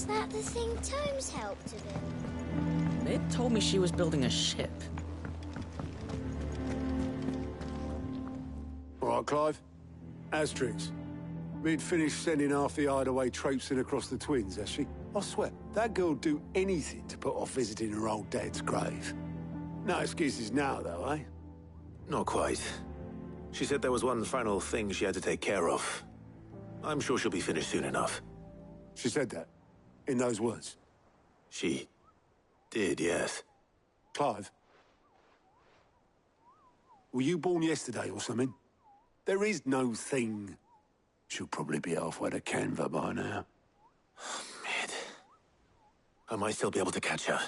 that the thing Tomes helped with him? Mid told me she was building a ship. All right, Clive. Asterix. We'd finished sending half the hideaway traipsing across the twins, has she? I swear, that girl'd do anything to put off visiting her old dad's grave. No excuses now, though, eh? Not quite. She said there was one final thing she had to take care of. I'm sure she'll be finished soon enough. She said that? In those words? She did, yes. Clive? Were you born yesterday or something? There is no thing. She'll probably be halfway to Canva by now. Mid. I might still be able to catch her.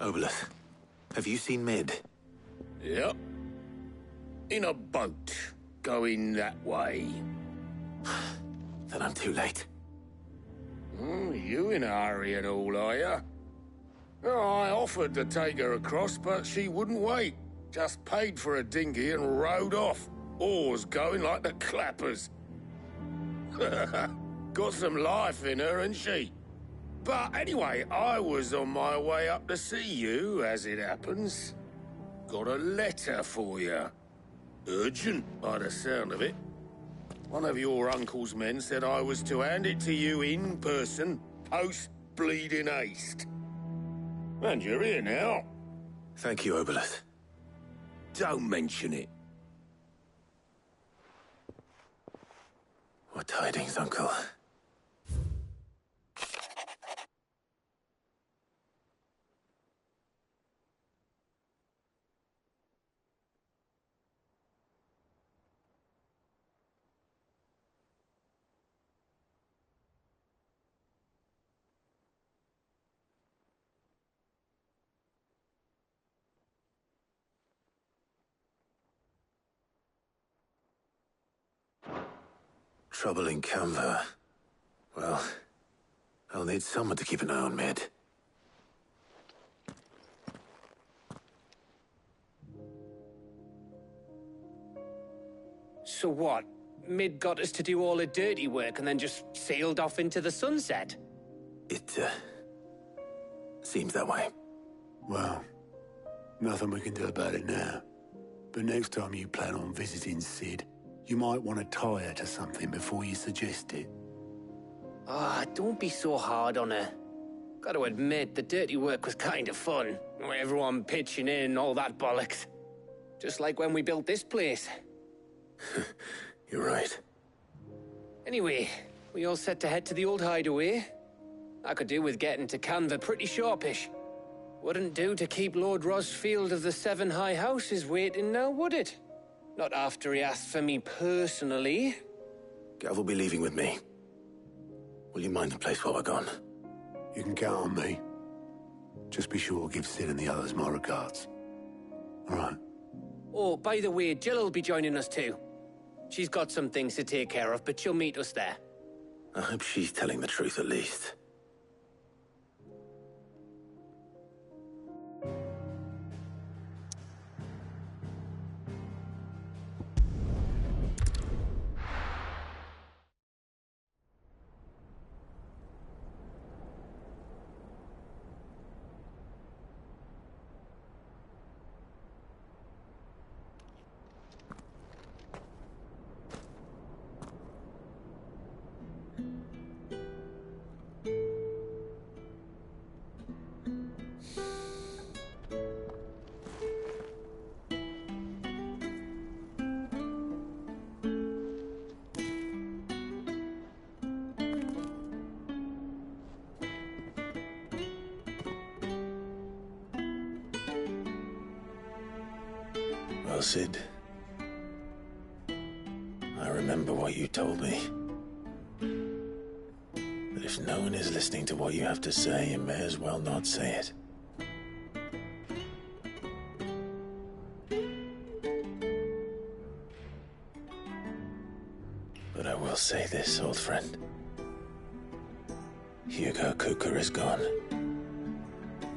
Obelith, have you seen Mid? Yep. In a boat, going that way. Then I'm too late. You in a hurry and all, are you? Oh, I offered to take her across, but she wouldn't wait. Just paid for a dinghy and rowed off. Oars going like the clappers. Got some life in her, ain't she? But anyway, I was on my way up to see you, as it happens. Got a letter for you. Urgent, by the sound of it. One of your uncle's men said I was to hand it to you in person, post-bleeding haste. And you're here now. Thank you, Obelith. Don't mention it. What tidings, Uncle? Trouble in Canva. Well, I'll need someone to keep an eye on Mid. So what? Mid got us to do all the dirty work and then just sailed off into the sunset? It, seems that way. Well, nothing we can do about it now. But next time you plan on visiting Sid, you might want to tie her to something before you suggest it. Ah, don't be so hard on her. Got to admit, the dirty work was kind of fun. Everyone pitching in and all that bollocks. Just like when we built this place. You're right. Anyway, we all set to head to the old hideaway. I could do with getting to Canva pretty sharpish. Wouldn't do to keep Lord Rosfield of the Seven High Houses waiting now, would it? Not after he asked for me personally. Gav will be leaving with me. Will you mind the place while we're gone? You can count on me. Just be sure to give Sid and the others my regards. All right. Oh, by the way, Jill will be joining us too. She's got some things to take care of, but she'll meet us there. I hope she's telling the truth at least. Well, Sid, I remember what you told me. That if no one is listening to what you have to say, you may as well not say it. But I will say this, old friend. Hugo Cooker is gone.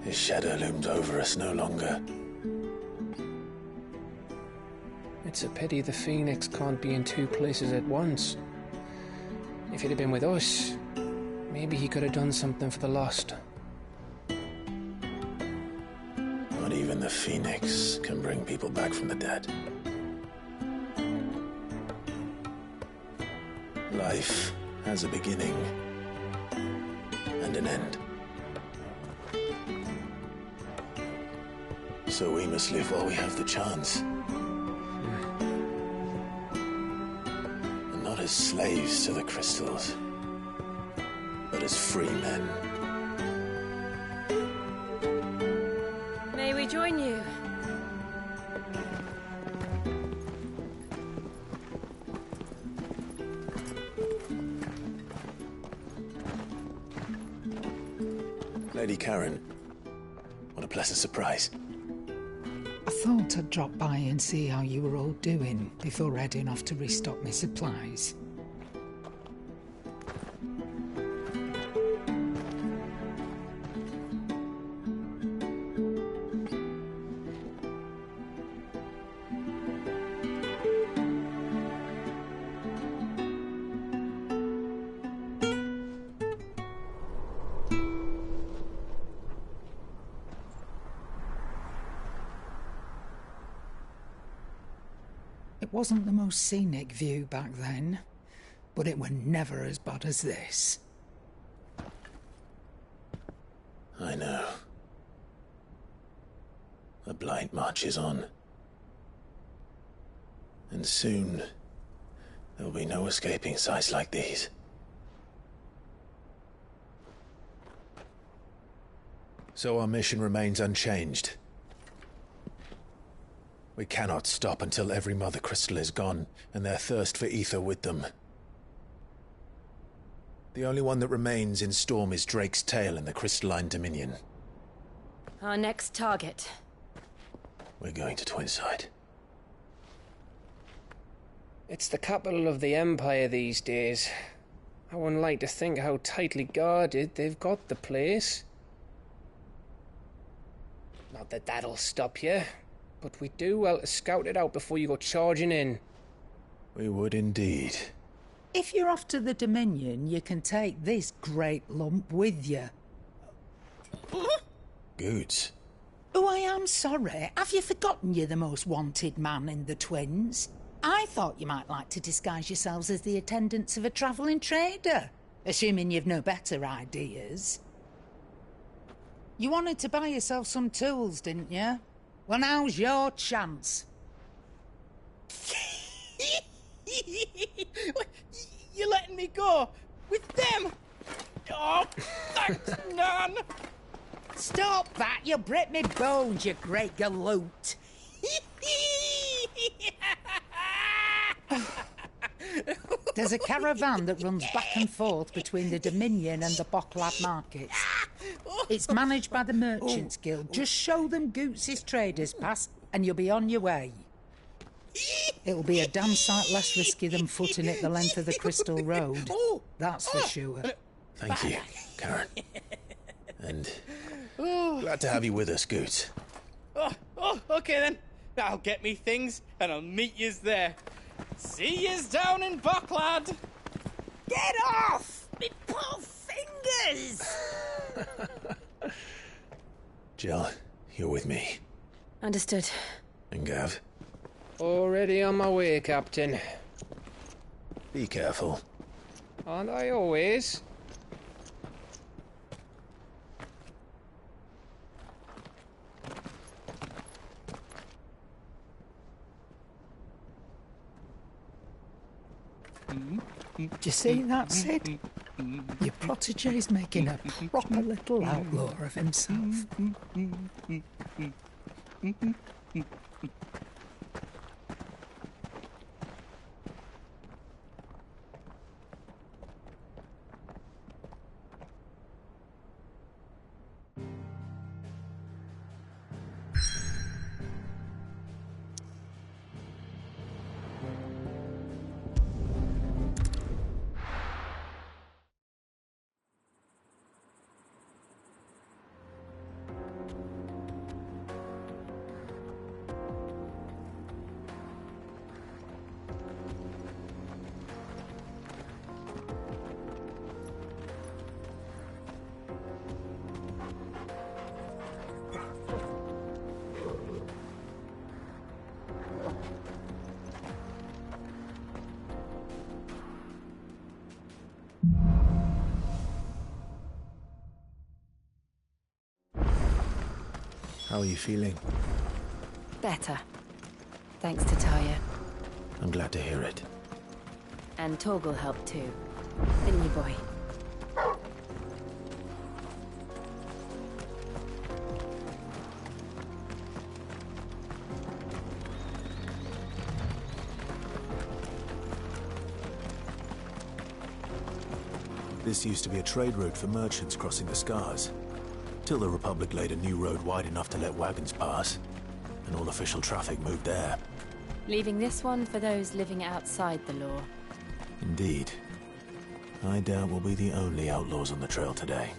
His shadow looms over us no longer. It's a pity the Phoenix can't be in two places at once. If he'd have been with us, maybe he could have done something for the lost. Not even the Phoenix can bring people back from the dead. Life has a beginning and an end. So we must live while we have the chance. And not as slaves to the crystals, but as free men. May we join you? Lady Karen, what a pleasant surprise. I thought I'd drop by and see how you were all doing before heading off to restock my supplies. It wasn't the most scenic view back then, but it were never as bad as this. I know. The Blight marches on. And soon, there'll be no escaping sights like these. So our mission remains unchanged. We cannot stop until every Mother Crystal is gone, and their thirst for ether with them. The only one that remains in Storm is Drake's Tail in the Crystalline Dominion. Our next target. We're going to Twinside. It's the capital of the Empire these days. I wouldn't like to think how tightly guarded they've got the place. Not that that'll stop you, but we do well to scout it out before you go charging in. We would indeed. If you're off to the Dominion, you can take this great lump with you. Goods. Oh, I am sorry. Have you forgotten you're the most wanted man in the Twins? I thought you might like to disguise yourselves as the attendants of a travelling trader, assuming you've no better ideas. You wanted to buy yourself some tools, didn't you? Well, now's your chance. You're letting me go? With them? Oh, thanks, Nan! Stop that! You'll break me bones, you great galoot! There's a caravan that runs back and forth between the Dominion and the Bocklad markets. It's managed by the Merchants Guild. Just show them Goots' traders pass and you'll be on your way. It'll be a damn sight less risky than footing it the length of the Crystal Road. That's for sure. Thank you, Karen. And glad to have you with us, Goots. Okay then. I'll get me things and I'll meet yous there. See yous down in Bocklad. Get off! Me poor fingers! Jill, you're with me. Understood. And Gav, Already on my way, Captain. be careful. Aren't I always? Do you see that, Sid? Your protege's making a proper little outlaw of himself. How are you feeling? Better. Thanks to Taya. I'm glad to hear it. And Torgal helped too. Didn't you, boy? This used to be a trade route for merchants crossing the Scars. Till the Republic laid a new road wide enough to let wagons pass, and all official traffic moved there. Leaving this one for those living outside the law. Indeed. I doubt we'll be the only outlaws on the trail today.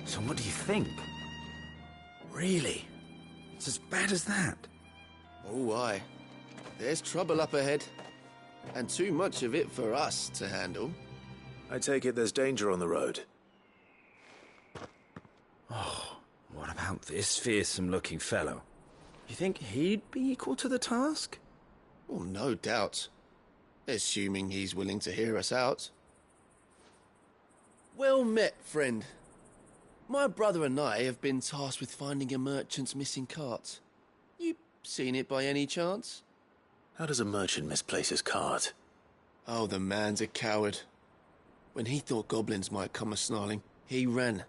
So what do you think? Really? It's as bad as that? Oh, aye. There's trouble up ahead. And too much of it for us to handle. I take it there's danger on the road. Oh, what about this fearsome-looking fellow? You think he'd be equal to the task? Well, no doubt. Assuming he's willing to hear us out. Well met, friend. My brother and I have been tasked with finding a merchant's missing cart. You seen it by any chance? How does a merchant misplace his cart? Oh, the man's a coward. When he thought goblins might come a-snarling, he ran,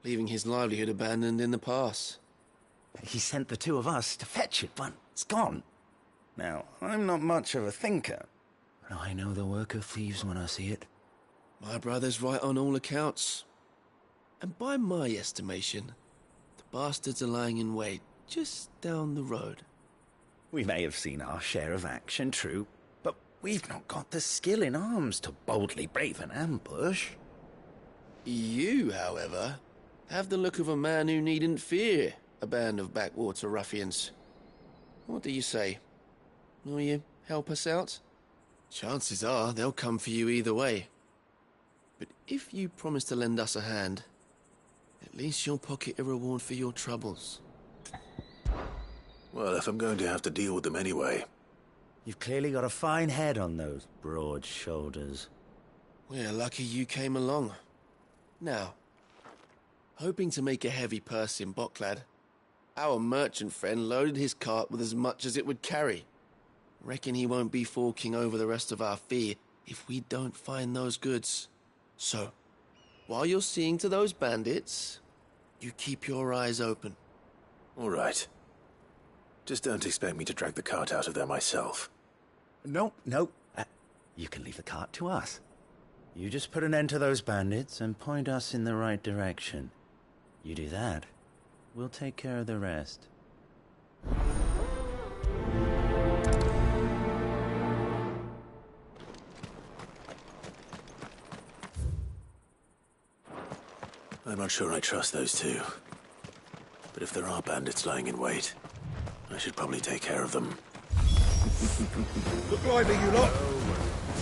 leaving his livelihood abandoned in the pass. He sent the two of us to fetch it, but it's gone. Now, I'm not much of a thinker, but I know the work of thieves when I see it. My brother's right on all accounts. And by my estimation, the bastards are lying in wait just down the road. We may have seen our share of action, true, but we've not got the skill in arms to boldly brave an ambush. You, however, have the look of a man who needn't fear a band of backwater ruffians. What do you say? Will you help us out? Chances are they'll come for you either way. But if you promise to lend us a hand, at least you'll pocket a reward for your troubles. Well, if I'm going to have to deal with them anyway. You've clearly got a fine head on those broad shoulders. We're lucky you came along. Now, hoping to make a heavy purse in Boklad, our merchant friend loaded his cart with as much as it would carry. Reckon he won't be forking over the rest of our fee if we don't find those goods. So, while you're seeing to those bandits, you keep your eyes open. All right. Just don't expect me to drag the cart out of there myself. No. You can leave the cart to us. You just put an end to those bandits and point us in the right direction. You do that, we'll take care of the rest. I'm not sure I trust those two. But if there are bandits lying in wait, I should probably take care of them. Look lively, you lot.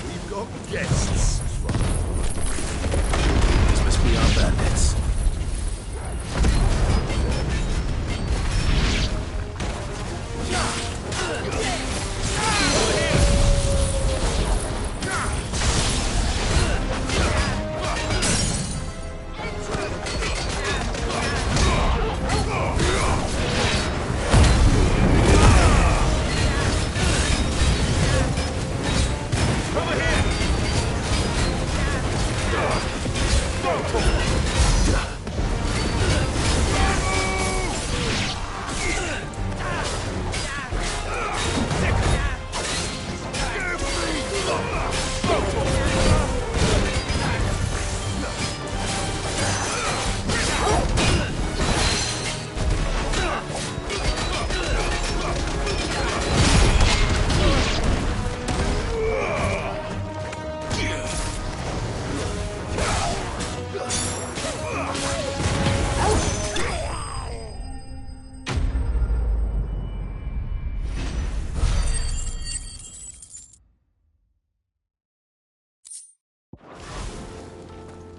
We've got guests. These must be our bandits.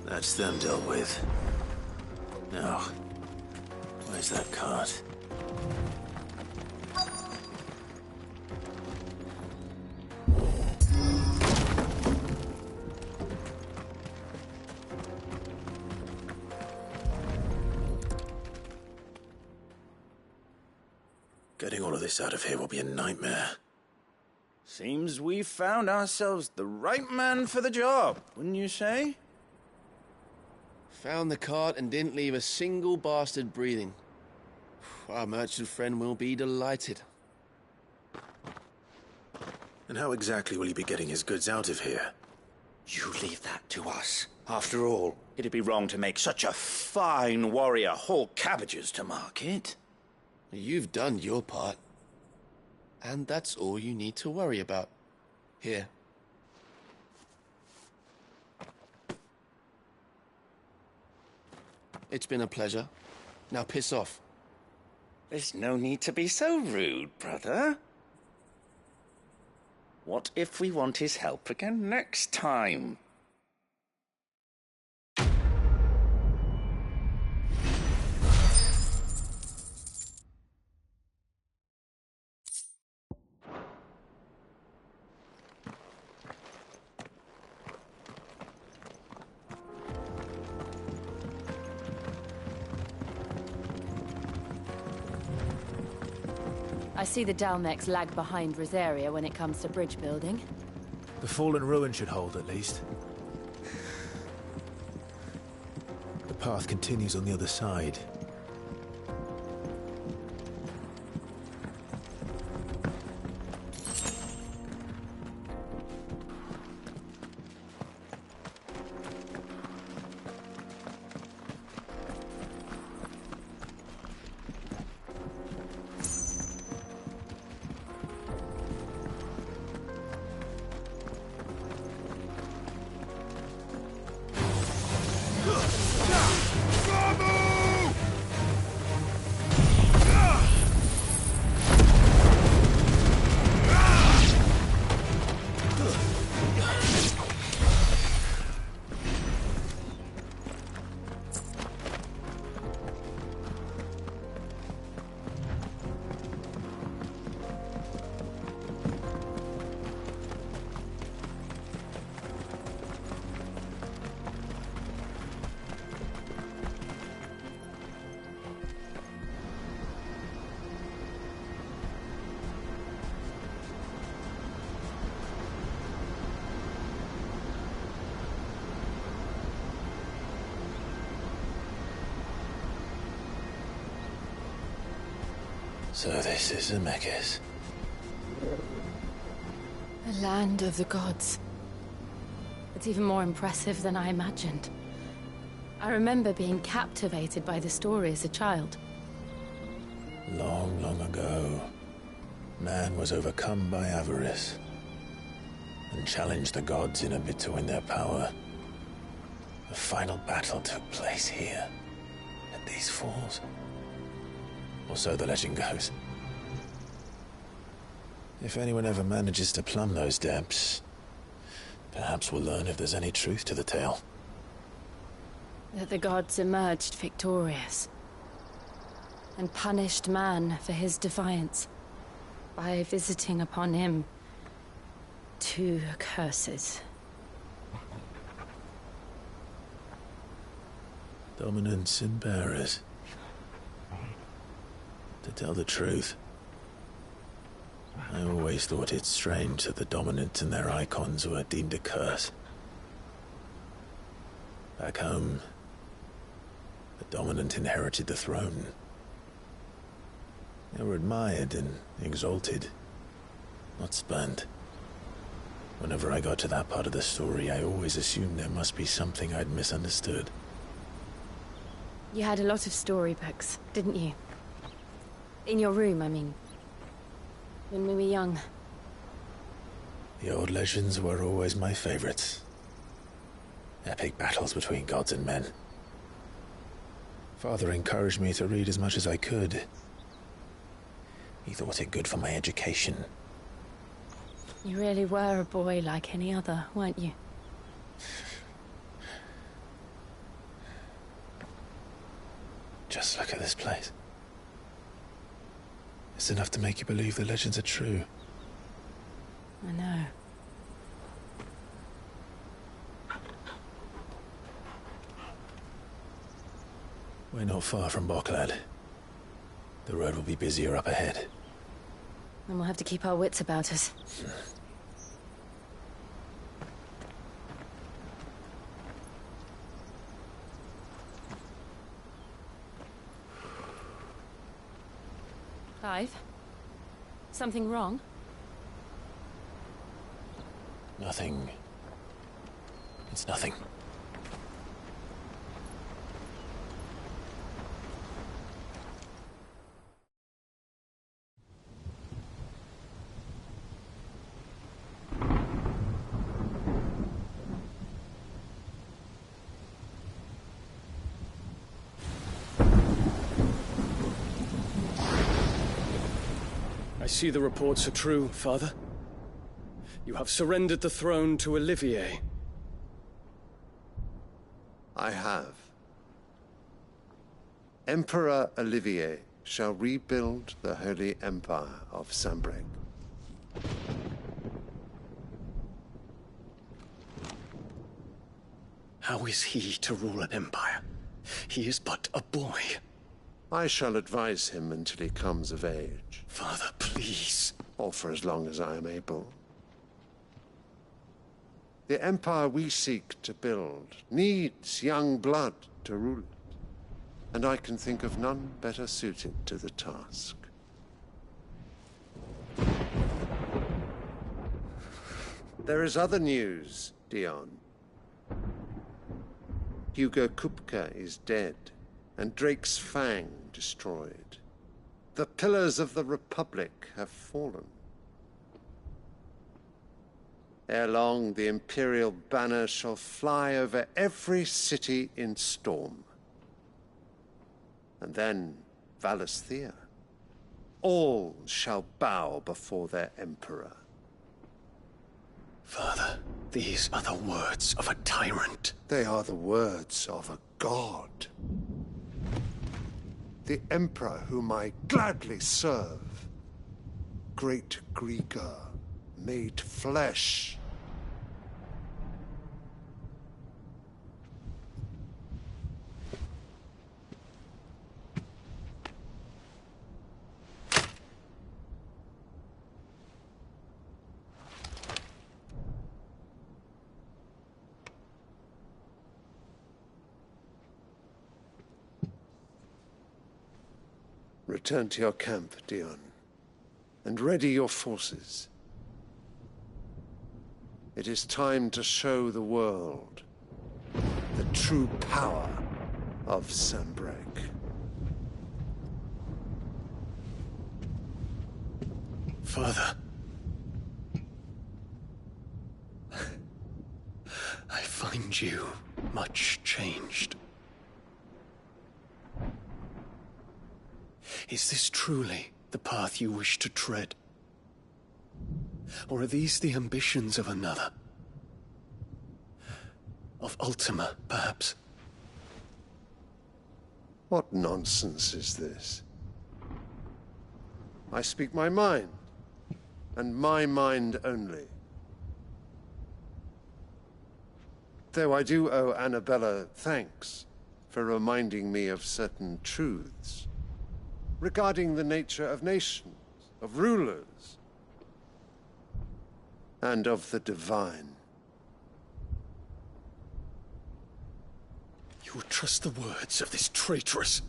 That's them dealt with. Now, where's that cart? Getting all of this out of here will be a nightmare. Seems we found ourselves the right man for the job, wouldn't you say? Found the cart and didn't leave a single bastard breathing. Our merchant friend will be delighted. And how exactly will he be getting his goods out of here? You leave that to us. After all, it'd be wrong to make such a fine warrior haul cabbages to market. You've done your part. And that's all you need to worry about. Here. It's been a pleasure. Now piss off. There's no need to be so rude, brother. What if we want his help again next time? I see the Dalmex lag behind Rosaria when it comes to bridge building. The fallen ruin should hold, at least. The path continues on the other side. So this is Zemeckis. The land of the gods. It's even more impressive than I imagined. I remember being captivated by the story as a child. Long, long ago, man was overcome by avarice and challenged the gods in a bid to win their power. The final battle took place here, at these falls. Or so the legend goes. If anyone ever manages to plumb those depths, perhaps we'll learn if there's any truth to the tale. That the gods emerged victorious and punished man for his defiance by visiting upon him 2 curses. Dominants and bearers. To tell the truth, I always thought it strange that the dominant and their icons were deemed a curse. Back home, the dominant inherited the throne. They were admired and exalted, not spurned. Whenever I got to that part of the story, I always assumed there must be something I'd misunderstood. You had a lot of storybooks, didn't you? In your room, I mean. When we were young. The old legends were always my favorites. Epic battles between gods and men. Father encouraged me to read as much as I could. He thought it good for my education. You really were a boy like any other, weren't you? Just look at this place. It's enough to make you believe the legends are true. I know. We're not far from Boklad. The road will be busier up ahead. Then we'll have to keep our wits about us. Clive? Something wrong? Nothing. It's nothing. I see the reports are true, Father. You have surrendered the throne to Olivier. I have. Emperor Olivier shall rebuild the Holy Empire of Sanbreque. How is he to rule an empire? He is but a boy. I shall advise him until he comes of age. Father, please. Or for as long as I am able. The empire we seek to build needs young blood to rule it, and I can think of none better suited to the task. There is other news, Dion. Hugo Kupka is dead, and Drake's Fang destroyed. The pillars of the Republic have fallen. Ere long, the Imperial banner shall fly over every city in Storm. And then, Valisthea. All shall bow before their Emperor. Father, these are the words of a tyrant. They are the words of a god. The Emperor whom I gladly serve. Great Grieger, made flesh. Return to your camp, Dion, and ready your forces. It is time to show the world the true power of Sanbreque. Father. I find you much changed. Is this truly the path you wish to tread? Or are these the ambitions of another? Of Ultima, perhaps? What nonsense is this? I speak my mind, and my mind only. Though I do owe Annabella thanks for reminding me of certain truths regarding the nature of nations, of rulers, and of the divine. You would trust the words of this traitress?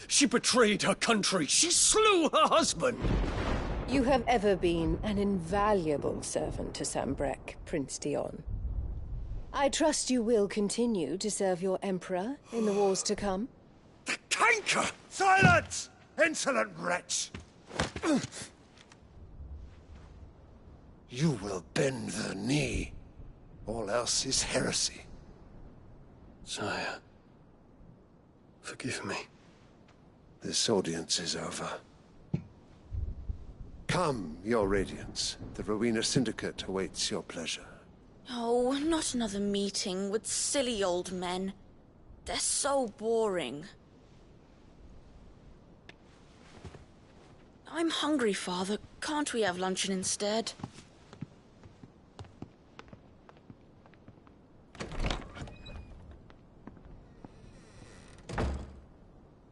She betrayed her country. She slew her husband. You have ever been an invaluable servant to Sanbreque, Prince Dion. I trust you will continue to serve your Emperor in the wars to come. The canker! Silence! Insolent wretch! You will bend the knee. All else is heresy. Sire, forgive me. This audience is over. Come, your Radiance. The Rowena Syndicate awaits your pleasure. Oh, not another meeting with silly old men. They're so boring. I'm hungry, Father. Can't we have luncheon instead?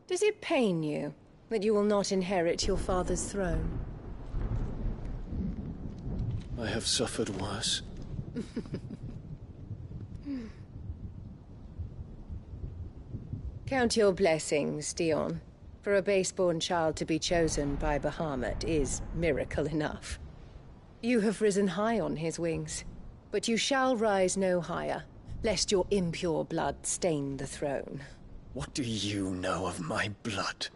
Does it pain you that you will not inherit your father's throne? I have suffered worse. Count your blessings, Dion. For a base-born child to be chosen by Bahamut is miracle enough. You have risen high on his wings, but you shall rise no higher, lest your impure blood stain the throne. What do you know of my blood?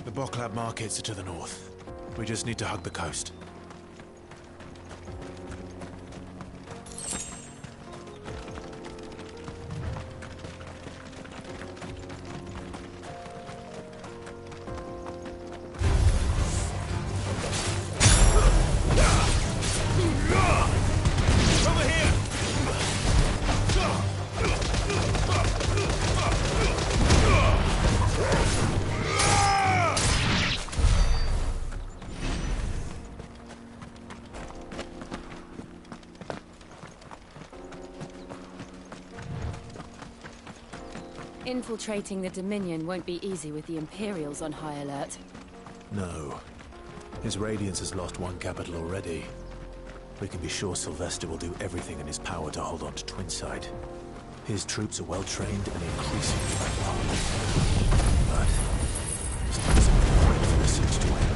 The Boklab markets are to the north. We just need to hug the coast. Infiltrating the Dominion won't be easy with the Imperials on high alert. No. His Radiance has lost one capital already. We can be sure Sylvester will do everything in his power to hold on to Twinside. His troops are well trained and increasingly back-armed. But it's time to wait for the siege to end.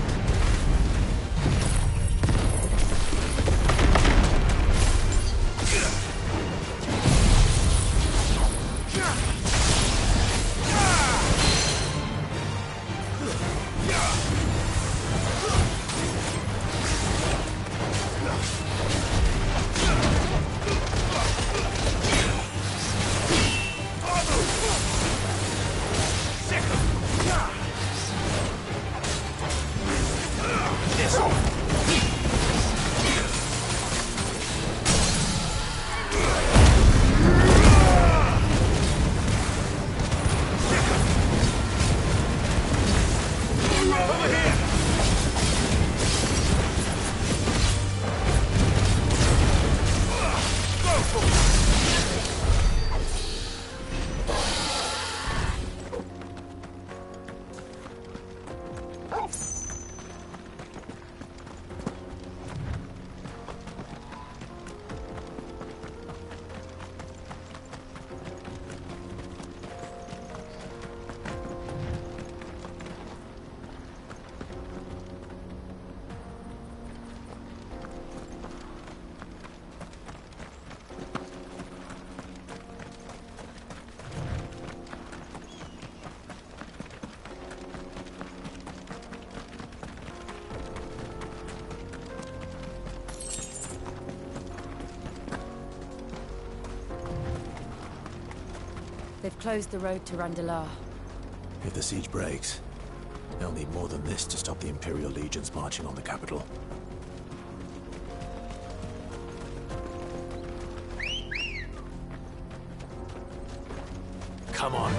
They've closed the road to Randalar. If the siege breaks, they'll need more than this to stop the Imperial legions marching on the capital. Come on.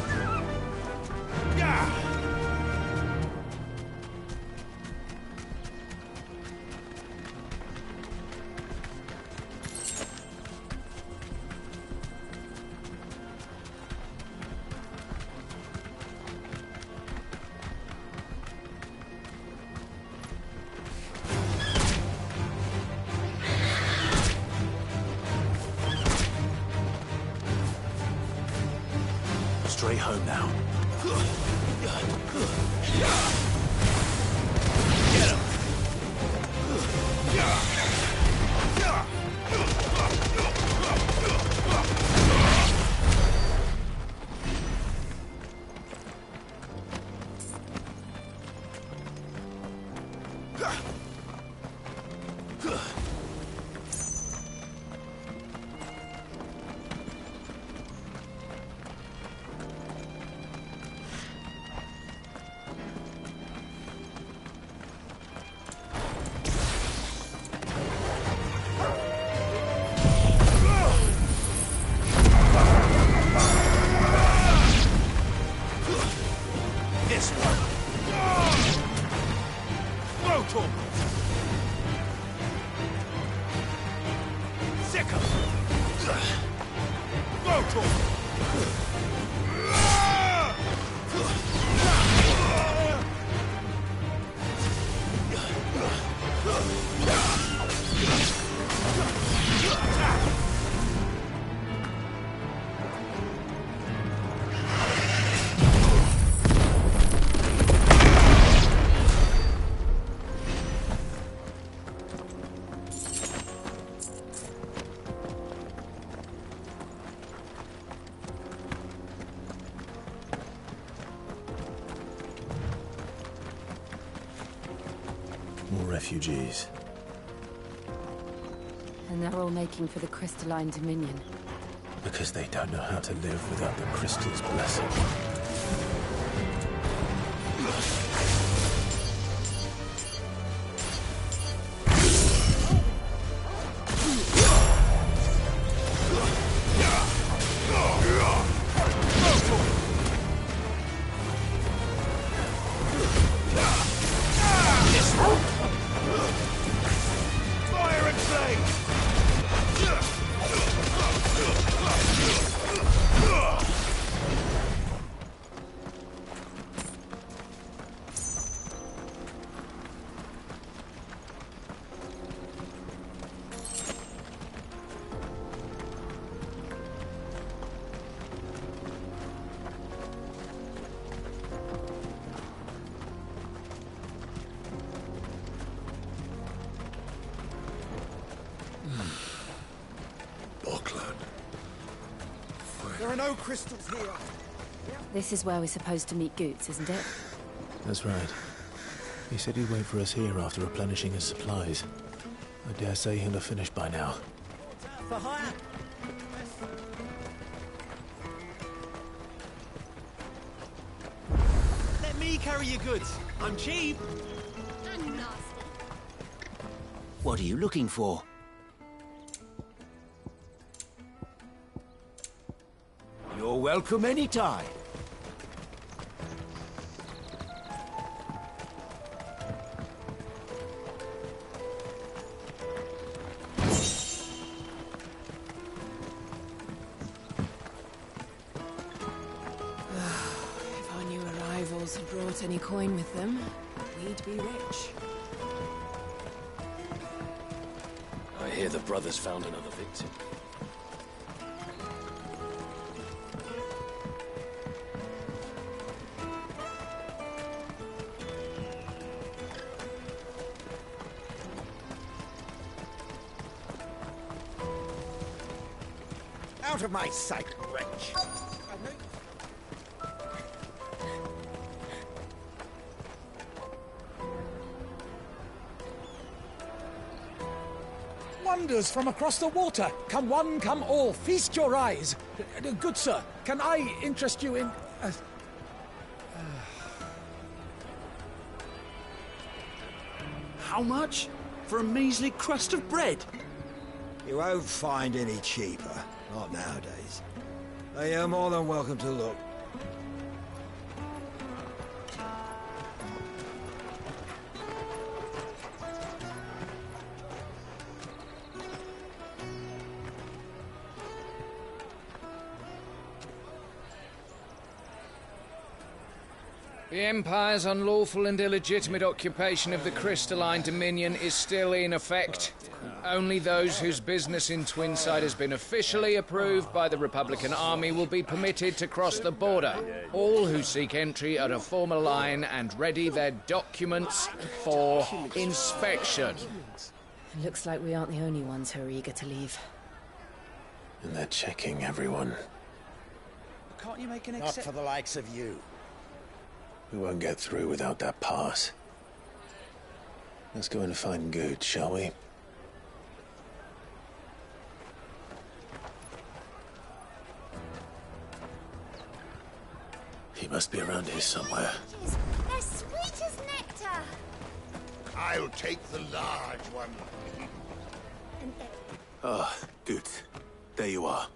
Straight home now. Get him! Mortal! Sicker! Mortal! More refugees. And they're all making for the crystalline dominion. Because they don't know how to live without the crystal's blessing. Fire and flame! There are no crystals here. This is where we're supposed to meet Goots, isn't it? That's right. He said he'd wait for us here after replenishing his supplies. I dare say he'll have finished by now. For hire. Let me carry your goods. I'm cheap. And nasty. What are you looking for? You're welcome anytime. If our new arrivals had brought any coin with them, we'd be rich. I hear the brothers found another victim. Out of my sight, wretch. Wonders from across the water. Come one, come all. Feast your eyes. Good sir, can I interest you in... How much? For a measly crust of bread? You won't find any cheaper. Not nowadays. But you're more than welcome to look. The Empire's unlawful and illegitimate occupation of the crystalline dominion is still in effect. Only those whose business in Twinside has been officially approved by the Republican Army will be permitted to cross the border. All who seek entry are to form a line and ready their documents for inspection. It looks like we aren't the only ones who are eager to leave. And they're checking everyone. Can't you make an exception? Not for the likes of you. We won't get through without that pass. Let's go and find Good, shall we? He must be around here somewhere. They're sweet as nectar. I'll take the large one. Ah, Good. There you are.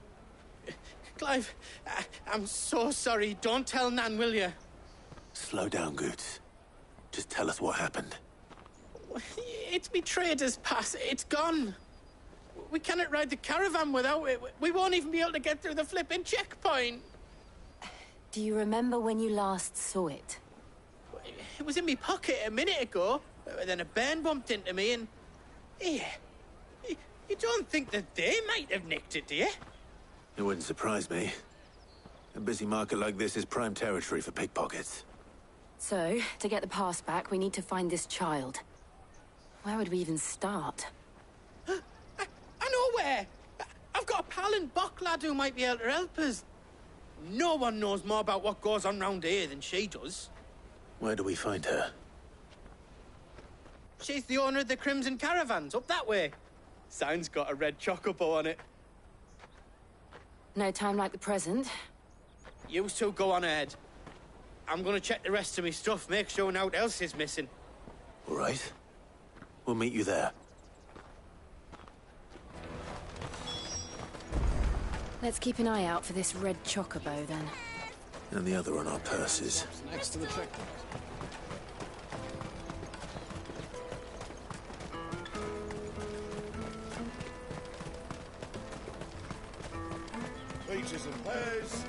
Clive, I'm so sorry. Don't tell Nan, will you? Slow down, Good. Just tell us what happened. It's me trader's pass. It's gone. We cannot ride the caravan without it. We won't even be able to get through the flipping checkpoint. Do you remember when you last saw it? It was in me pocket a minute ago. Then a bairn bumped into me and... Here. You don't think that they might have nicked it, do you? It wouldn't surprise me. A busy market like this is prime territory for pickpockets. So, to get the pass back, we need to find this child. Where would we even start? I know where! I've got a pal in Bocklad who might be able to help us. No one knows more about what goes on round here than she does. Where do we find her? She's the owner of the Crimson Caravans, up that way. Sign's got a red chocobo on it. No time like the present. You two go on ahead. I'm gonna check the rest of my stuff, make sure naught else is missing. All right. We'll meet you there. Let's keep an eye out for this red chocobo, then. And the other on our purses. Next to the checkpoint. Peaches and pears.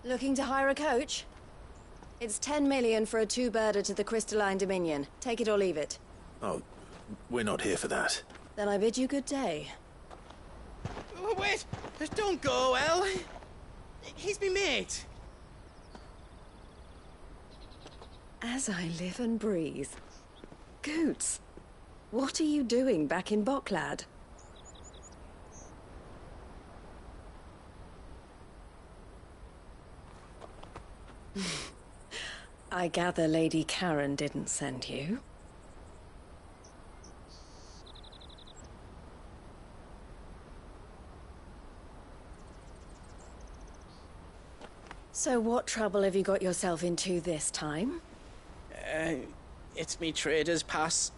Looking to hire a coach? It's 10 million for a two-birder to the Crystalline Dominion. Take it or leave it. Oh, we're not here for that. Then I bid you good day. Oh, wait! Just don't go, El. He's me mate. As I live and breathe. Goots, what are you doing back in Bocklad? I gather Lady Karen didn't send you. So what trouble have you got yourself into this time? It's me trader's pass.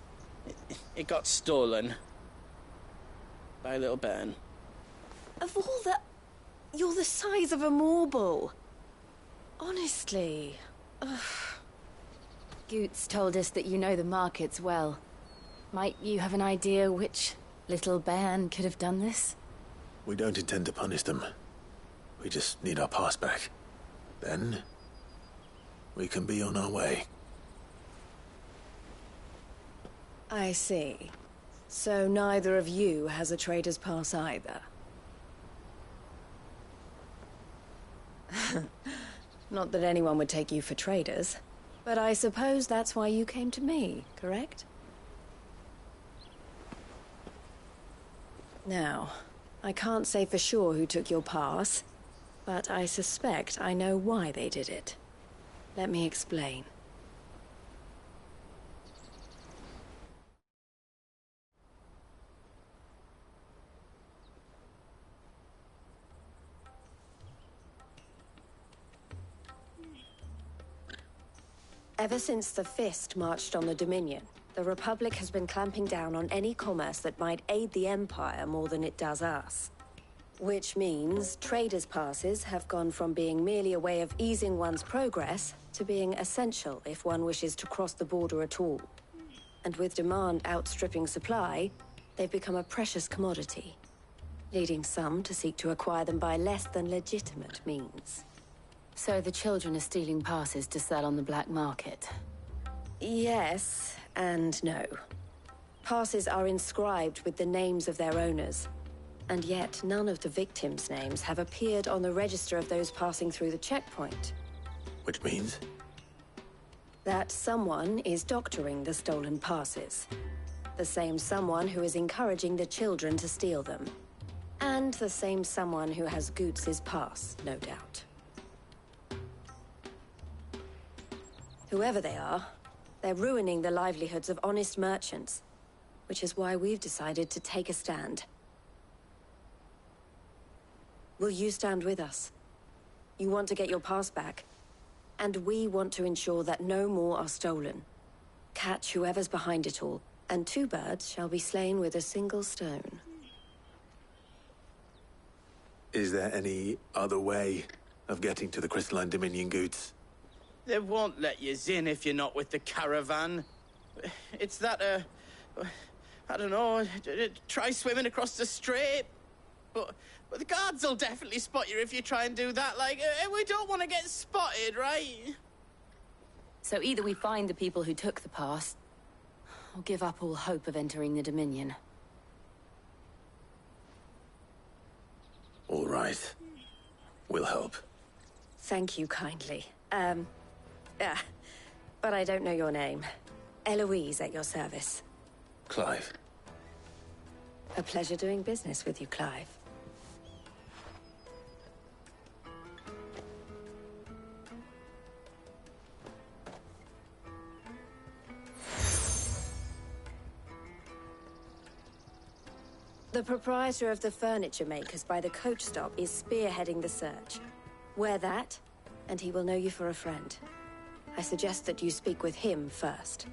It got stolen. By a little bairn. Of all the... You're the size of a marble. Honestly. Ugh. Goots told us that you know the markets well. Might you have an idea which little bairn could have done this? We don't intend to punish them. We just need our pass back. Then, we can be on our way. I see. So neither of you has a trader's pass either. Not that anyone would take you for traders, but I suppose that's why you came to me, correct? Now, I can't say for sure who took your pass, but I suspect I know why they did it. Let me explain. Ever since the Fist marched on the Dominion, the Republic has been clamping down on any commerce that might aid the Empire more than it does us. Which means traders' passes have gone from being merely a way of easing one's progress to being essential if one wishes to cross the border at all. And with demand outstripping supply, they've become a precious commodity, leading some to seek to acquire them by less than legitimate means. So the children are stealing passes to sell on the black market? Yes, and no. Passes are inscribed with the names of their owners, and yet none of the victims' names have appeared on the register of those passing through the checkpoint. Which means? That someone is doctoring the stolen passes. The same someone who is encouraging the children to steal them. And the same someone who has Goots' pass, no doubt. Whoever they are, they're ruining the livelihoods of honest merchants, which is why we've decided to take a stand. Will you stand with us? You want to get your pass back, and we want to ensure that no more are stolen. Catch whoever's behind it all, and two birds shall be slain with a single stone. Is there any other way of getting to the Crystalline Dominion goods? They won't let you in if you're not with the caravan. It's that, I don't know, try swimming across the strait. But the guards will definitely spot you if you try and do that. Like, we don't want to get spotted, right? So either we find the people who took the pass, or give up all hope of entering the Dominion. All right. We'll help. Thank you kindly. But I don't know your name. Eloise at your service. Clive. A pleasure doing business with you, Clive. The proprietor of the furniture makers by the coach stop is spearheading the search. Wear that, and he will know you for a friend. I suggest that you speak with him first.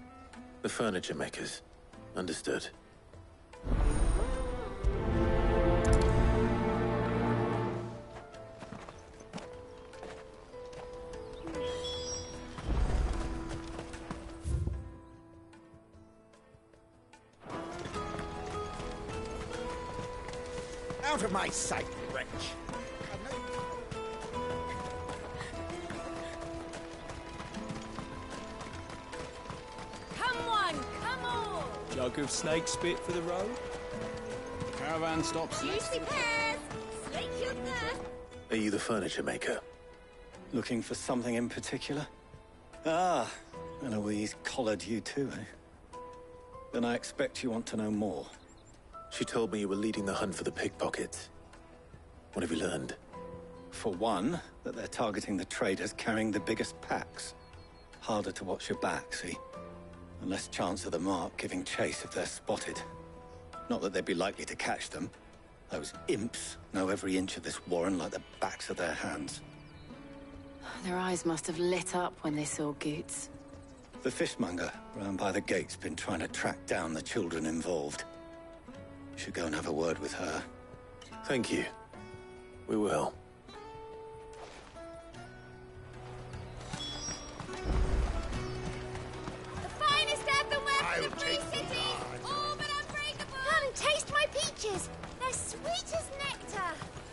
The furniture makers. Understood. Out of my sight, wretch! Come on, come on! Jug of snake spit for the road? The caravan stops next to the... Are you the furniture maker? Looking for something in particular? Ah, Eloise collared you too, eh? Then I expect you want to know more. She told me you were leading the hunt for the pickpockets. What have you learned? For one, that they're targeting the traders carrying the biggest packs. Harder to watch your back, see? And less chance of the mark giving chase if they're spotted. Not that they'd be likely to catch them. Those imps know every inch of this warren like the backs of their hands. Their eyes must have lit up when they saw Goots. The fishmonger round by the gate's been trying to track down the children involved. You should go and have a word with her. Thank you. We will. The finest earthenware for the free cities! All but unbreakable! Come, taste my peaches! They're sweet as nectar!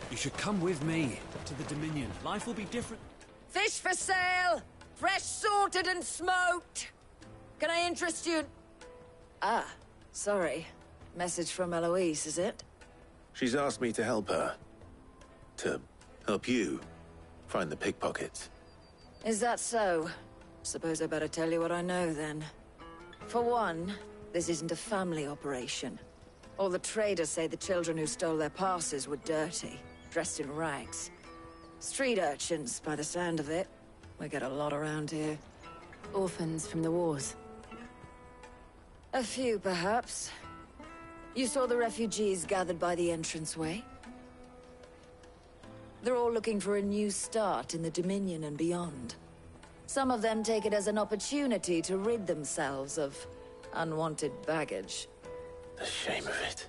You should come with me to the Dominion. Life will be different. Fish for sale! Fresh sorted and smoked! Can I interest you? Ah, sorry. Message from Eloise, is it? She's asked me to help her. To help you find the pickpockets. Is that so? Suppose I better tell you what I know, then. For one, this isn't a family operation. All the traders say the children who stole their passes were dirty, dressed in rags. Street urchins, by the sound of it. We get a lot around here. Orphans from the wars. A few, perhaps. You saw the refugees gathered by the entranceway? They're all looking for a new start in the Dominion and beyond. Some of them take it as an opportunity to rid themselves of unwanted baggage. The shame of it.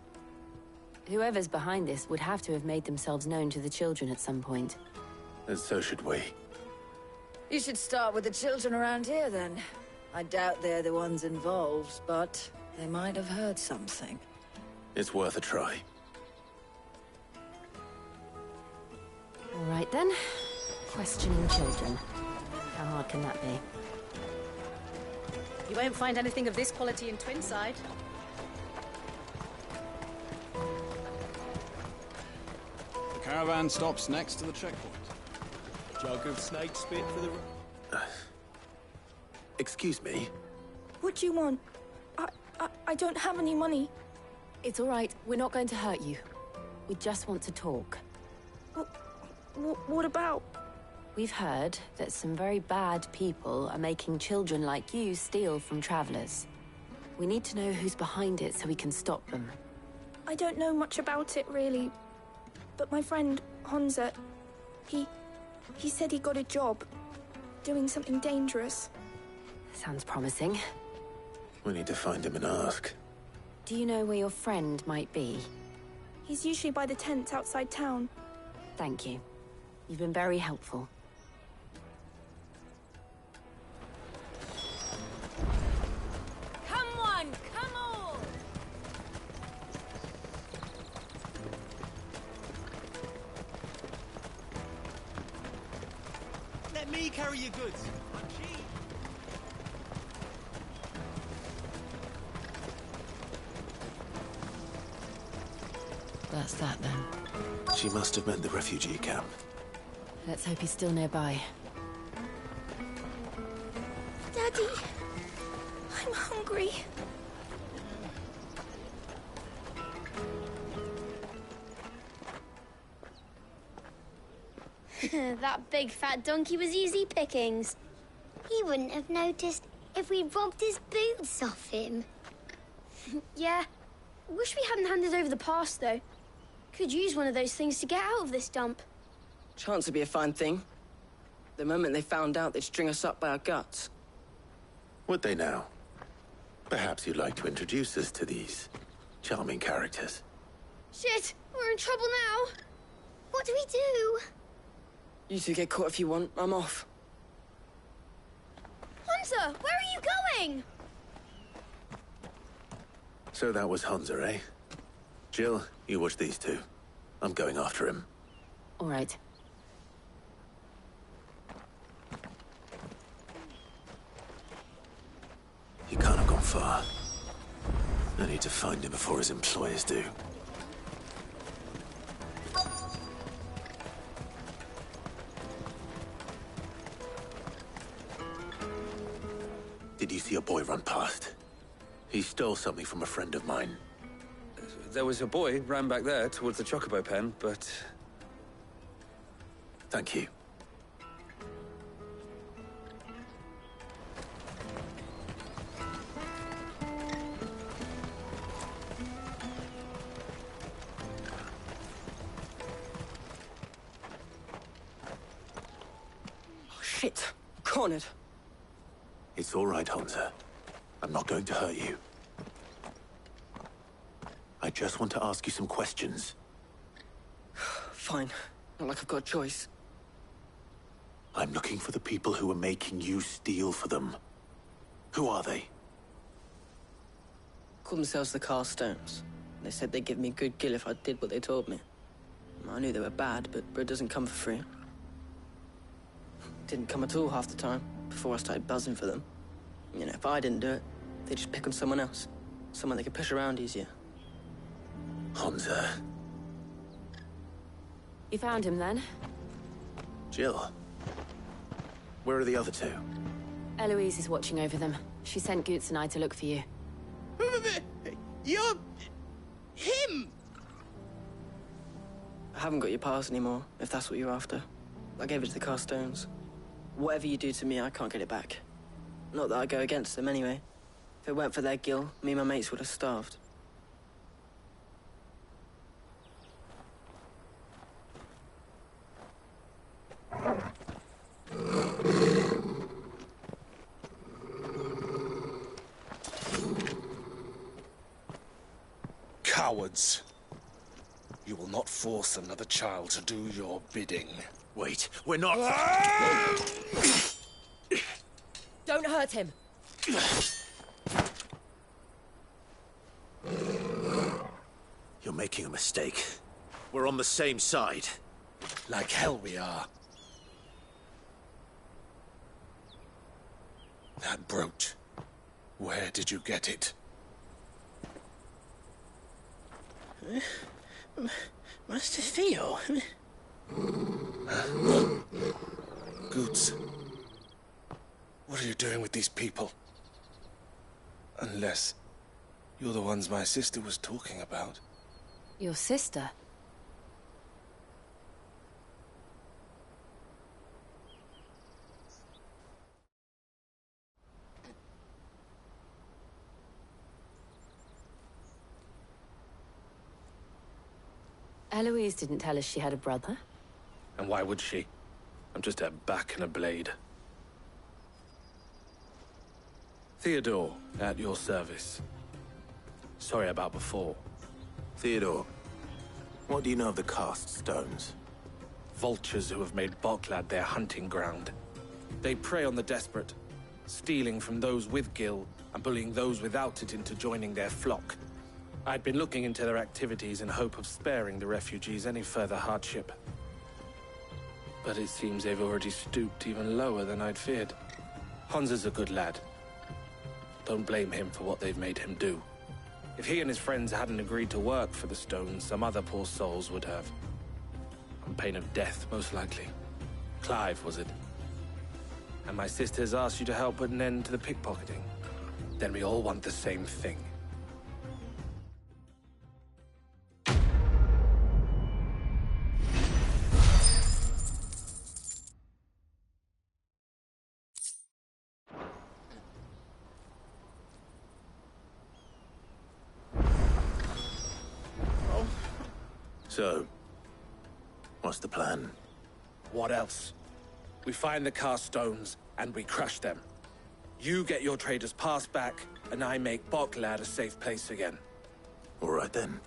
Whoever's behind this would have to have made themselves known to the children at some point. And so should we. You should start with the children around here, then. I doubt they're the ones involved, but they might have heard something. It's worth a try. All right, then. Questioning children. How hard can that be? You won't find anything of this quality in Twinside. The caravan stops next to the checkpoint. Jug of snake spit for the... Excuse me? What do you want? I don't have any money. It's all right. We're not going to hurt you. We just want to talk. What about? We've heard that some very bad people are making children like you steal from travelers. We need to know who's behind it so we can stop them. I don't know much about it, really. But my friend, Honza, he said he got a job. Doing something dangerous. Sounds promising. We need to find him and ask. Do you know where your friend might be? He's usually by the tents outside town. Thank you. You've been very helpful. Come on, come on! Let me carry your goods. I'm cheap. That's that then. She must have meant the refugee camp. Let's hope he's still nearby. Daddy, I'm hungry. That big fat donkey was easy pickings. He wouldn't have noticed if we robbed his boots off him. Yeah. Wish we hadn't handed over the pass, though. Could use one of those things to get out of this dump. Chance would be a fine thing. The moment they found out, they'd string us up by our guts. Would they now? Perhaps you'd like to introduce us to these charming characters. Shit, we're in trouble now. What do we do? You two get caught if you want. I'm off. Hunter, where are you going? So that was Hunter, eh? Jill, you watch these two. I'm going after him. All right. He can't have gone far. I need to find him before his employers do. Did you see a boy run past? He stole something from a friend of mine. There was a boy ran back there towards the chocobo pen, but... Thank you. Oh, shit. Cornered. It's all right, Hunter. I'm not going to hurt you. I just want to ask you some questions. Fine. Not like I've got a choice. I'm looking for the people who are making you steal for them. Who are they? Call themselves the Carstones. They said they'd give me good gill if I did what they told me. I knew they were bad, but bread doesn't come for free. Didn't come at all half the time, before I started buzzing for them. You know, if I didn't do it, they'd just pick on someone else. Someone they could push around easier. Hunter. You found him then? Jill. Where are the other two? Eloise is watching over them. She sent Goots and I to look for you. You're... him! I haven't got your pass anymore, if that's what you're after. I gave it to the Carstones. Whatever you do to me, I can't get it back. Not that I go against them anyway. If it weren't for their gill, me and my mates would have starved. Cowards. You will not force another child to do your bidding. Wait, we're not... Don't hurt him. You're making a mistake. We're on the same side. Like hell we are. That brooch. Where did you get it? Master Theo? Goots. What are you doing with these people? Unless you're the ones my sister was talking about. Your sister? Eloise didn't tell us she had a brother. And why would she? I'm just a back and a blade. Theodore, at your service. Sorry about before. Theodore, what do you know of the cast stones? Vultures who have made Boklad their hunting ground. They prey on the desperate, stealing from those with Gil and bullying those without it into joining their flock. I'd been looking into their activities in hope of sparing the refugees any further hardship. But it seems they've already stooped even lower than I'd feared. Hansa's a good lad. Don't blame him for what they've made him do. If he and his friends hadn't agreed to work for the stones, some other poor souls would have. On pain of death, most likely. Clive, was it? And my sisters asked you to help put an end to the pickpocketing. Then we all want the same thing. So, what's the plan? What else? We find the cast stones, and we crush them. You get your trader's pass back, and I make Boklad a safe place again. All right then.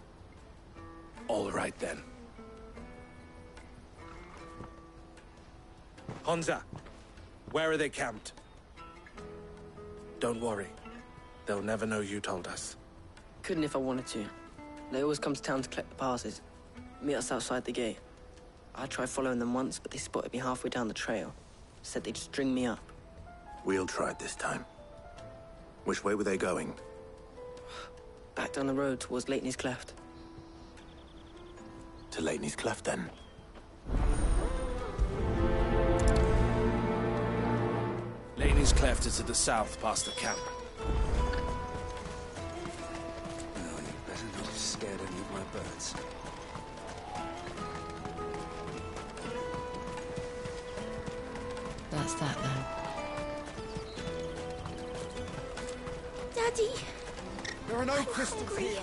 All right then. Hansa, where are they camped? Don't worry. They'll never know you told us. Couldn't if I wanted to. They always come to town to collect the passes. Meet us outside the gate. I tried following them once, but they spotted me halfway down the trail. Said they'd string me up. We'll try it this time. Which way were they going? Back down the road towards Leitney's Cleft. To Leitney's Cleft, then? Leitney's Cleft is to the south, past the camp. No, you better not have scared any of my birds. That's that, then. Daddy! There are no crystals here.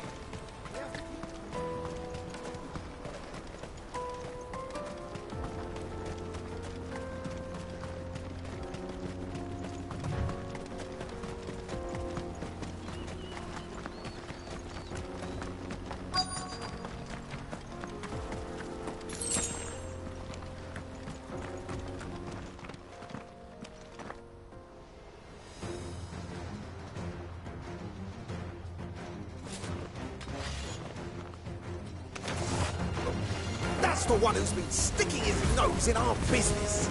That's the one who's been sticking his nose in our business.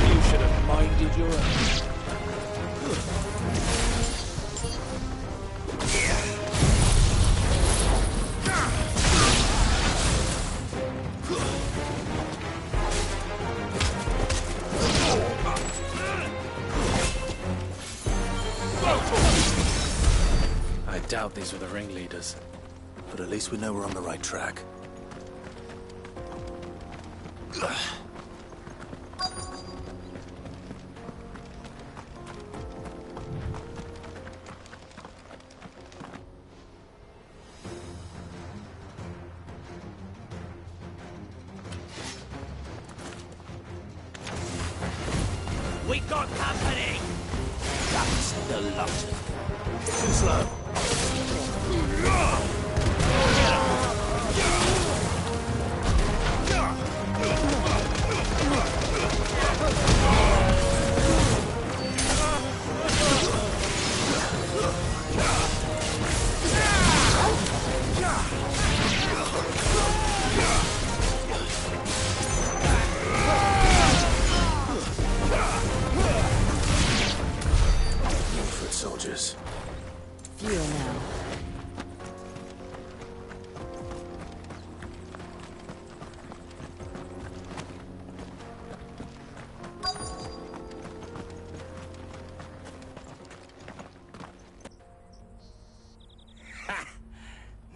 You should have minded your own. I doubt these were the ringleaders. But at least we know we're on the right track. We got company! That's the lot. Too slow. Foot soldiers. Fewer now.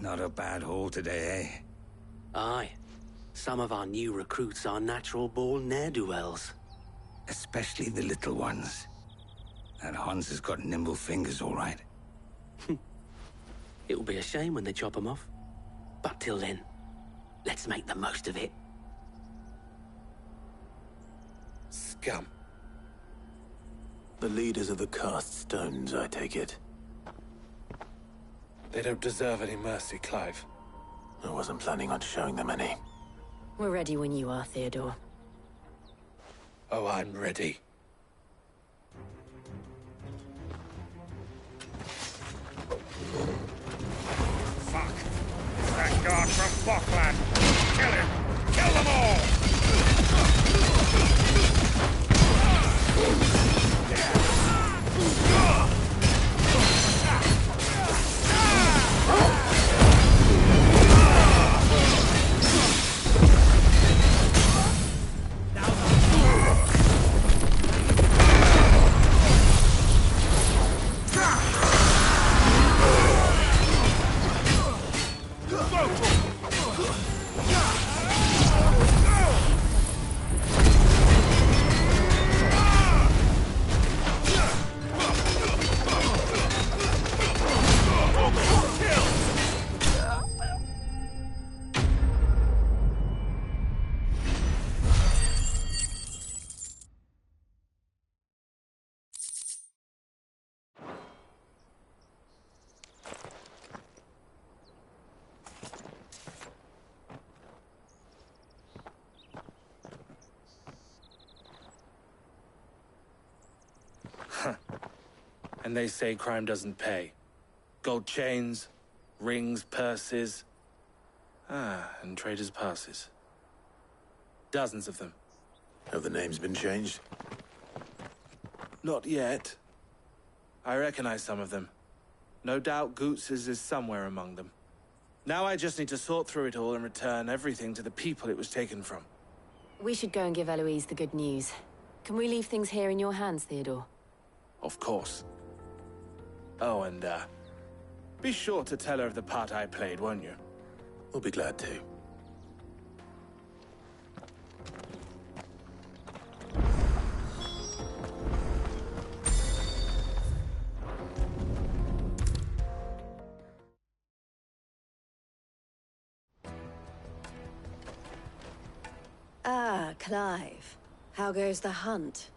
Not a bad haul today, eh? Aye. Some of our new recruits are natural-born ne'er-do-wells. Especially the little ones. That Hans has got nimble fingers, all right. It'll be a shame when they chop them off. But till then, let's make the most of it. Scum. The leaders of the cast stones, I take it. They don't deserve any mercy, Clive. I wasn't planning on showing them any. We're ready when you are, Theodore. Oh, I'm ready. Fuck! That guard from Bockland! Kill him! Kill them all! And they say crime doesn't pay. Gold chains, rings, purses. And traders' passes. Dozens of them. Have the names been changed? Not yet. I recognize some of them. No doubt Goots's is somewhere among them. Now I just need to sort through it all and return everything to the people it was taken from. We should go and give Eloise the good news. Can we leave things here in your hands, Theodore? Of course. Oh, and, be sure to tell her of the part I played, won't you? We'll be glad to. Ah, Clive. How goes the hunt?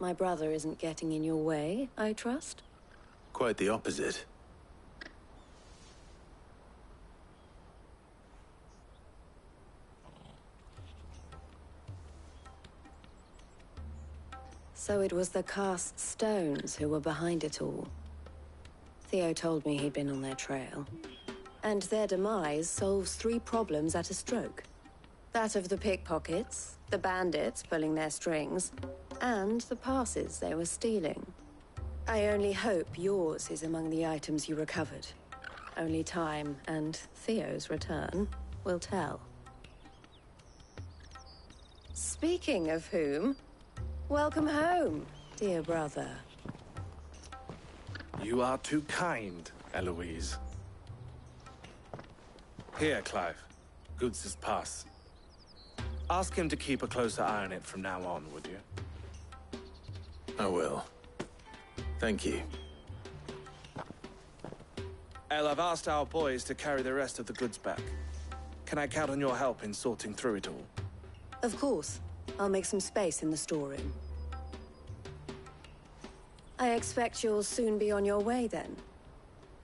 My brother isn't getting in your way, I trust? Quite the opposite. So it was the cast stones who were behind it all. Theo told me he'd been on their trail. And their demise solves 3 problems at a stroke. That of the pickpockets, the bandits pulling their strings, and the passes they were stealing. I only hope yours is among the items you recovered. Only time and Theo's return will tell. Speaking of whom, welcome home, dear brother. You are too kind, Eloise. Here, Clive. Goods's pass. Ask him to keep a closer eye on it from now on, would you? I will. Thank you. El, I've asked our boys to carry the rest of the goods back. Can I count on your help in sorting through it all? Of course. I'll make some space in the storeroom. I expect you'll soon be on your way then.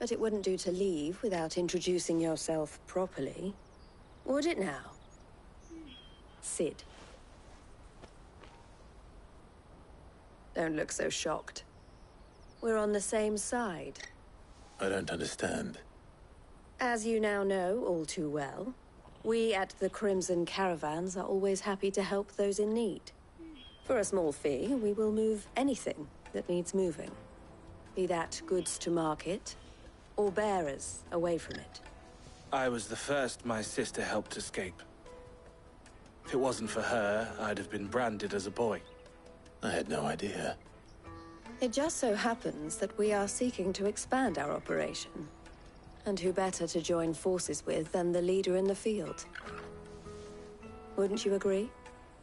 But it wouldn't do to leave without introducing yourself properly. Would it now? Sid. Don't look so shocked. We're on the same side. I don't understand. As you now know all too well, we at the Crimson Caravans are always happy to help those in need. For a small fee, we will move anything that needs moving. Be that goods to market, or bearers away from it. I was the first my sister helped escape. If it wasn't for her, I'd have been branded as a boy. I had no idea. It just so happens that we are seeking to expand our operation. And who better to join forces with than the leader in the field? Wouldn't you agree,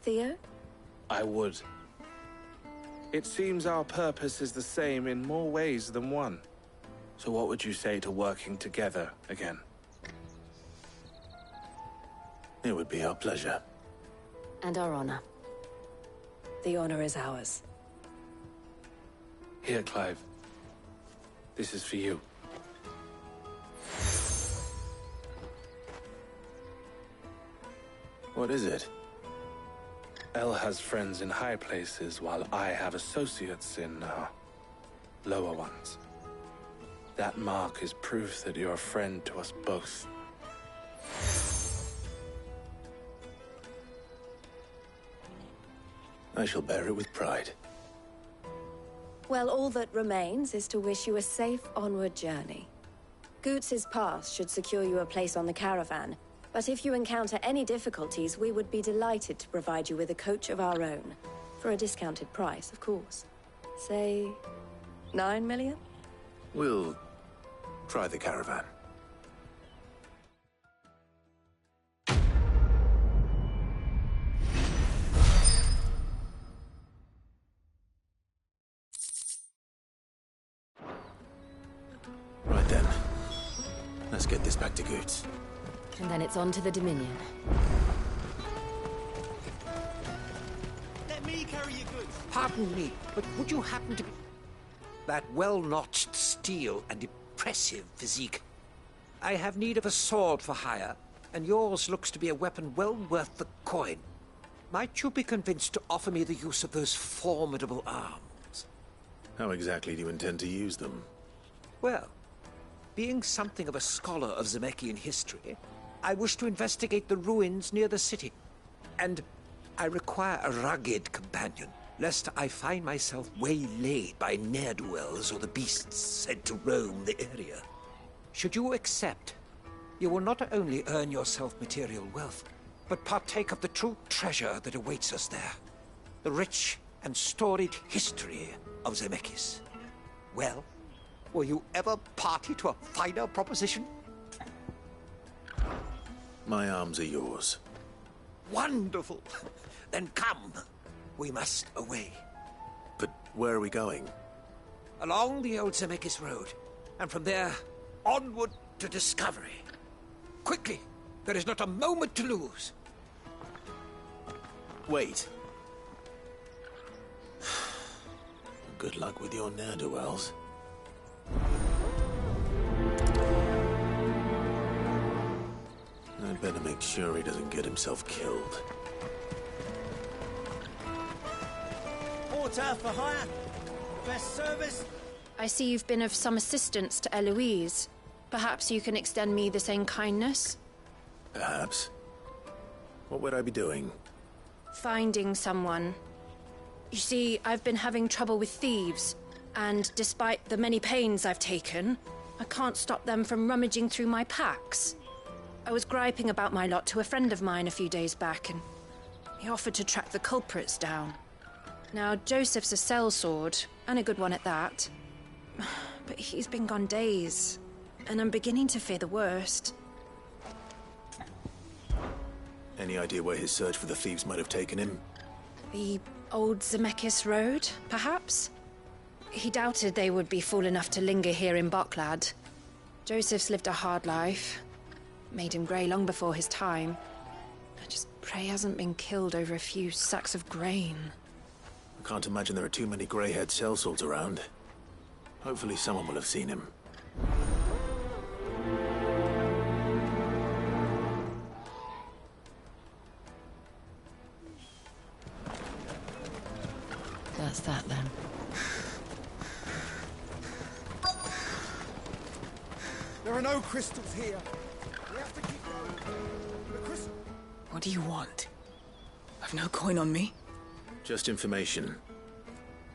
Theo? I would. It seems our purpose is the same in more ways than one. So what would you say to working together again? It would be our pleasure. And our honor. The honor is ours. Here, Clive. This is for you. What is it? El has friends in high places, while I have associates in, lower ones. That mark is proof that you're a friend to us both. I shall bear it with pride. Well, all that remains is to wish you a safe onward journey. Goots's pass should secure you a place on the caravan, but if you encounter any difficulties, we would be delighted to provide you with a coach of our own. For a discounted price, of course. Say, 9 million? We'll try the caravan. Right then. Let's get this back to Goots. And then it's on to the Dominion. Let me carry your goods. Pardon me, but would you happen to be... That well-notched steel and impressive physique. I have need of a sword for hire, and yours looks to be a weapon well worth the coin. Might you be convinced to offer me the use of those formidable arms? How exactly do you intend to use them? Well, being something of a scholar of Zemeckis history, I wish to investigate the ruins near the city. And I require a rugged companion, lest I find myself waylaid by ne'er-do-wells or the beasts said to roam the area. Should you accept, you will not only earn yourself material wealth, but partake of the true treasure that awaits us there. The rich and storied history of Zemeckis. Well, will you ever party to a finer proposition? My arms are yours. Wonderful! Then come. We must away. But where are we going? Along the old Zemeckis Road, and from there, onward to discovery. Quickly! There is not a moment to lose. Wait. Good luck with your ne'er-do-wells. I'd better make sure he doesn't get himself killed. Porter for hire. Best service. I see you've been of some assistance to Eloise. Perhaps you can extend me the same kindness? Perhaps. What would I be doing? Finding someone. You see, I've been having trouble with thieves, and despite the many pains I've taken, I can't stop them from rummaging through my packs. I was griping about my lot to a friend of mine a few days back, and he offered to track the culprits down. Now, Joseph's a sellsword, and a good one at that. But he's been gone days, and I'm beginning to fear the worst. Any idea where his search for the thieves might have taken him? The old Zemeckis Road, perhaps? He doubted they would be fool enough to linger here in Boklad. Joseph's lived a hard life. Made him grey long before his time. I just pray he hasn't been killed over a few sacks of grain. I can't imagine there are too many grey-haired sellswords around. Hopefully someone will have seen him. That's that then. There are no crystals here. We have to keep going. The crystal... What do you want? I've no coin on me. Just information.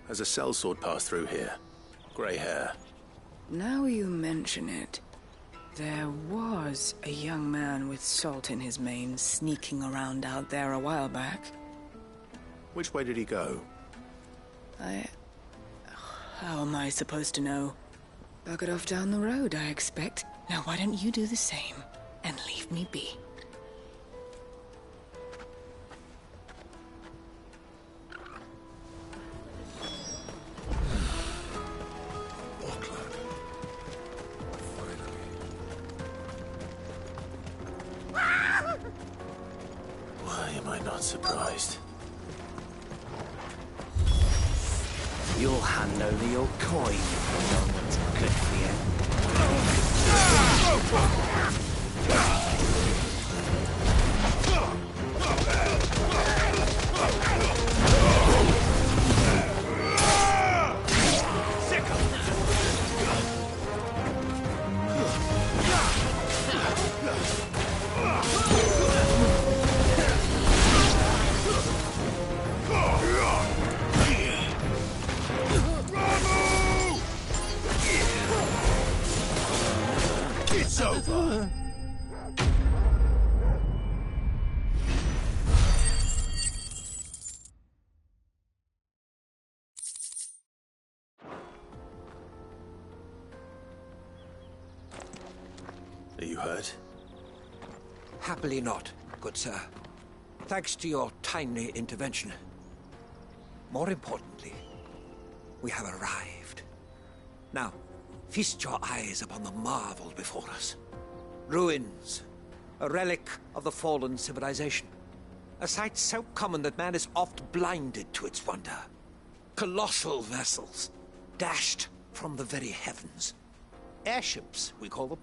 Has a sellsword passed through here? Grey hair. Now you mention it, there was a young man with salt in his mane sneaking around out there a while back. Which way did he go? How am I supposed to know? Buggered off down the road, I expect. Now why don't you do the same and leave me be? Why am I not surprised? You'll hand over your coin if no one's good for you. over. Are you hurt? Happily not, good sir. Thanks to your timely intervention. More importantly, we have arrived. Now, feast your eyes upon the marvel before us. Ruins, a relic of the fallen civilization. A sight so common that man is oft blinded to its wonder. Colossal vessels, dashed from the very heavens. Airships, we call them,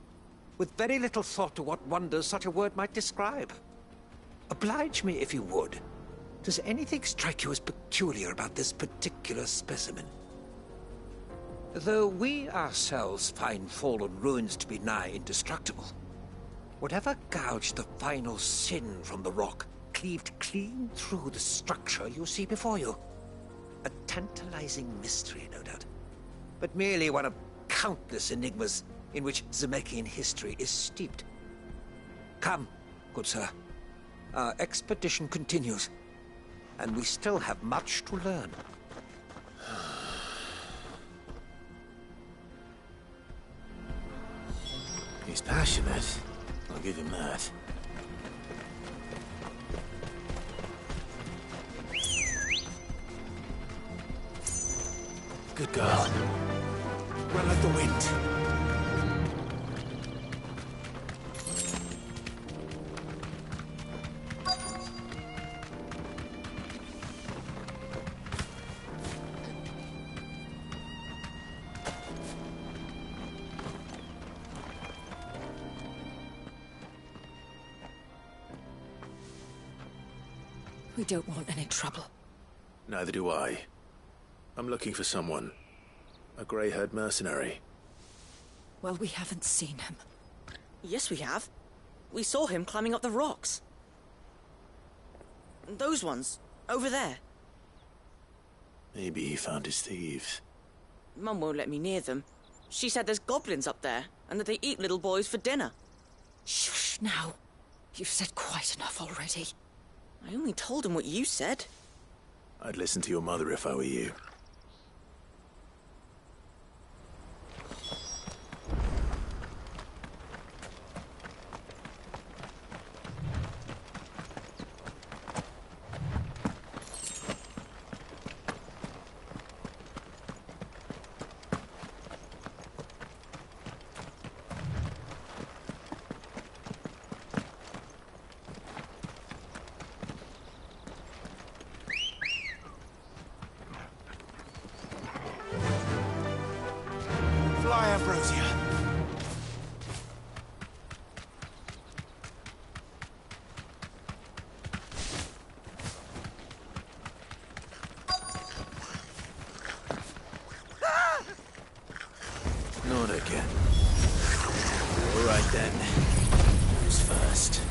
with very little thought to what wonders such a word might describe. Oblige me if you would. Does anything strike you as peculiar about this particular specimen? Though we ourselves find fallen ruins to be nigh indestructible, whatever gouged the final sin from the rock cleaved clean through the structure you see before you. A tantalizing mystery, no doubt, but merely one of countless enigmas in which Zemeckis history is steeped. Come, good sir. Our expedition continues, and we still have much to learn. He's passionate. I'll give him that. Good girl. Run like the wind. We don't want any trouble. Neither do I. I'm looking for someone. A grey-haired mercenary. Well, we haven't seen him. Yes, we have. We saw him climbing up the rocks. Those ones, over there. Maybe he found his thieves. Mum won't let me near them. She said there's goblins up there, and that they eat little boys for dinner. Shush, now. You've said quite enough already. I only told him what you said. I'd listen to your mother if I were you. Fly, Ambrosia. Not again. All right then. Who's first?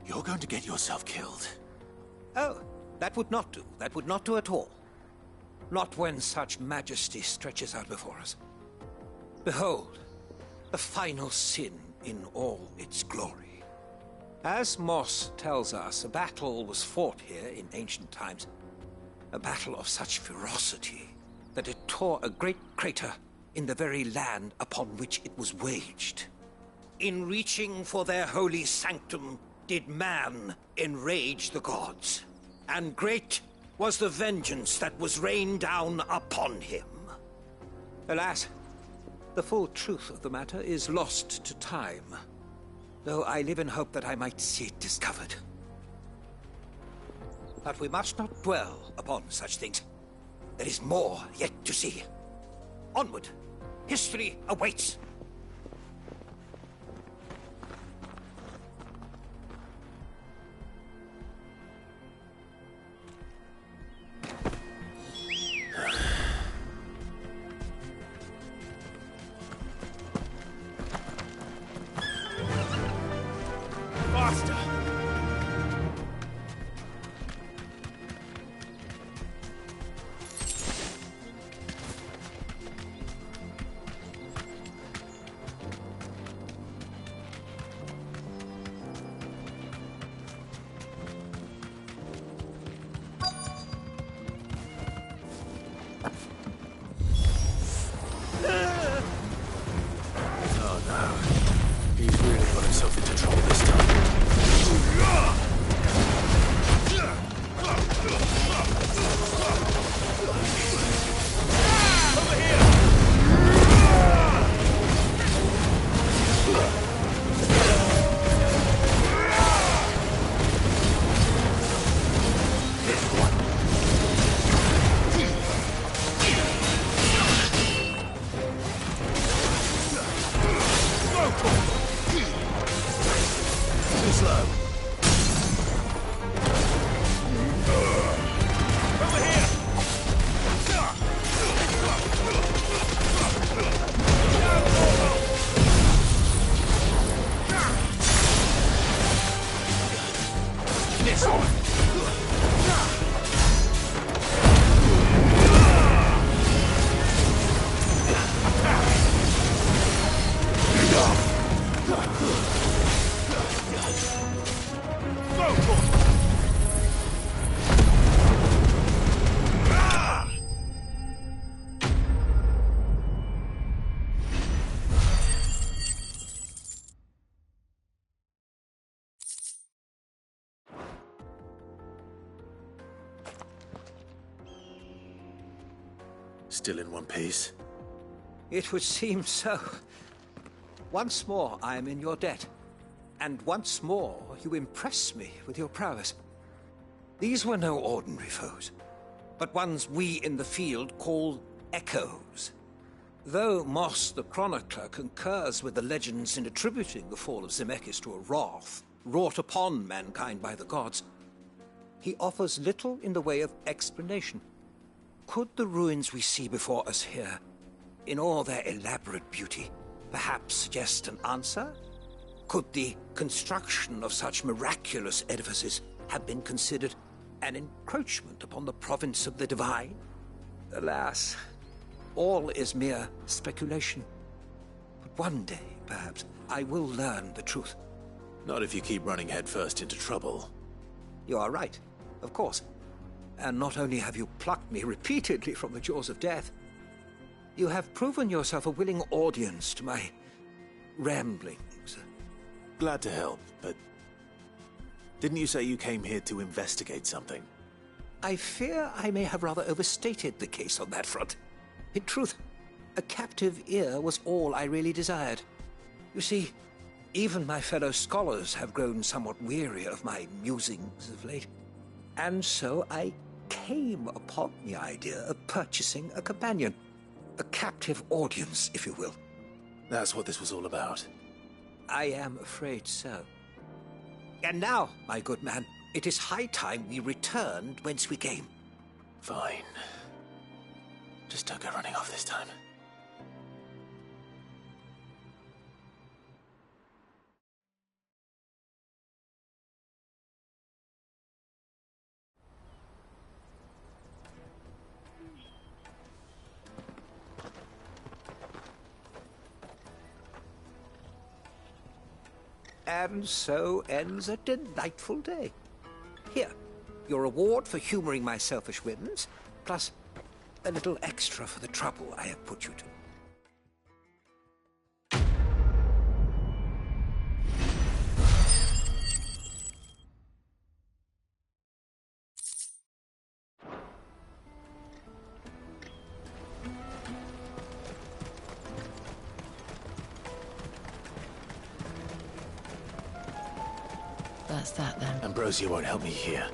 You're going to get yourself killed. Oh, that would not do. That would not do at all. Not when such majesty stretches out before us. Behold, the final sin in all its glory. As Moss tells us, a battle was fought here in ancient times. A battle of such ferocity that it tore a great crater in the very land upon which it was waged. In reaching for their holy sanctum, did man enrage the gods, and great was the vengeance that was rained down upon him. Alas, the full truth of the matter is lost to time, though I live in hope that I might see it discovered. But we must not dwell upon such things. There is more yet to see. Onward! History awaits! Faster! Oh no. He's really got himself into trouble this time. Too slow. Over here! This one! Still in one piece? It would seem so. Once more I am in your debt. And once more you impress me with your prowess. These were no ordinary foes, but ones we in the field call echoes. Though Moss the Chronicler concurs with the legends in attributing the fall of Zemeckis to a wrath wrought upon mankind by the gods, he offers little in the way of explanation. Could the ruins we see before us here, in all their elaborate beauty, perhaps suggest an answer? Could the construction of such miraculous edifices have been considered an encroachment upon the province of the divine? Alas, all is mere speculation. But one day, perhaps, I will learn the truth. Not if you keep running headfirst into trouble. You are right, of course. And not only have you plucked me repeatedly from the jaws of death, you have proven yourself a willing audience to my ramblings. Glad to help, but didn't you say you came here to investigate something? I fear I may have rather overstated the case on that front. In truth, a captive ear was all I really desired. You see, even my fellow scholars have grown somewhat weary of my musings of late. And so I came upon the idea of purchasing a companion. A captive audience, if you will. That's what this was all about. I am afraid so. And now, my good man, it is high time we returned whence we came. Fine. Just don't go running off this time. And so ends a delightful day. Here, your reward for humoring my selfish whims, plus a little extra for the trouble I have put you to. That's that then. Ambrosia won't help me here.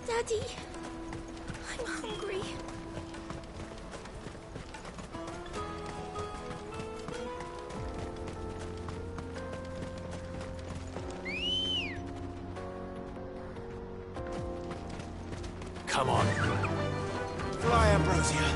Daddy, I'm hungry. Come on. Fly, Ambrosia.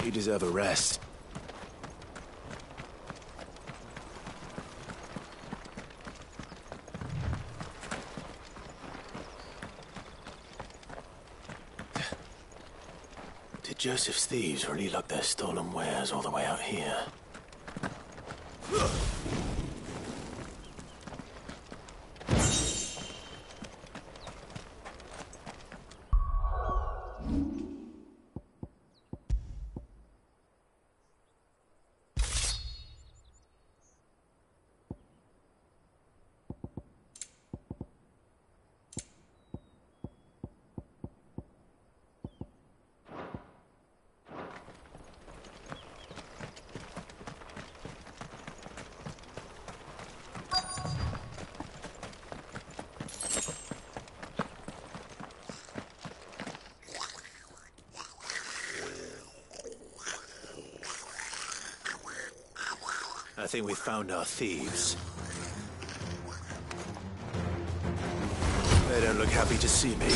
You deserve a rest. Did Joseph's thieves really lug their stolen wares all the way out here? I think we found our thieves. They don't look happy to see me.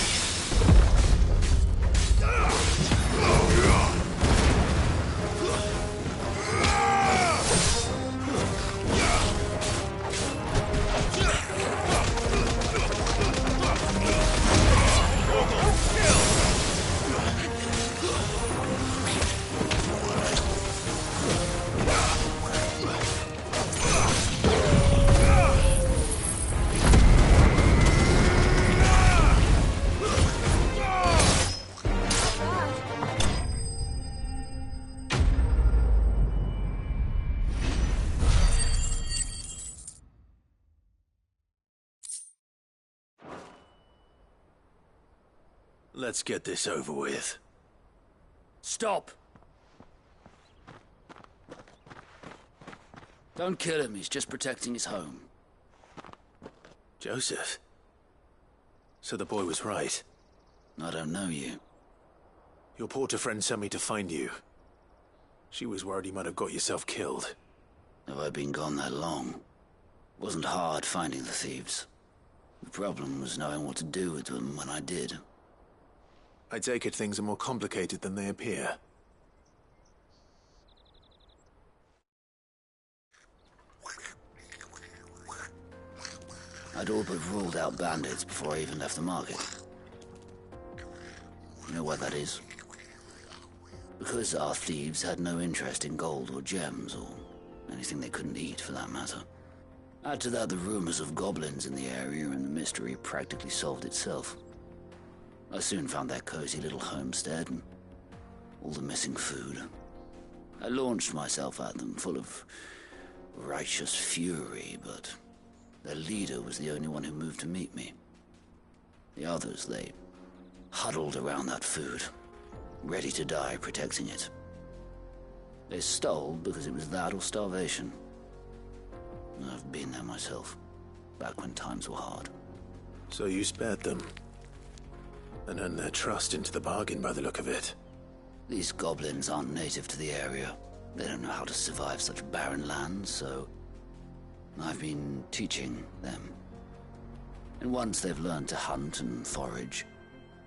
Let's get this over with. Stop! Don't kill him, he's just protecting his home. Joseph? So the boy was right. I don't know you. Your porter friend sent me to find you. She was worried you might have got yourself killed. Have I been gone that long? It wasn't hard finding the thieves. The problem was knowing what to do with them when I did. I take it things are more complicated than they appear. I'd all but ruled out bandits before I even left the market. You know why that is? Because our thieves had no interest in gold or gems, or anything they couldn't eat for that matter. Add to that the rumors of goblins in the area, and the mystery practically solved itself. I soon found their cozy little homestead and all the missing food. I launched myself at them, full of righteous fury, but their leader was the only one who moved to meet me. The others, they huddled around that food, ready to die protecting it. They stole because it was that or starvation. I've been there myself, back when times were hard. So you spared them? And earned their trust into the bargain by the look of it. These goblins aren't native to the area. They don't know how to survive such barren lands, so I've been teaching them. And once they've learned to hunt and forage,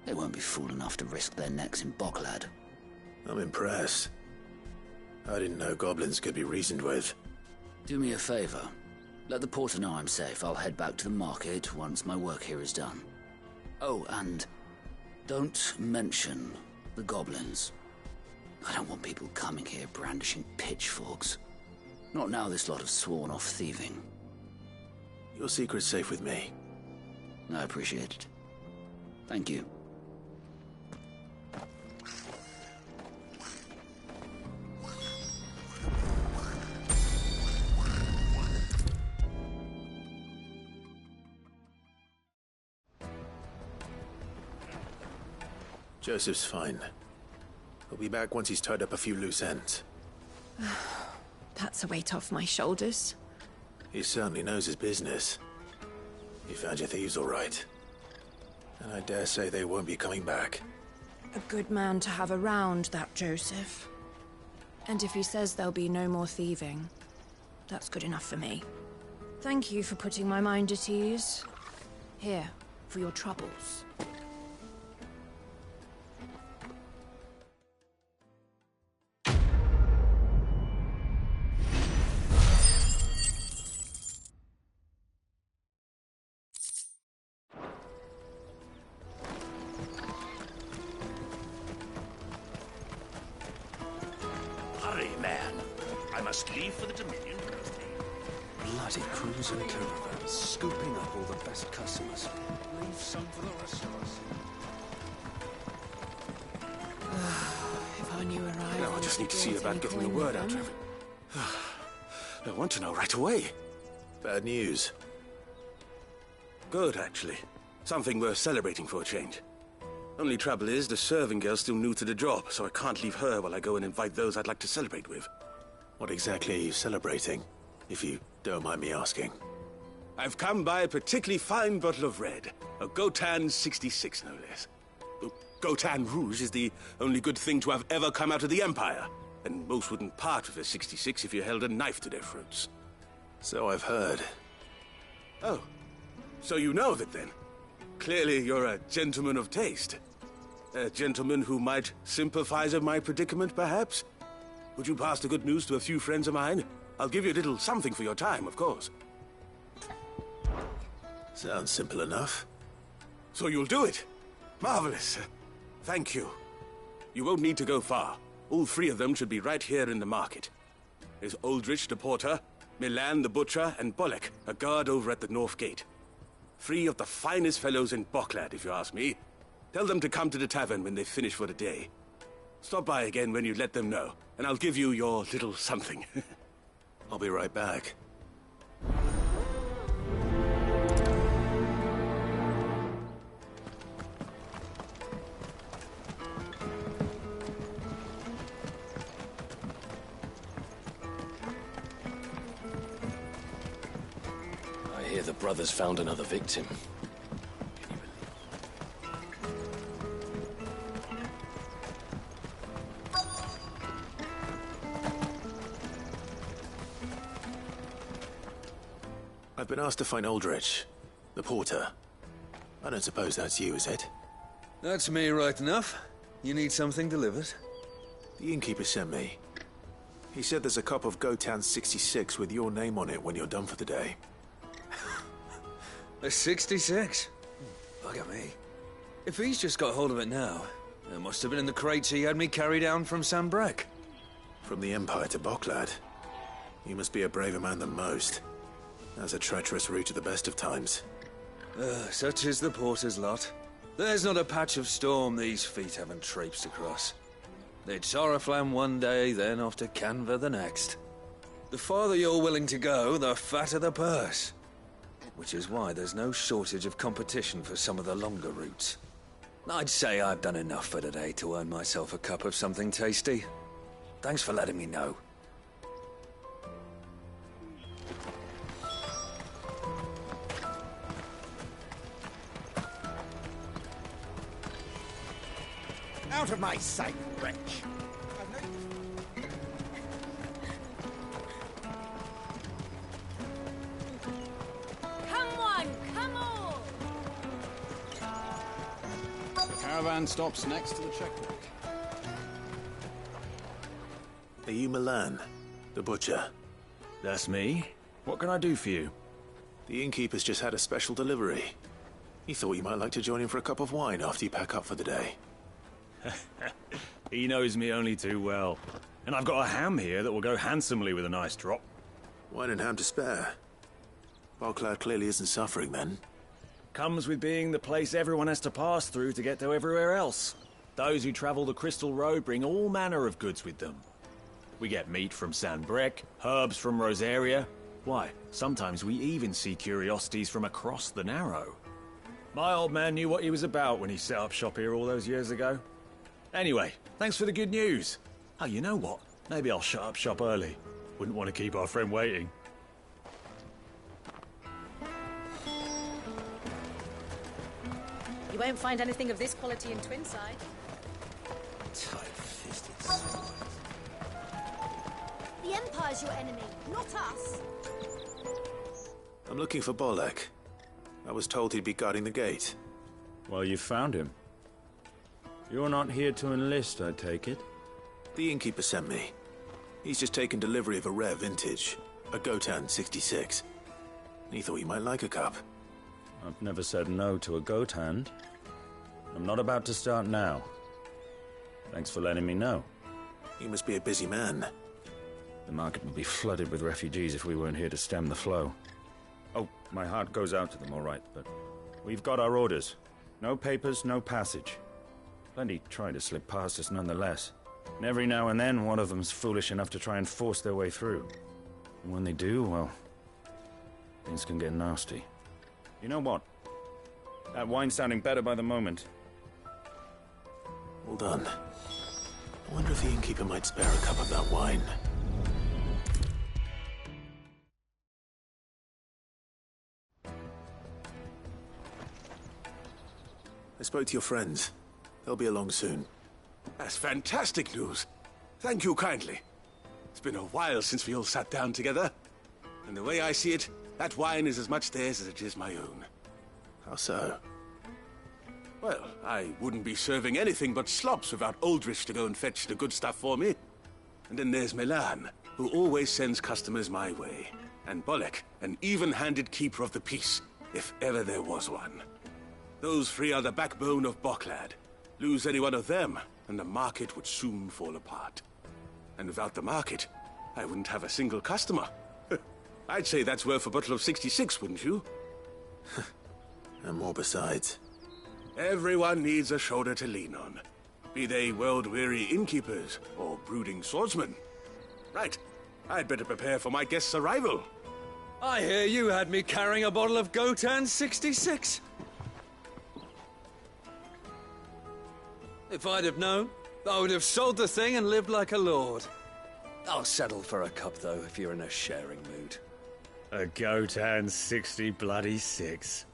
they won't be fool enough to risk their necks in Boklad. I'm impressed. I didn't know goblins could be reasoned with. Do me a favor. Let the porter know I'm safe. I'll head back to the market once my work here is done. Oh, and don't mention the goblins. I don't want people coming here brandishing pitchforks. Not now this lot have sworn off thieving. Your secret's safe with me. I appreciate it. Thank you. Joseph's fine. He'll be back once he's tied up a few loose ends. That's a weight off my shoulders. He certainly knows his business. You found your thieves all right. And I dare say they won't be coming back. A good man to have around, that Joseph. And if he says there'll be no more thieving, that's good enough for me. Thank you for putting my mind at ease. Here, for your troubles. Just leave for the Dominion. Bloody crews and caravans, scooping up all the best customers. Leave some for the rest of us. If I knew where I Now I just need to see about getting the word out to him. I want to know right away. Bad news. Good, actually. Something worth celebrating for a change. Only trouble is, the serving girl's still new to the job, so I can't leave her while I go and invite those I'd like to celebrate with. What exactly are you celebrating, if you don't mind me asking? I've come by a particularly fine bottle of red. A Gotan 66, no less. Gotan Rouge is the only good thing to have ever come out of the Empire. And most wouldn't part with a 66 if you held a knife to their throats. So I've heard. Oh, so you know of it then? Clearly you're a gentleman of taste. A gentleman who might sympathize with my predicament, perhaps? Would you pass the good news to a few friends of mine? I'll give you a little something for your time, of course. Sounds simple enough. So you'll do it? Marvelous. Thank you. You won't need to go far. All three of them should be right here in the market. There's Aldrich the porter, Milan the butcher, and Bolek, a guard over at the north gate. Three of the finest fellows in Boklad, if you ask me. Tell them to come to the tavern when they finish for the day. Stop by again when you let them know, and I'll give you your little something. I'll be right back. I hear the brothers found another victim. I've been asked to find Aldrich, the porter. I don't suppose that's you, is it? That's me right enough. You need something delivered? The innkeeper sent me. He said there's a cup of Gotan 66 with your name on it when you're done for the day. A 66? Bugger me. If he's just got hold of it now, it must have been in the crates he had me carry down from Sambrek. From the Empire to Boklad. You must be a braver man than most. That's a treacherous route at the best of times. Such is the porter's lot. There's not a patch of storm these feet haven't traipsed across. It's Oriflamme one day, then off to Canva the next. The farther you're willing to go, the fatter the purse. Which is why there's no shortage of competition for some of the longer routes. I'd say I've done enough for today to earn myself a cup of something tasty. Thanks for letting me know. Out of my sight, wretch! Come on, come on! The caravan stops next to the checkpoint. Are you Milan, the butcher? That's me. What can I do for you? The innkeeper's just had a special delivery. He thought you might like to join him for a cup of wine after you pack up for the day. He knows me only too well. And I've got a ham here that will go handsomely with a nice drop. Wine and ham to spare. Boklad clearly isn't suffering, then. Comes with being the place everyone has to pass through to get to everywhere else. Those who travel the Crystal Road bring all manner of goods with them. We get meat from Sanbrek, herbs from Rosaria. Why, sometimes we even see curiosities from across the Narrow. My old man knew what he was about when he set up shop here all those years ago. Anyway, thanks for the good news. Oh, you know what? Maybe I'll shut up shop early. Wouldn't want to keep our friend waiting. You won't find anything of this quality in Twinside. Tight-fisted The Empire's your enemy, not us. I'm looking for Bolek. I was told he'd be guarding the gate. Well, you found him. You're not here to enlist, I take it? The innkeeper sent me. He's just taken delivery of a rare vintage, a Gotan 66. He thought you might like a cup. I've never said no to a goat hand. I'm not about to start now. Thanks for letting me know. You must be a busy man. The market would be flooded with refugees if we weren't here to stem the flow. Oh, my heart goes out to them, all right, but we've got our orders. No papers, no passage. Plenty try to slip past us nonetheless. And every now and then, one of them's foolish enough to try and force their way through. And when they do, well, things can get nasty. You know what? That wine's sounding better by the moment. Well done. I wonder if the innkeeper might spare a cup of that wine. I spoke to your friends. They'll be along soon. That's fantastic news. Thank you kindly. It's been a while since we all sat down together. And the way I see it, that wine is as much theirs as it is my own. How so? Well, I wouldn't be serving anything but slops without Aldrich to go and fetch the good stuff for me. And then there's Milan, who always sends customers my way. And Bolek, an even-handed keeper of the peace, if ever there was one. Those three are the backbone of Boklad. Lose any one of them, and the market would soon fall apart. And without the market, I wouldn't have a single customer. I'd say that's worth a bottle of 66, wouldn't you? And more besides. Everyone needs a shoulder to lean on. Be they world-weary innkeepers or brooding swordsmen. Right, I'd better prepare for my guest's arrival. I hear you had me carrying a bottle of Gotan 66. If I'd have known, I would have sold the thing and lived like a lord. I'll settle for a cup, though, if you're in a sharing mood. A Gotan 66.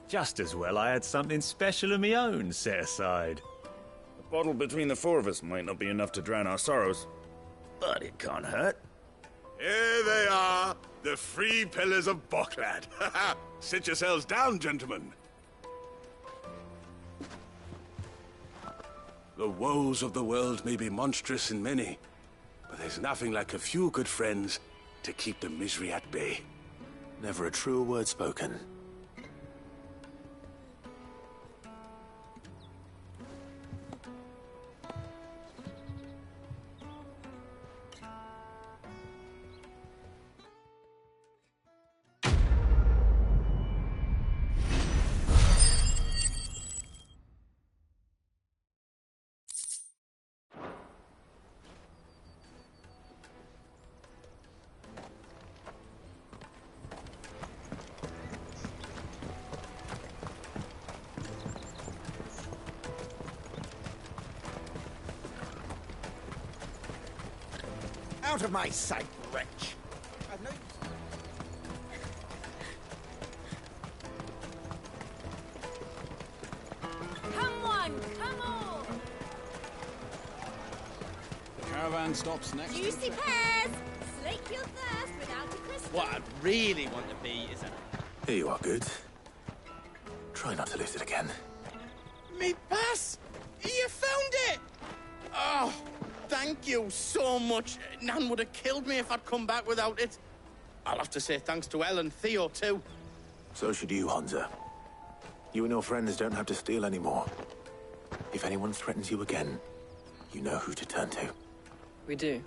Just as well I had something special of my own set aside. A bottle between the four of us might not be enough to drown our sorrows, but it can't hurt. Here they are, the three pillars of Boklad. Sit yourselves down, gentlemen. The woes of the world may be monstrous in many, but there's nothing like a few good friends to keep the misery at bay. Never a truer word spoken. Out of my sight, wretch! I've no... Come on, come on! The caravan stops next. Juicy pears! Slake your thirst without a crystal. What I'd really want to be is a... Here you are, good. Try not to lose it again. Me pass! You found it! Oh, thank you so much. Nan would have killed me if I'd come back without it. I'll have to say thanks to Elle and Theo, too. So should you, Hansa. You and your friends don't have to steal anymore. If anyone threatens you again, you know who to turn to. We do.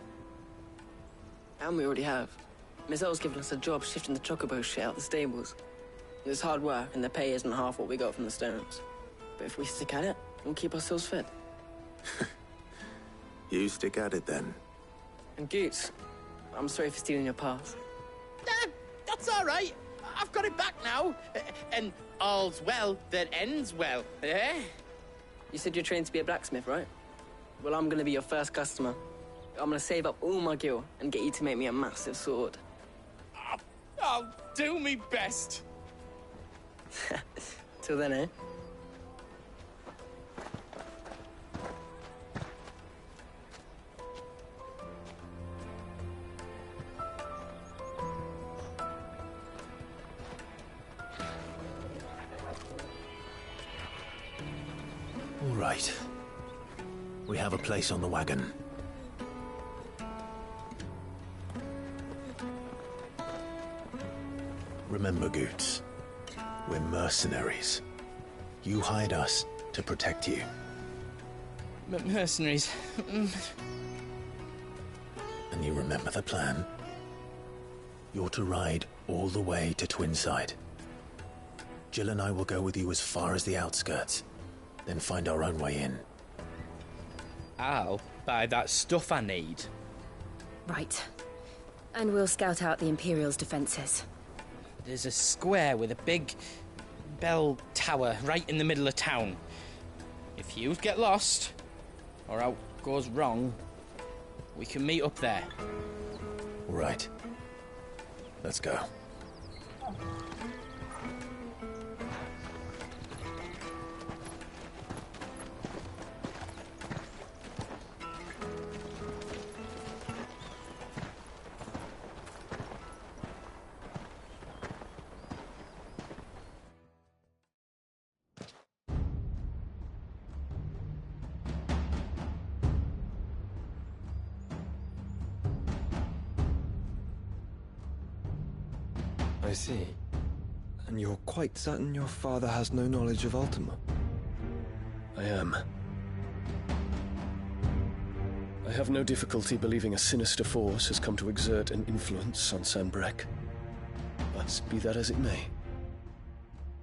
And we already have. Miss Elle's given us a job shifting the chocobo shit out the stables. It's hard work, and the pay isn't half what we got from the stones. But if we stick at it, we'll keep ourselves fed. You stick at it, then. And Goots, I'm sorry for stealing your pass. That's all right. I've got it back now. And all's well that ends well, eh? You said you're trained to be a blacksmith, right? Well, I'm gonna be your first customer. I'm gonna save up all my gil and get you to make me a massive sword. I'll do me best. Till then, eh? All right. We have a place on the wagon. Remember, Goots, we're mercenaries. You hired us to protect you. Mercenaries. And And you remember the plan? You're to ride all the way to Twinside. Jill and I will go with you as far as the outskirts, then find our own way in. I'll buy that stuff I need. Right. And we'll scout out the Imperial's defences. There's a square with a big bell tower right in the middle of town. If you get lost, or out goes wrong, we can meet up there. Right. Let's go. I see. And you're quite certain your father has no knowledge of Ultima? I am. I have no difficulty believing a sinister force has come to exert an influence on Sanbreque. But be that as it may,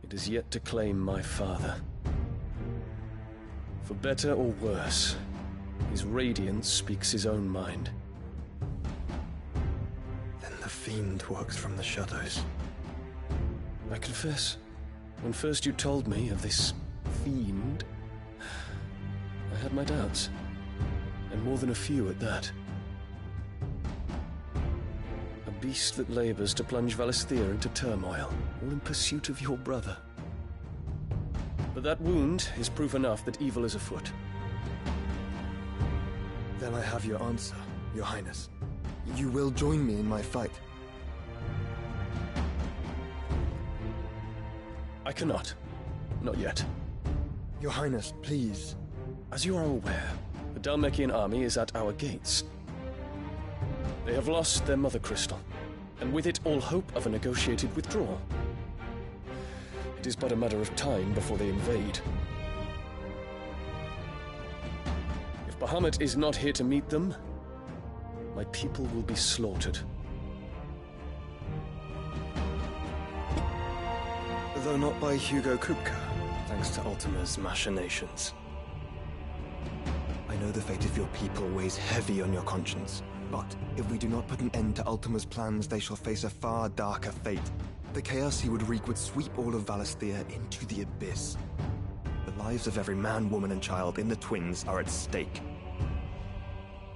it is yet to claim my father. For better or worse, his radiance speaks his own mind. Then the fiend works from the shadows. I confess, when first you told me of this fiend, I had my doubts, and more than a few at that. A beast that labours to plunge Valisthea into turmoil, all in pursuit of your brother. But that wound is proof enough that evil is afoot. Then I have your answer, Your Highness. You will join me in my fight. I cannot. Not yet. Your Highness, please. As you are aware, the Dhalmekian army is at our gates. They have lost their mother crystal, and with it all hope of a negotiated withdrawal. It is but a matter of time before they invade. If Bahamut is not here to meet them, my people will be slaughtered. Though not by Hugo Kupka, thanks to Ultima's machinations. I know the fate of your people weighs heavy on your conscience, but if we do not put an end to Ultima's plans, they shall face a far darker fate. The chaos he would wreak would sweep all of Valisthea into the abyss. The lives of every man, woman, and child in the Twins are at stake.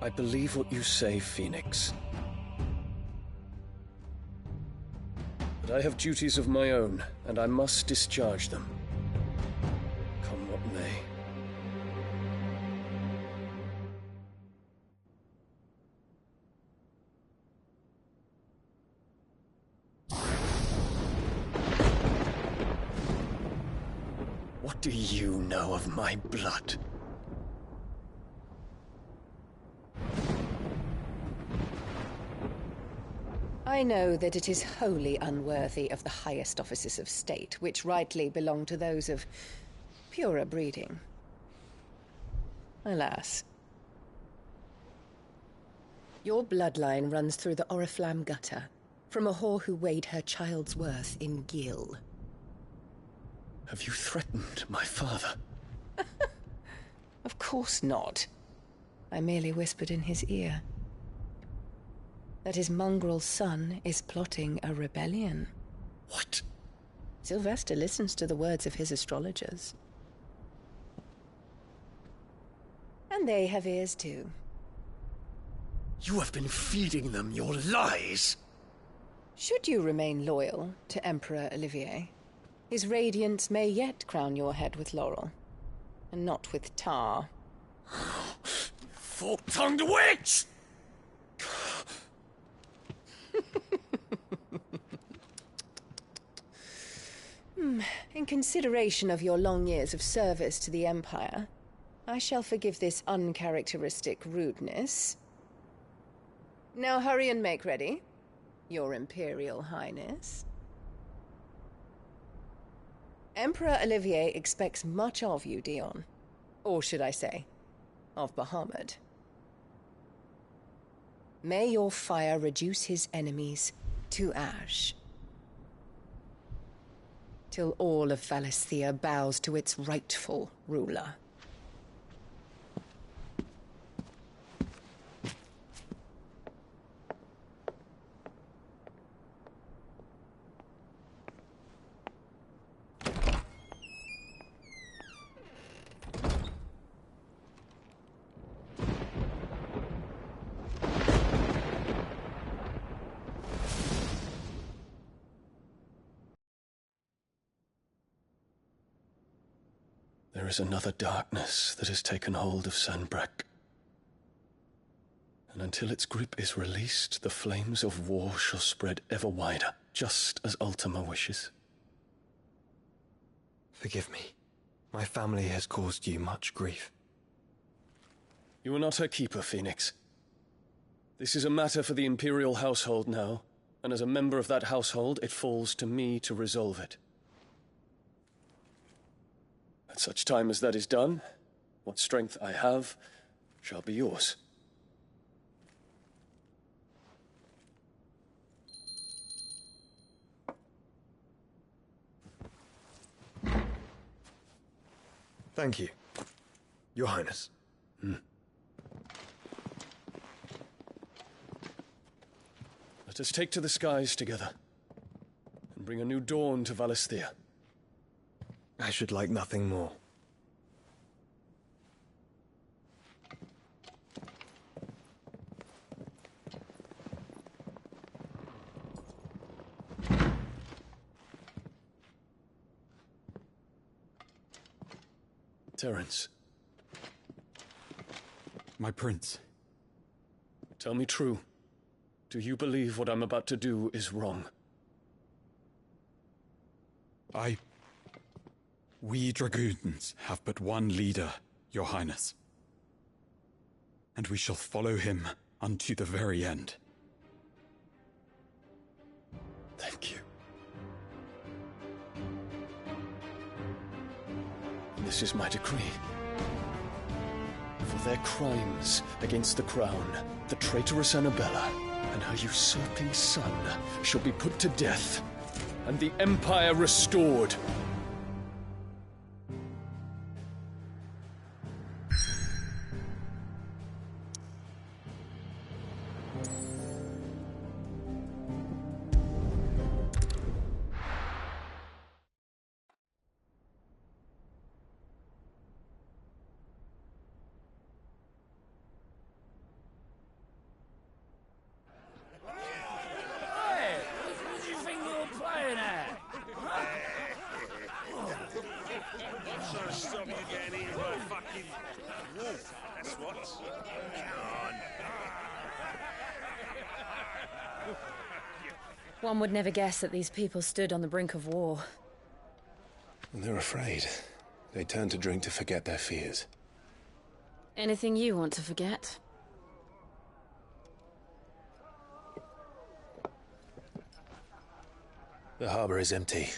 I believe what you say, Phoenix. But I have duties of my own, and I must discharge them. Come what may. What do you know of my blood? I know that it is wholly unworthy of the highest offices of state, which rightly belong to those of purer breeding. Alas. Your bloodline runs through the Oriflamme gutter, from a whore who weighed her child's worth in gil. Have you threatened my father? Of course not. I merely whispered in his ear that his mongrel son is plotting a rebellion. What? Sylvester listens to the words of his astrologers. And they have ears too. You have been feeding them your lies! Should you remain loyal to Emperor Olivier, his radiance may yet crown your head with laurel, and not with tar. Fork-tongued witch! In consideration of your long years of service to the Empire, I shall forgive this uncharacteristic rudeness. Now hurry and make ready, Your Imperial Highness. Emperor Olivier expects much of you, Dion. Or should I say, of Bahamut. May your fire reduce his enemies to ash, till all of Valisthea bows to its rightful ruler. There is another darkness that has taken hold of Sanbreque. And until its grip is released, the flames of war shall spread ever wider, just as Ultima wishes. Forgive me. My family has caused you much grief. You are not her keeper, Phoenix. This is a matter for the Imperial household now, and as a member of that household, it falls to me to resolve it. At such time as that is done, what strength I have shall be yours. Thank you, Your Highness. Let us take to the skies together, and bring a new dawn to Valisthea. I should like nothing more. Terence. My prince. Tell me true. Do you believe what I'm about to do is wrong? We dragoons have but one leader, Your Highness. And we shall follow him unto the very end. Thank you. This is my decree. For their crimes against the crown, the traitorous Annabella and her usurping son shall be put to death, and the Empire restored. One would never guess that these people stood on the brink of war. They're afraid. They turn to drink to forget their fears. Anything you want to forget? The harbor is empty,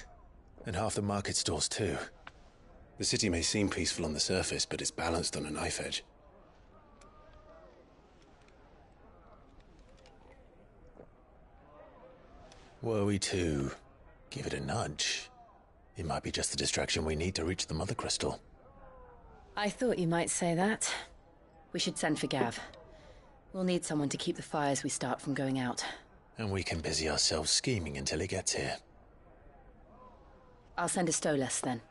and half the market stalls too. The city may seem peaceful on the surface, but it's balanced on a knife edge. Were we to give it a nudge, it might be just the distraction we need to reach the Mother Crystal. I thought you might say that. We should send for Gav. We'll need someone to keep the fires we start from going out. And we can busy ourselves scheming until he gets here. I'll send a Stolas then.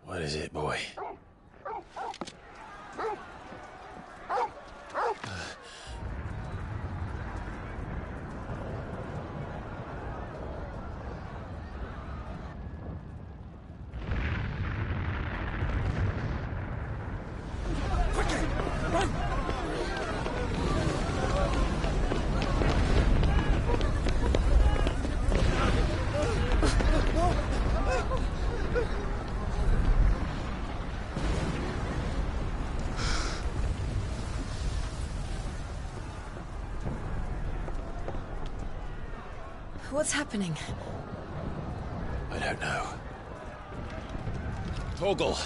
What is it, boy? What's happening? I don't know. Torgal!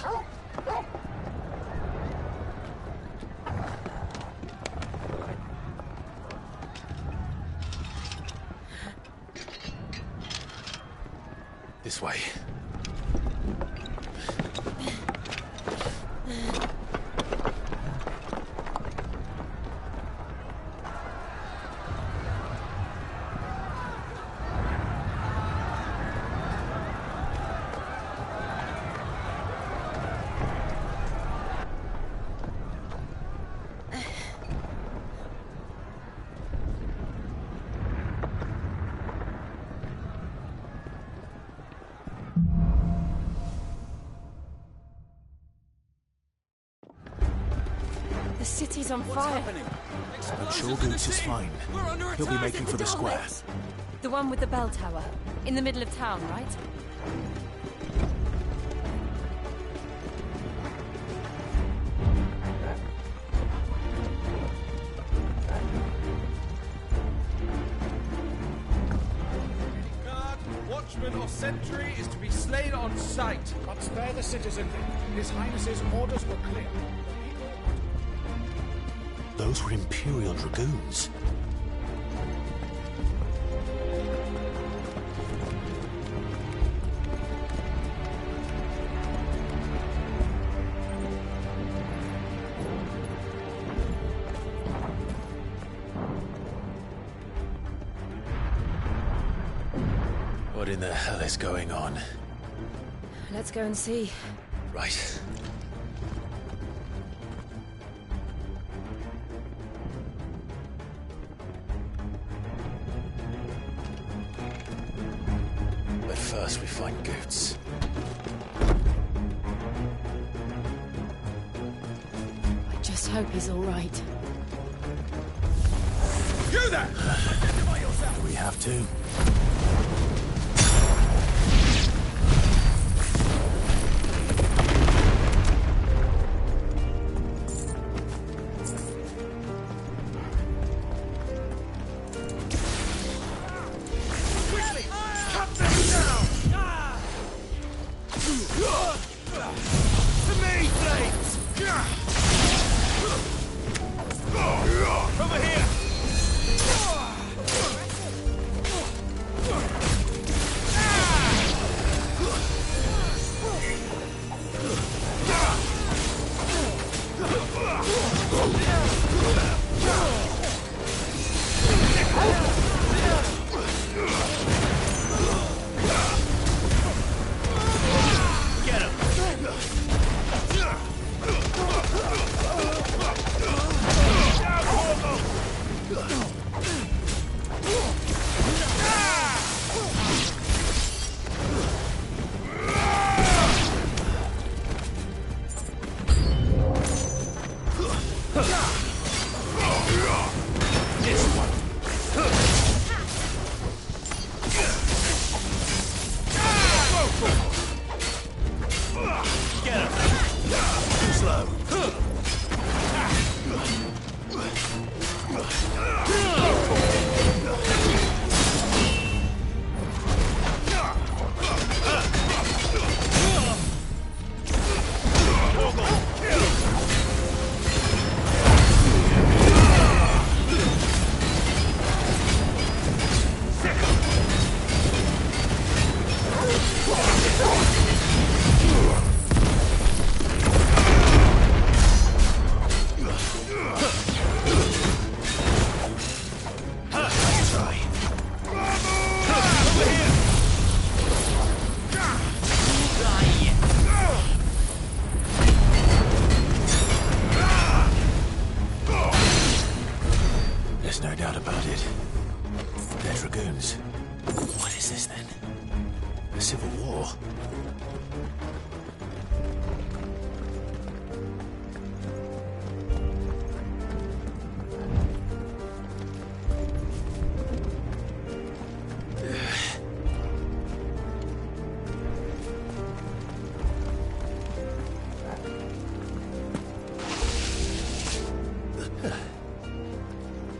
This way. The city's on fire. I'm sure Goots is fine. He'll be making for the square. The one with the bell tower. In the middle of town, right? Guard, watchman or sentry is to be slain on sight. But spare the citizen. His Highness's orders were clear. Those were Imperial Dragoons. What in the hell is going on? Let's go and see. Right. But first we find Goots. I just hope he's all right. You there! Do we have to?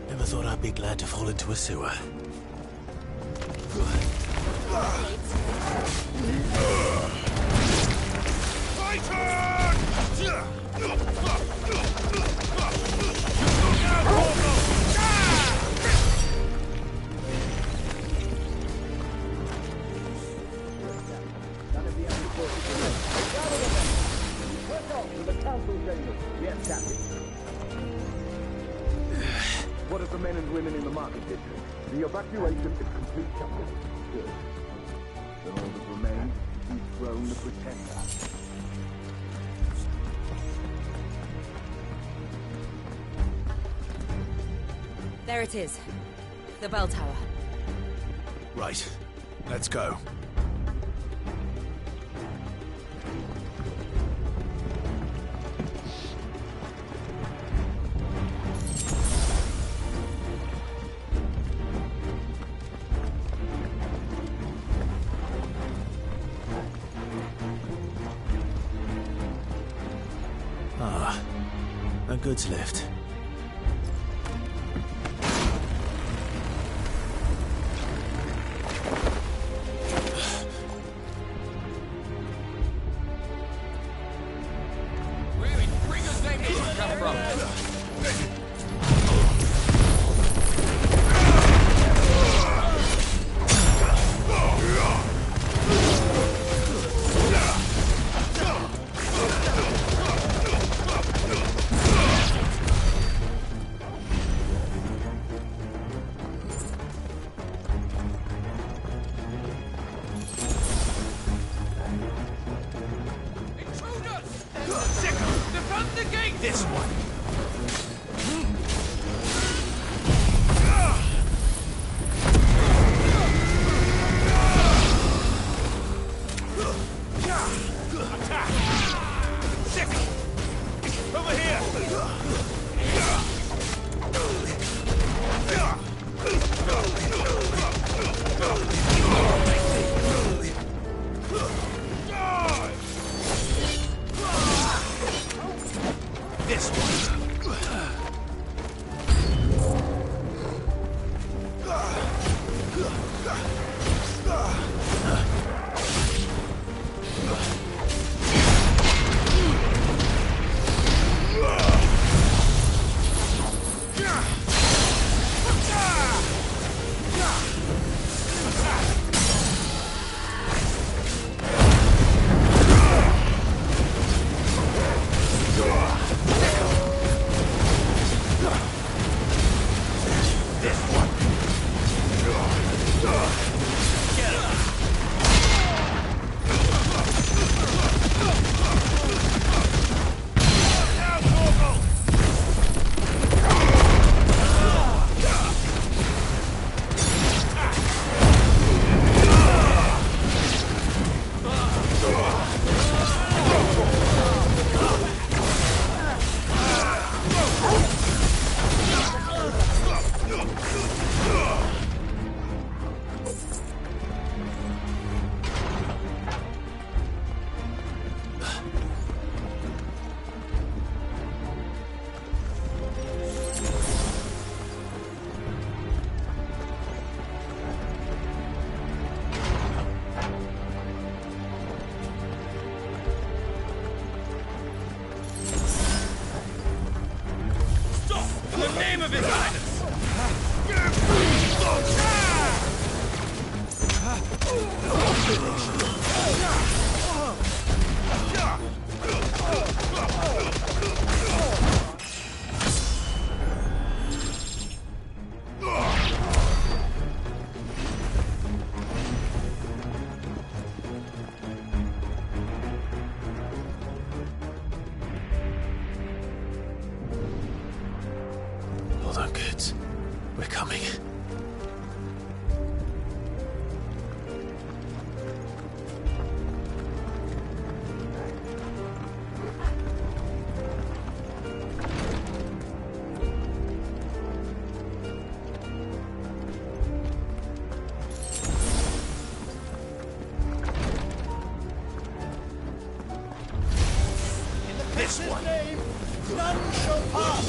Never thought I'd be glad to fall into a sewer. What of the men and women in the market district? The evacuation is complete, Captain. Good. Then all that remains is to dethrone the Pretender. There it is. The bell tower. Right. Let's go. A goods lift. Where in Brigger's name did you come from? This one. Over here! This one. Name of His Highness! Hold on, kids. We're coming. This one. None shall pass.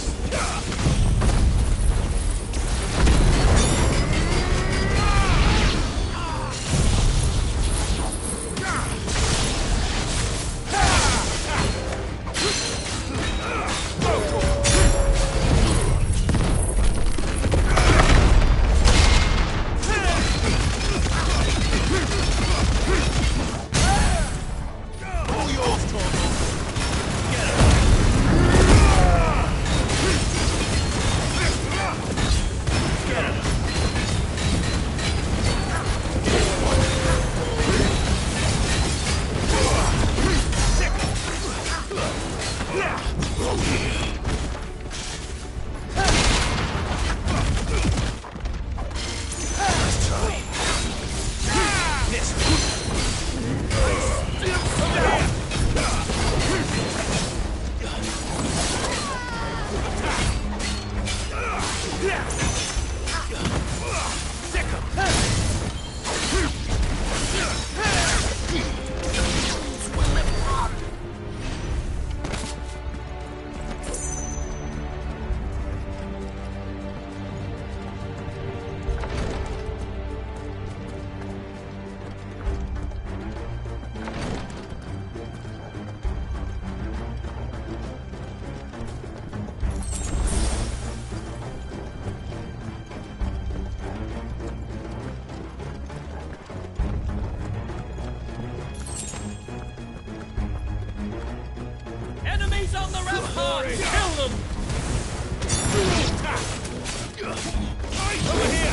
Enemies on the rampart! Kill them! Over here!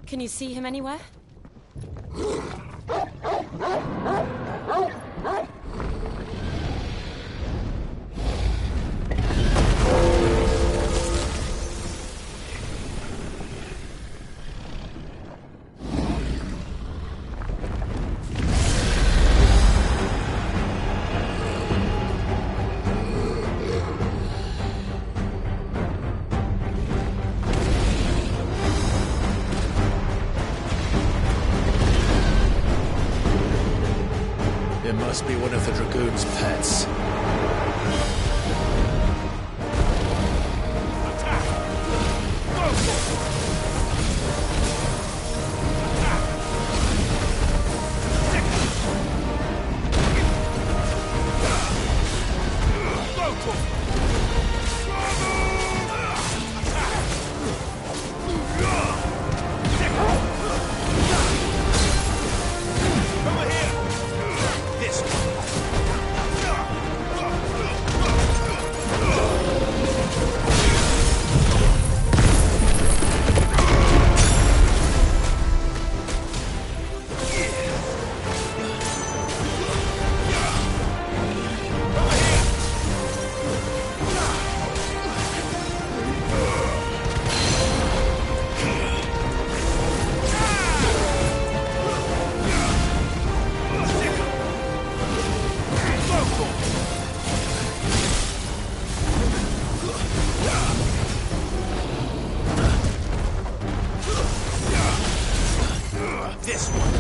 Can you see him anywhere? It must be one of the Dragoon's pets. This one.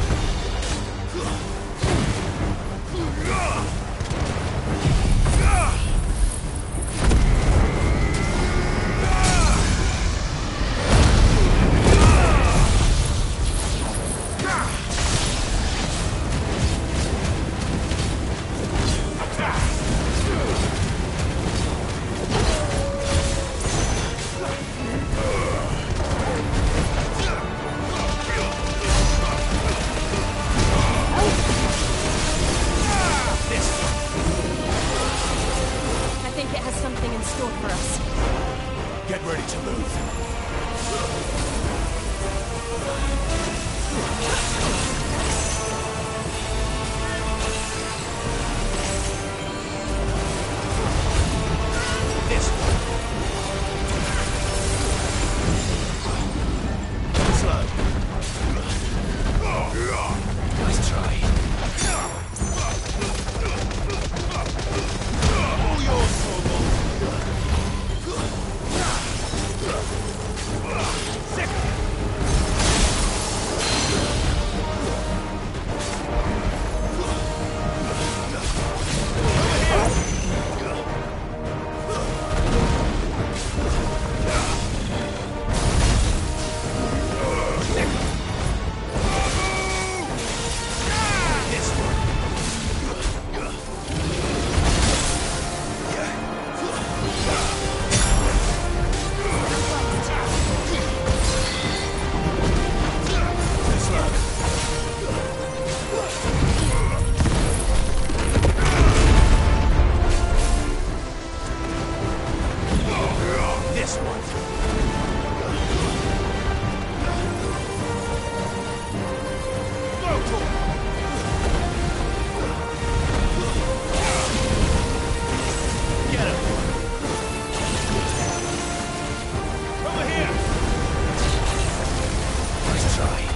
Get ready to move. This one. Slow. Nice try. All yours, Snowball. Sick. this one. Get him! Over here! Nice try.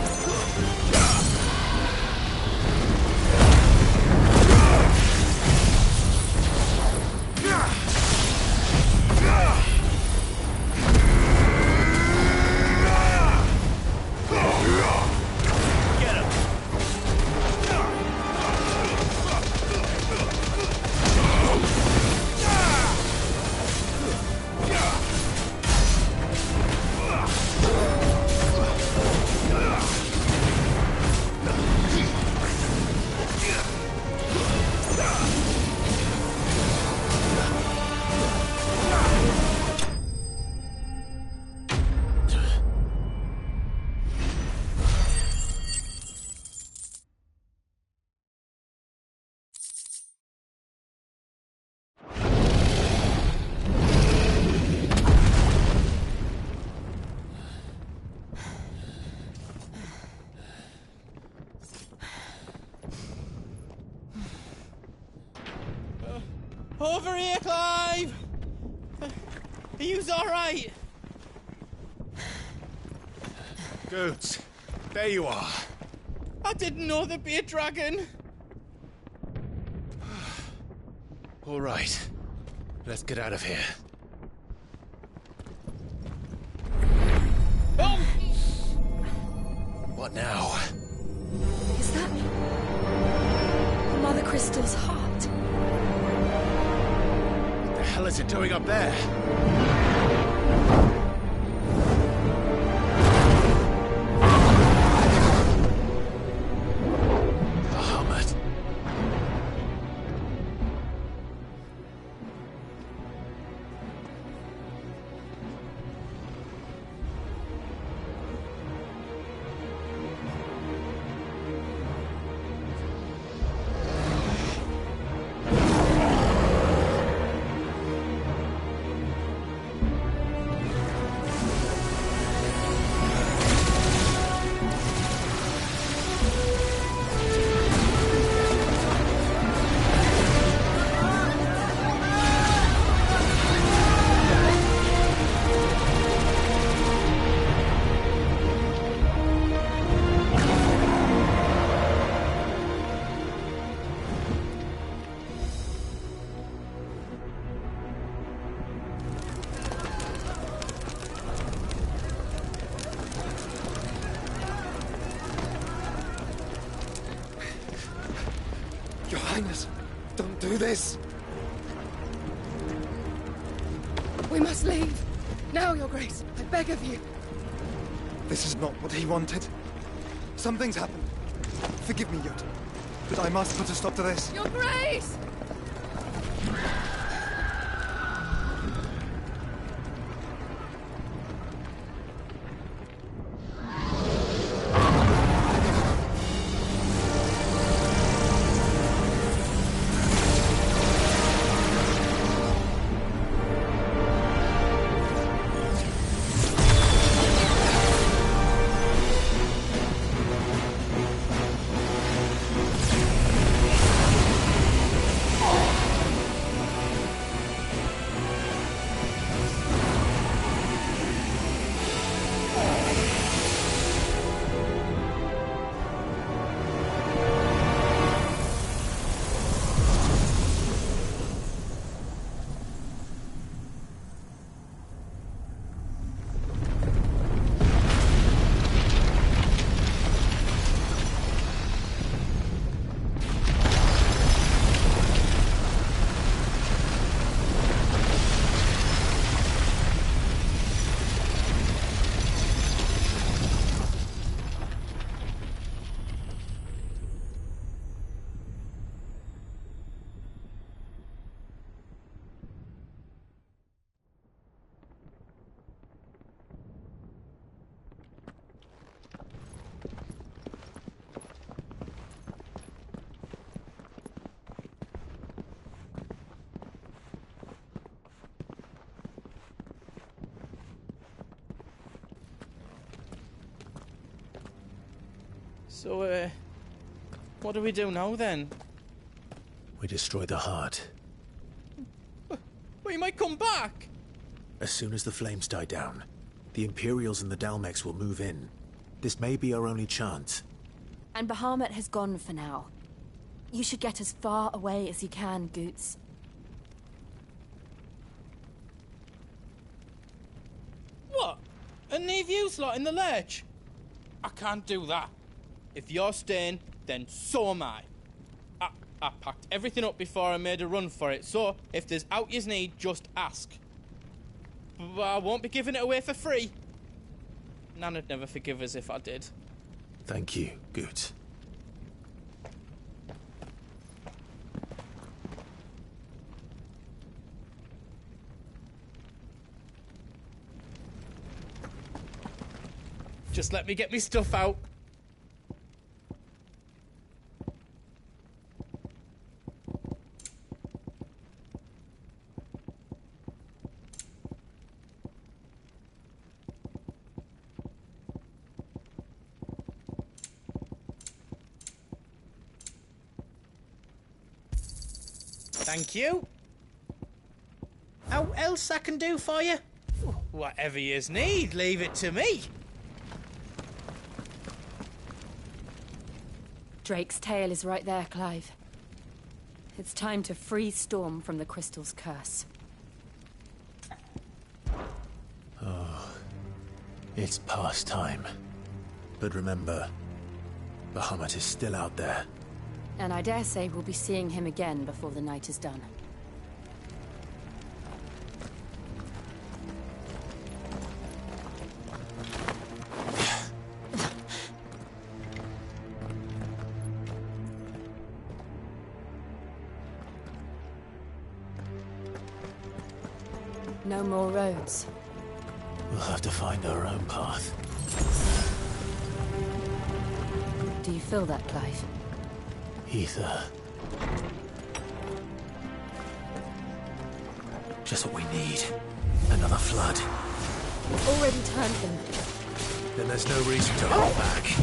Over here, Clive! Are you alright? Goods, there you are. I didn't know there'd be a dragon. All right, let's get out of here. Oh! What now? Is that Mother Crystal's heart? What the hell is it doing up there? Bahamut. Your Highness, don't do this. We must leave. Now, Your Grace. I beg of you. This is not what he wanted. Something's happened. Forgive me, Yod, but I must put a stop to this. Your Grace! So, what do we do now, then? We destroy the heart. We might come back! As soon as the flames die down, the Imperials and the Dalmex will move in. This may be our only chance. And Bahamut has gone for now. You should get as far away as you can, Goots. What? And leave you lot in the lurch? I can't do that. If you're staying, then so am I. I packed everything up before I made a run for it, so if there's out you need, just ask. But I won't be giving it away for free. Nan'd never forgive us if I did. Thank you, Goots. Just let me get me stuff out. Thank you. How else I can do for you? Whatever yous need, leave it to me. Drake's tail is right there, Clive. It's time to free Storm from the Crystal's curse. Oh, it's past time. But remember, Bahamut is still out there. And I dare say we'll be seeing him again before the night is done. No more roads. We'll have to find our own path. Do you feel that, Clive? Ether. Just what we need. Another flood. Already turned them. Then there's no reason to hold back.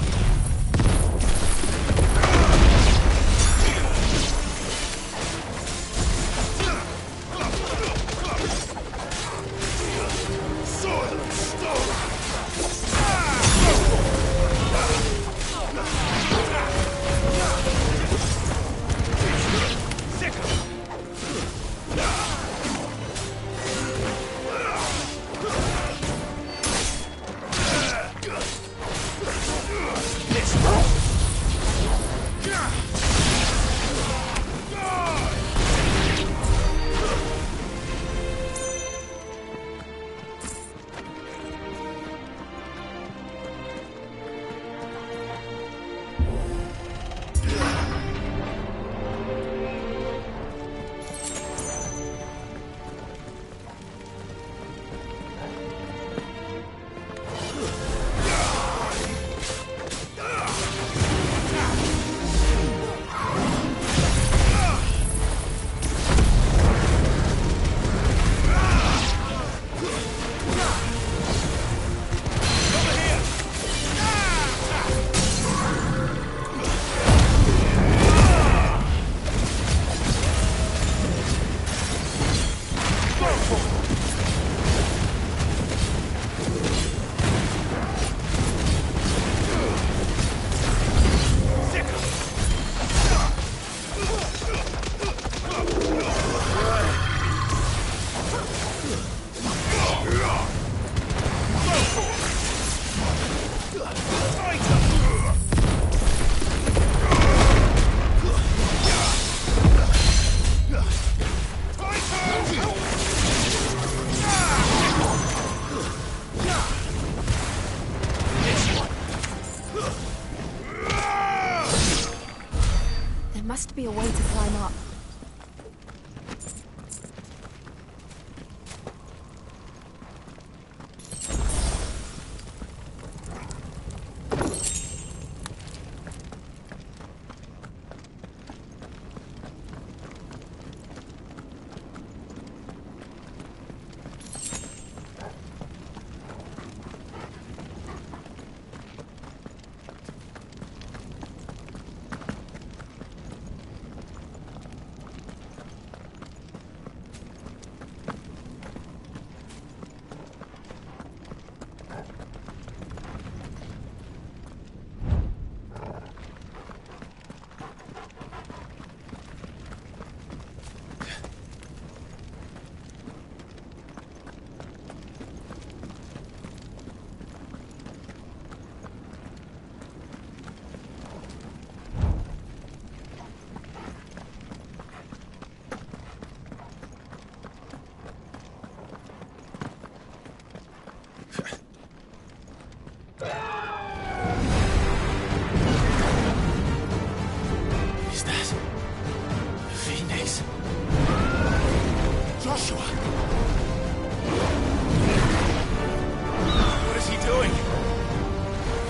What is he doing?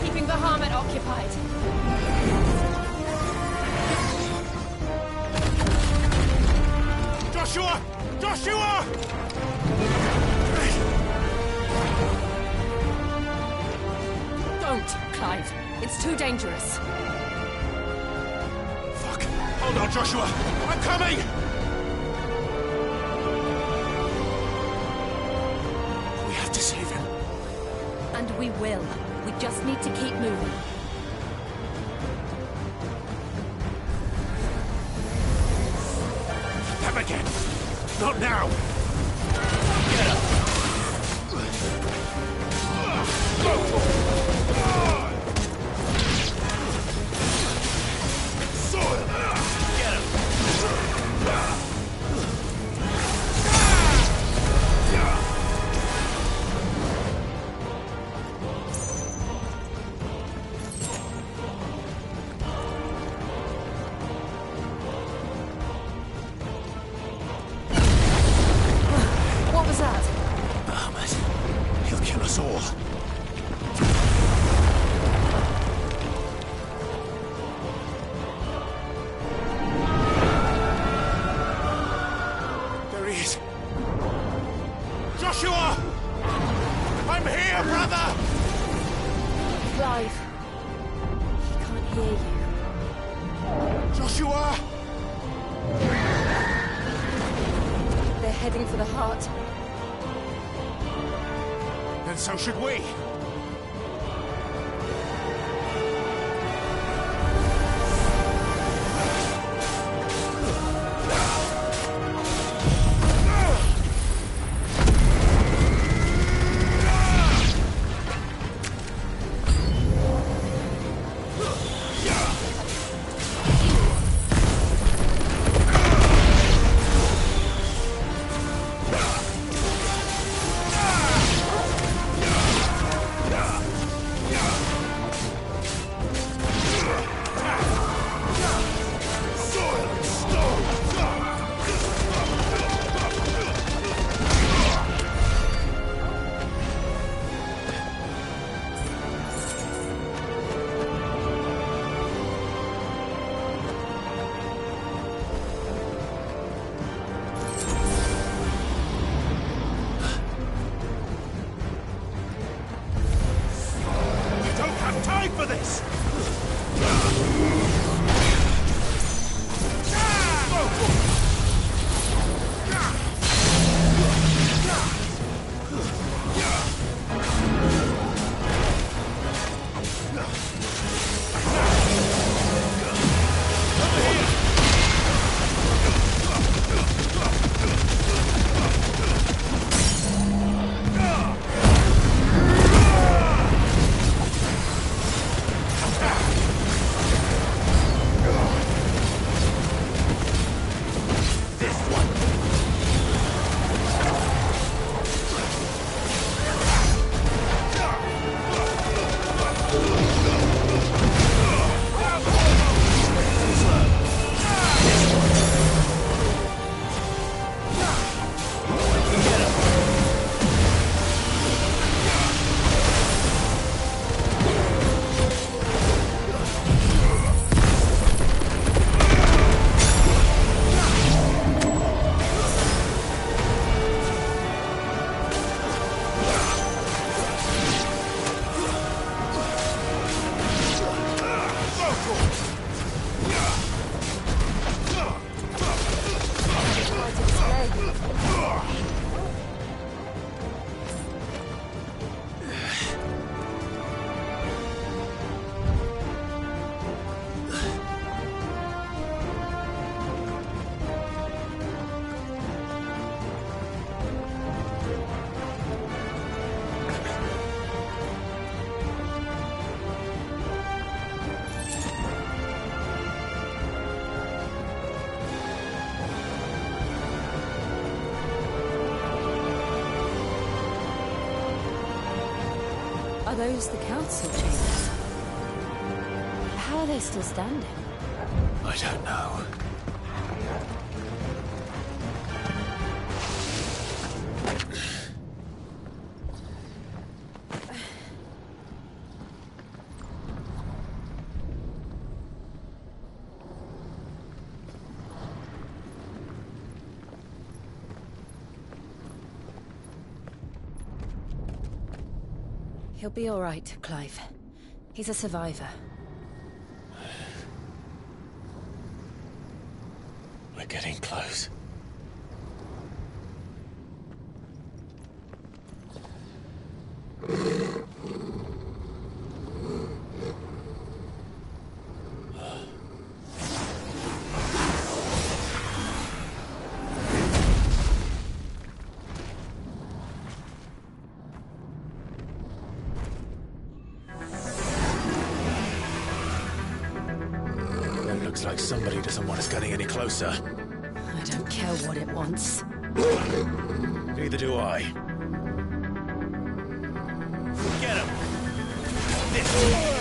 Keeping Bahamut occupied. Joshua! Joshua! Don't, Clive. It's too dangerous. Fuck. Hold on, Joshua. I'm coming! We have to save him. And we will. We just need to keep moving. Them again! Not now! Get up! Go for it! Soil! Get him! What was that? Bahamut. He'll kill us all. There he is. Joshua! I'm here, brother! Clive. He can't hear you. Joshua! They're heading for the heart. Then so should we. For this! Are those the council chambers? How are they still standing? I don't know. He'll be all right, Clive. He's a survivor. We're getting close. Looks like somebody doesn't want us getting any closer. I don't care what it wants. Neither do I. Get him! This.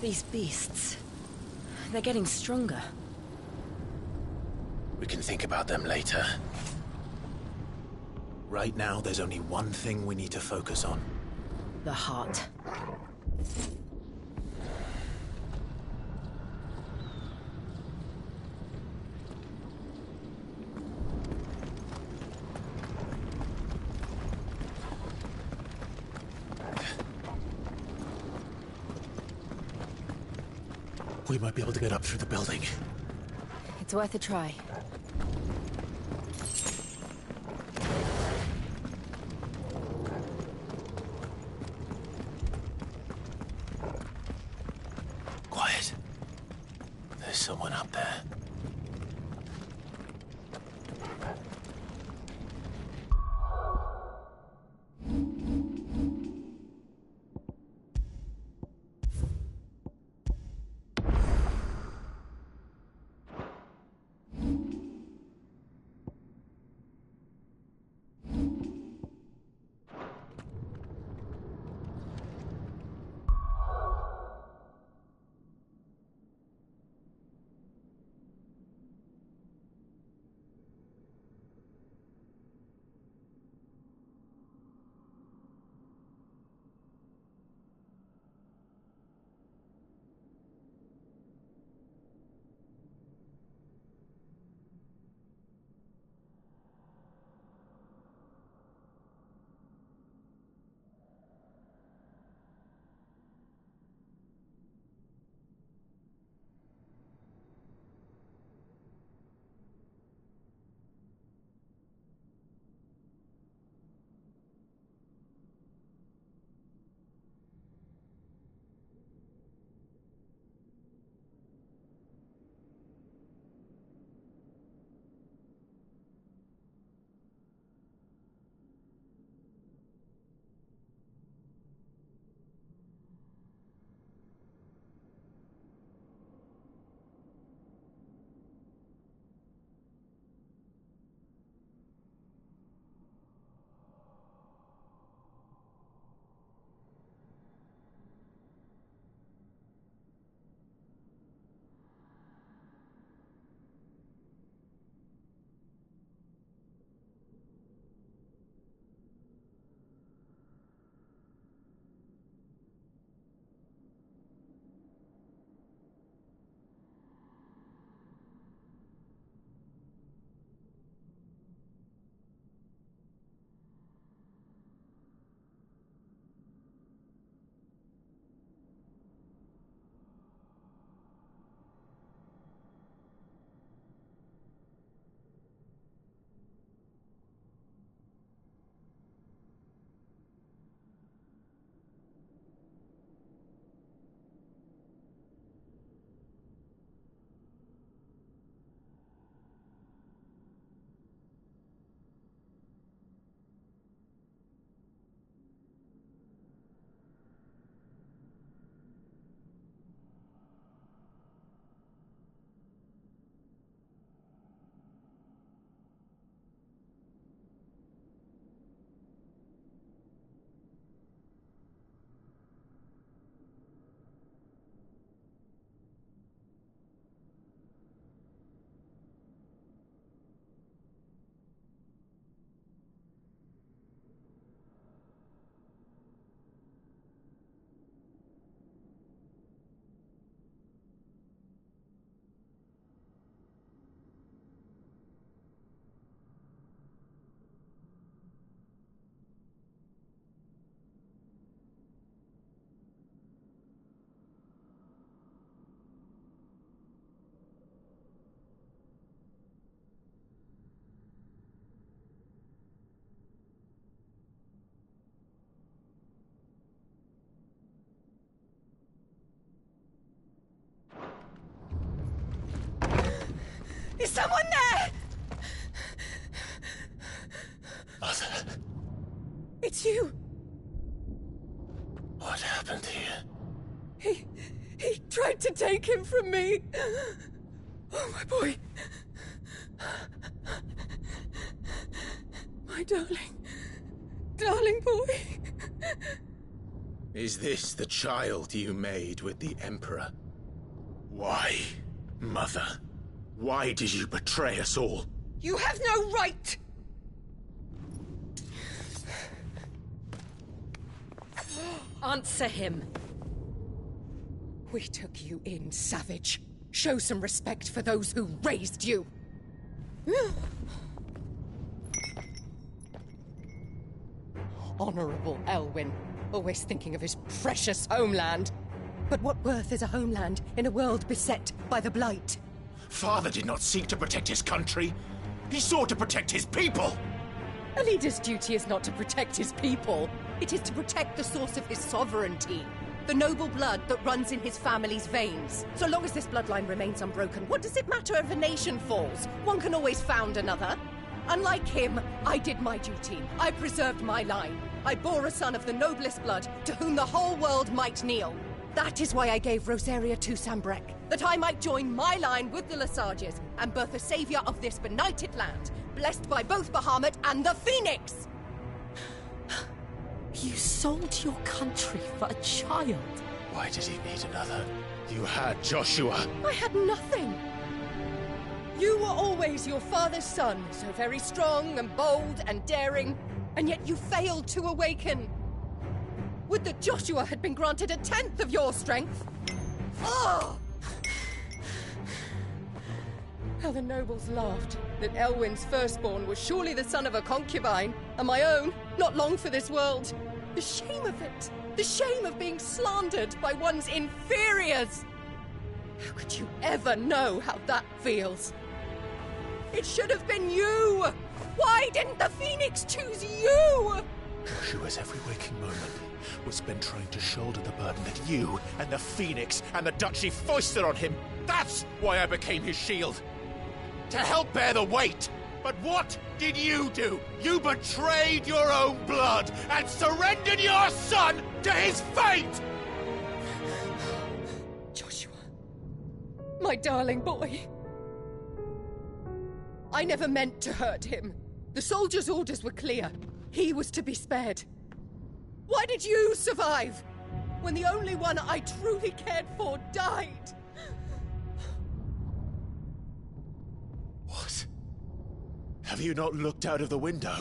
These beasts... they're getting stronger. We can think about them later. Right now, there's only one thing we need to focus on. The heart. We might be able to get up through the building. It's worth a try. Quiet. There's someone up there. Is someone there? Mother. It's you. What happened here? He tried to take him from me. Oh, my boy. My darling boy. Is this the child you made with the Emperor? Why, Mother? Why did you betray us all? You have no right! Answer him. We took you in, savage. Show some respect for those who raised you. Honorable Elwyn, always thinking of his precious homeland. But what worth is a homeland in a world beset by the Blight? Father did not seek to protect his country. He sought to protect his people. A leader's duty is not to protect his people. It is to protect the source of his sovereignty. The noble blood that runs in his family's veins. So long as this bloodline remains unbroken, what does it matter if a nation falls? One can always found another. Unlike him, I did my duty. I preserved my line. I bore a son of the noblest blood, to whom the whole world might kneel. That is why I gave Rosaria to Sambrek, that I might join my line with the Lesages and birth a savior of this benighted land, blessed by both Bahamut and the Phoenix! You sold your country for a child. Why did he need another? You had Joshua. I had nothing. You were always your father's son, so very strong and bold and daring, and yet you failed to awaken. Would that Joshua had been granted 1/10 of your strength? Oh! How the nobles laughed that Elwyn's firstborn was surely the son of a concubine, and my own, not long for this world. The shame of it! The shame of being slandered by one's inferiors! How could you ever know how that feels? It should have been you! Why didn't the Phoenix choose you? Joshua's every waking moment was spent trying to shoulder the burden that you and the Phoenix and the Duchy foisted on him. That's why I became his shield. To help bear the weight. But what did you do? You betrayed your own blood and surrendered your son to his fate! Joshua. My darling boy. I never meant to hurt him. The soldiers' orders were clear. He was to be spared. Why did you survive? When the only one I truly cared for died? What? Have you not looked out of the window?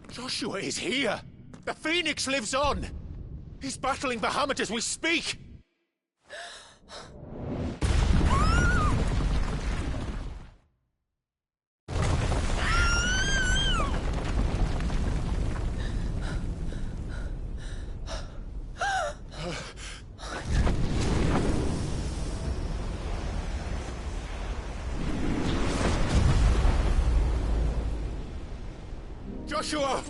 Joshua is here! The Phoenix lives on! He's battling Bahamut as we speak! Joshua!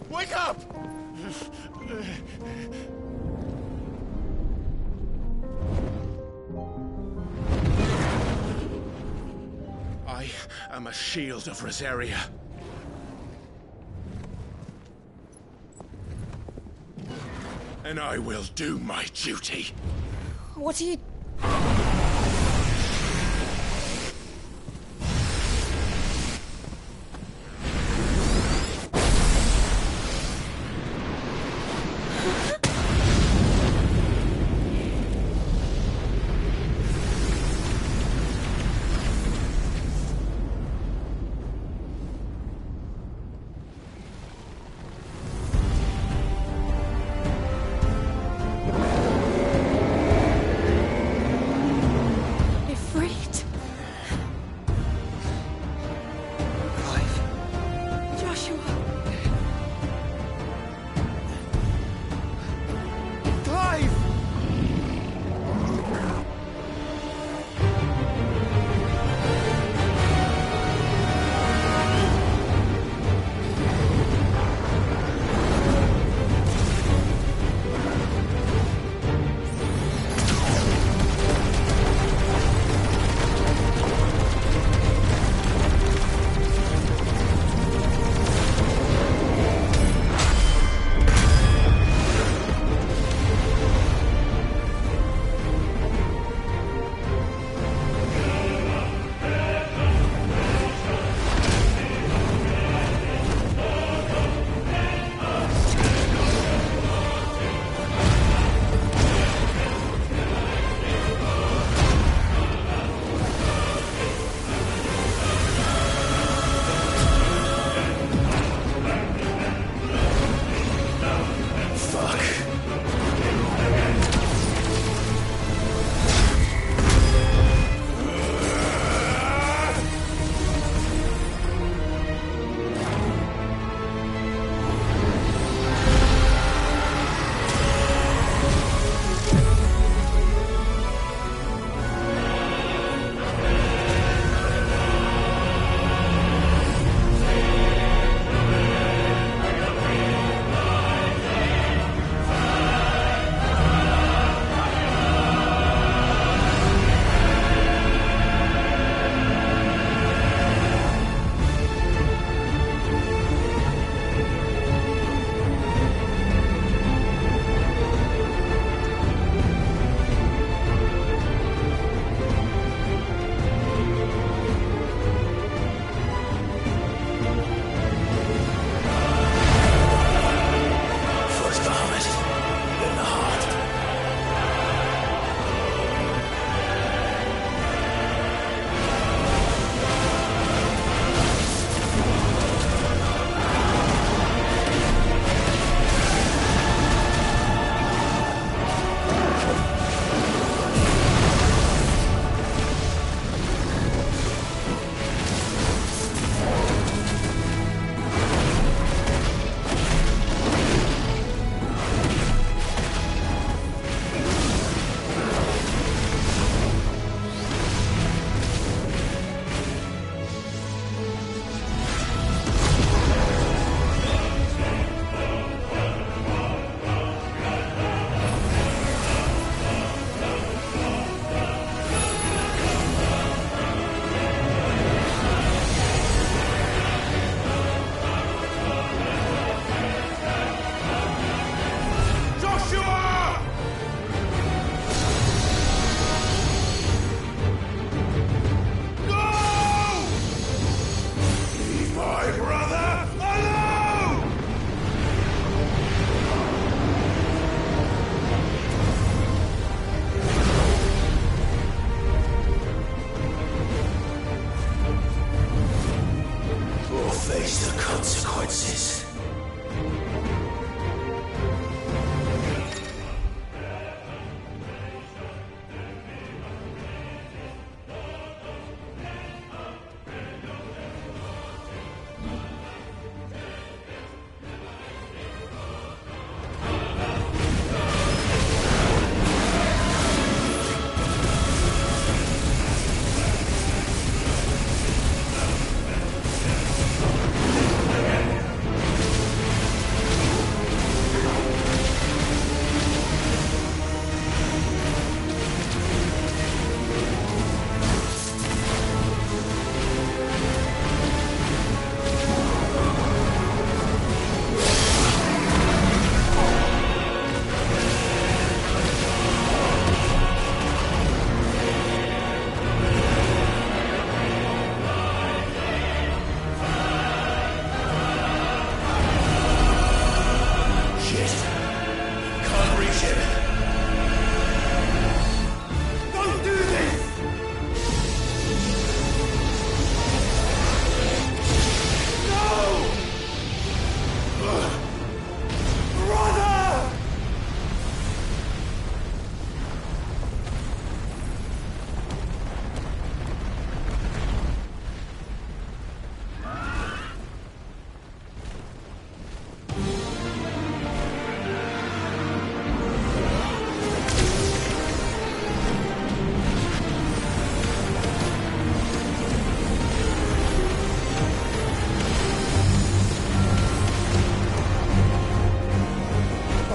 Wake up! I am a shield of Rosaria. And I will do my duty. What are you...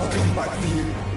I'll come back for you.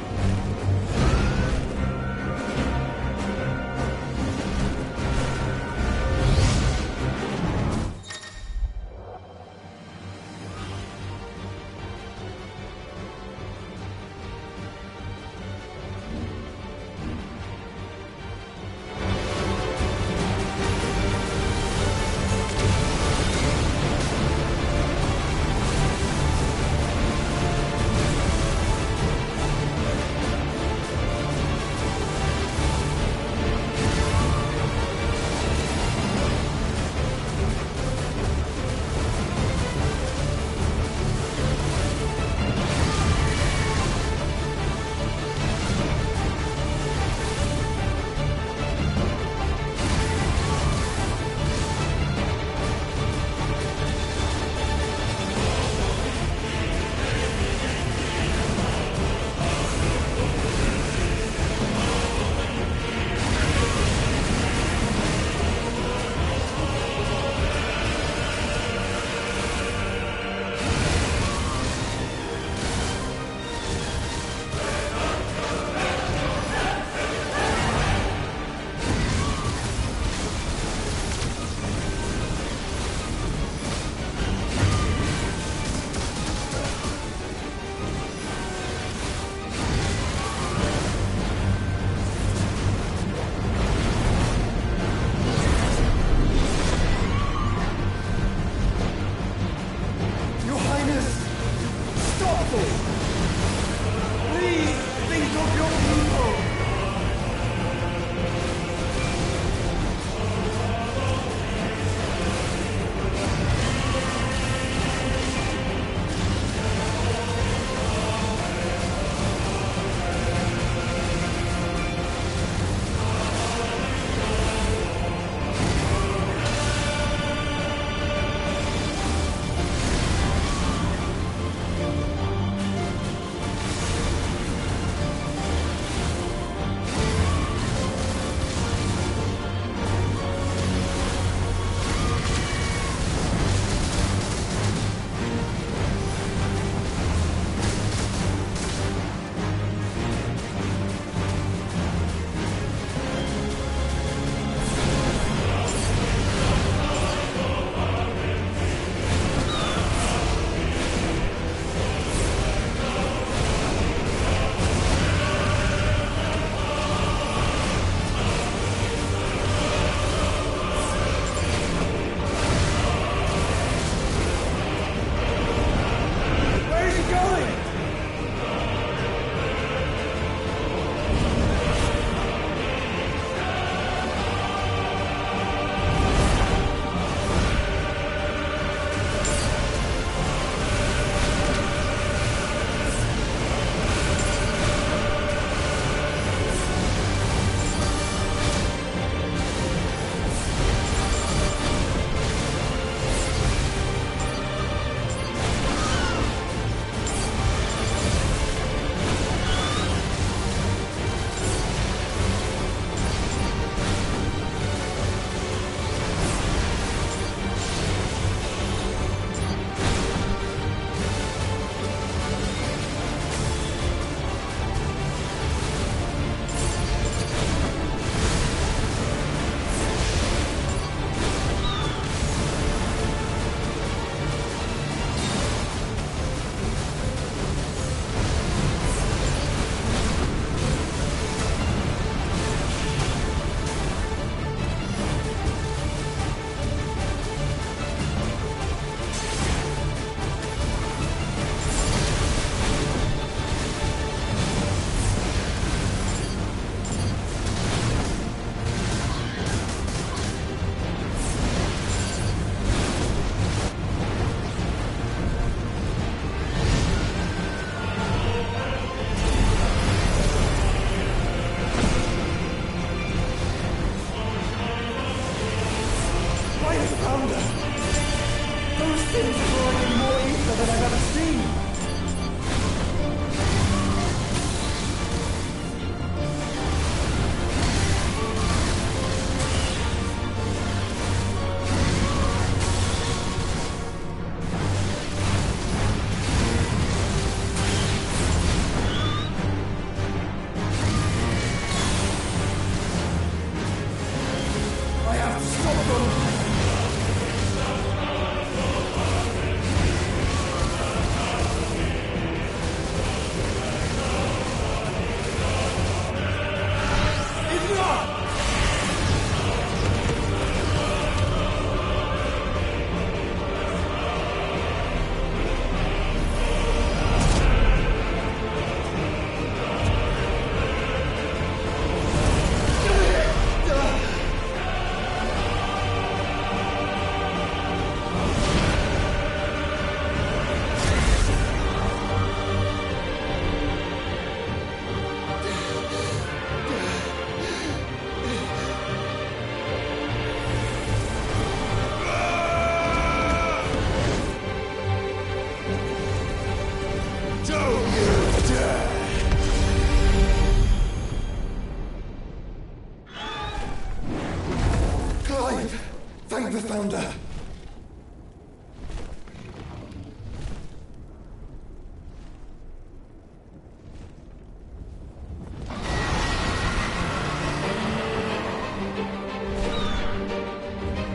found her.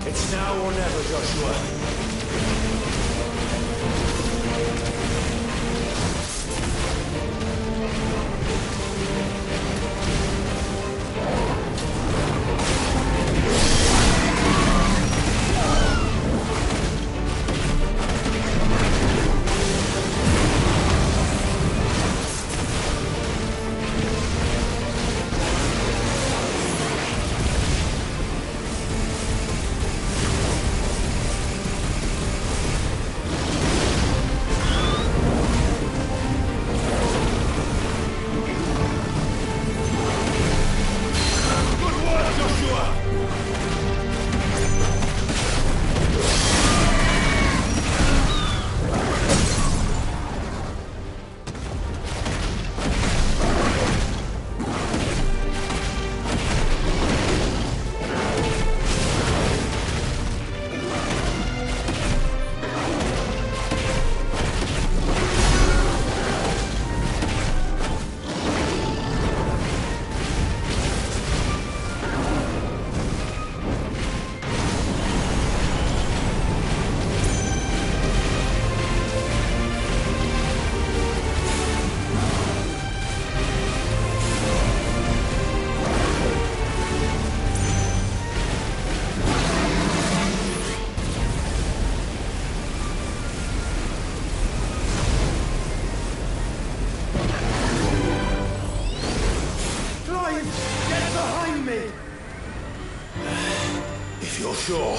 It's now or never, Joshua. If you're sure.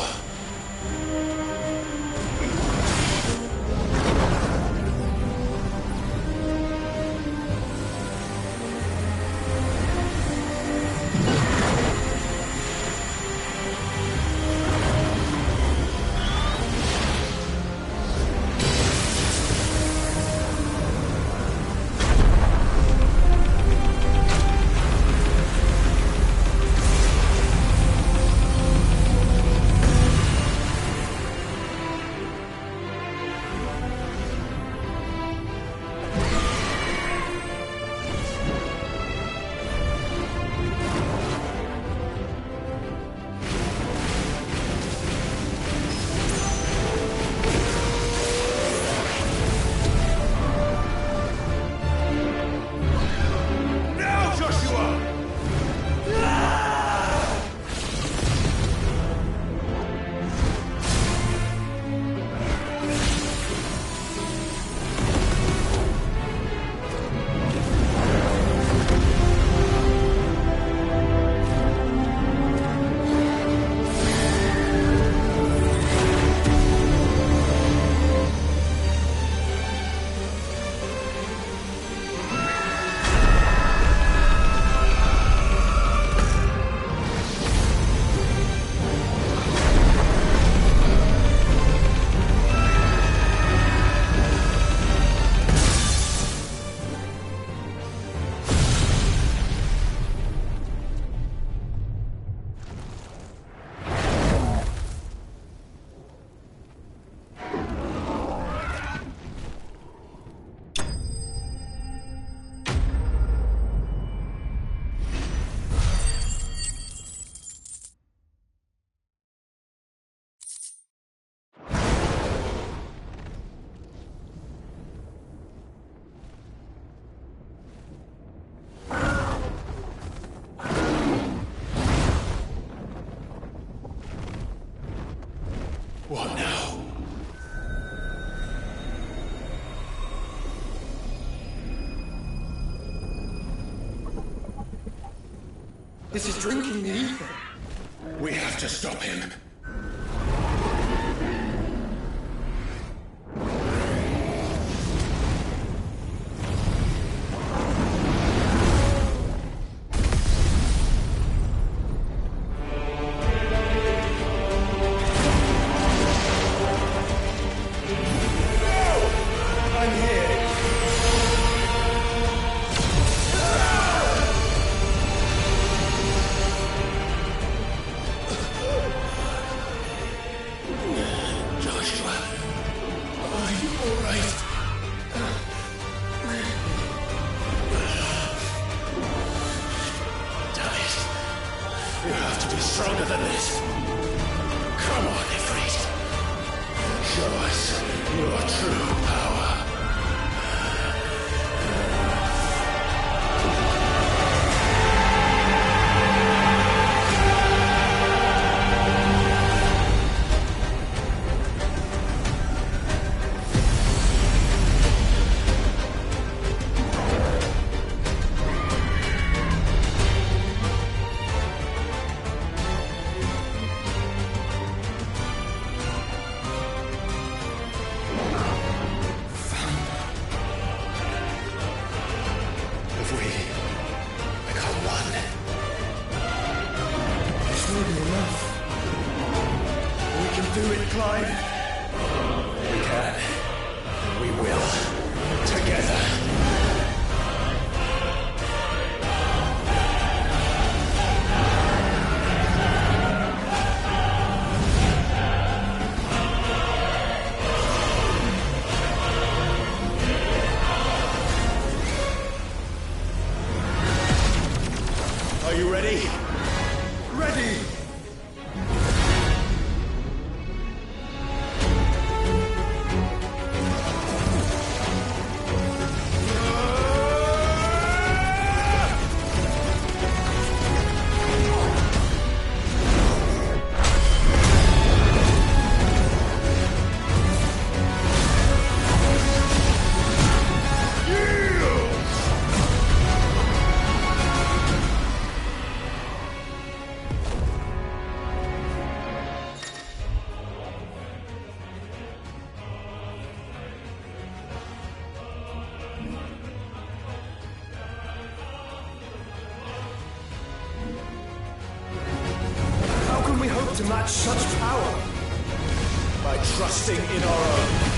What now? This is drinking the ether. We have to stop him. stronger than this. Come on, Ifrit. Show us your true power. Are you ready? Ready! To match such power by trusting in our own.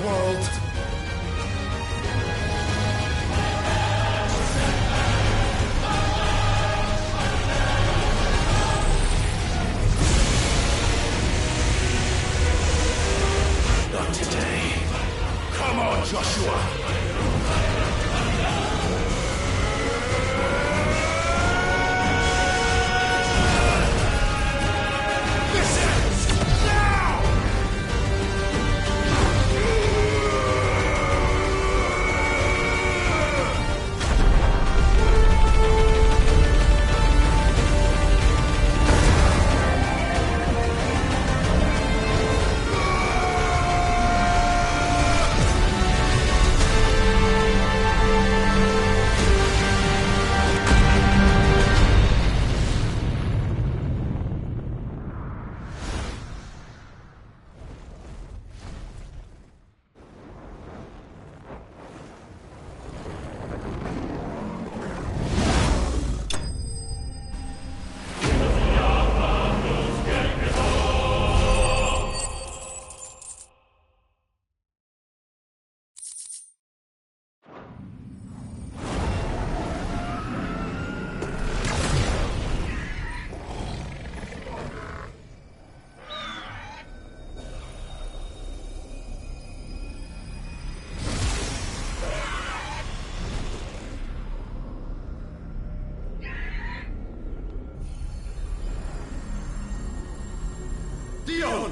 world. Not today. Come on, Joshua! Dion!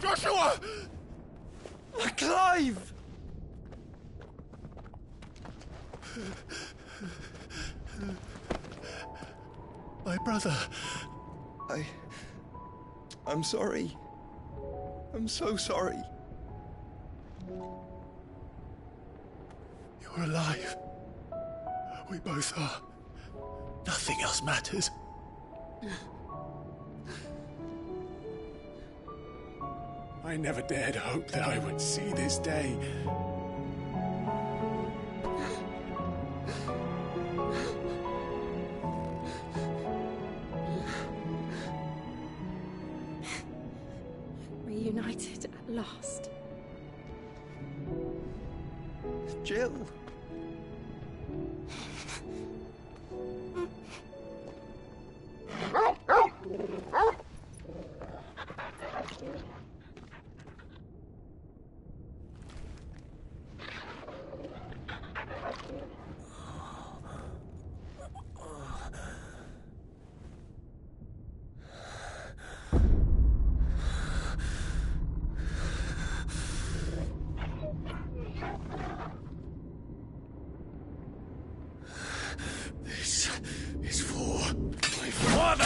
Joshua! Clive! My brother. I'm sorry. I'm so sorry. You're alive. We both are. Nothing else matters. I never dared hope that I would see this day. Reunited at last. Jill. This is for my father!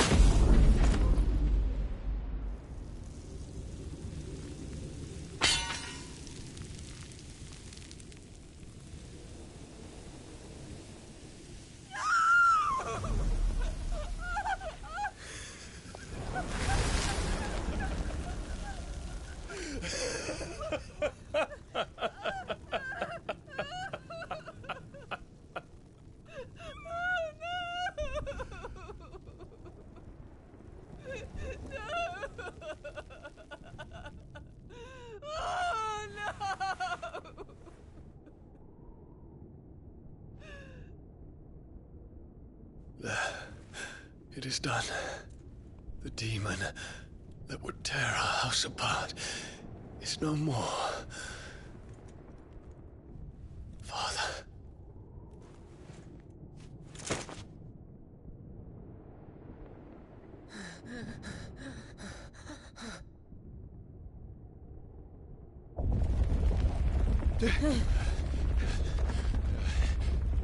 It is done. The demon that would tear our house apart is no more. Father.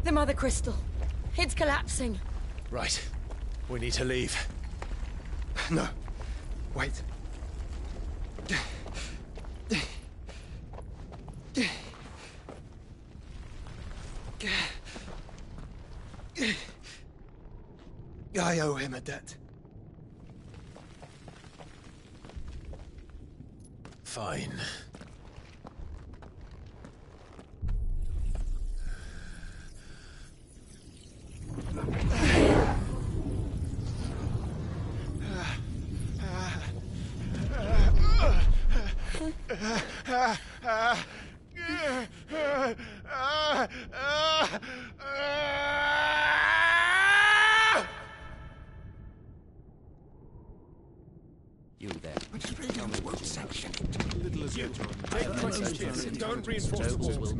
The Mother Crystal. It's collapsing. Right. We need to leave. No. Wait. I owe him a debt. Fine. You there. Tell me what section. Little as you. Take questions. Don't reinforce the walls.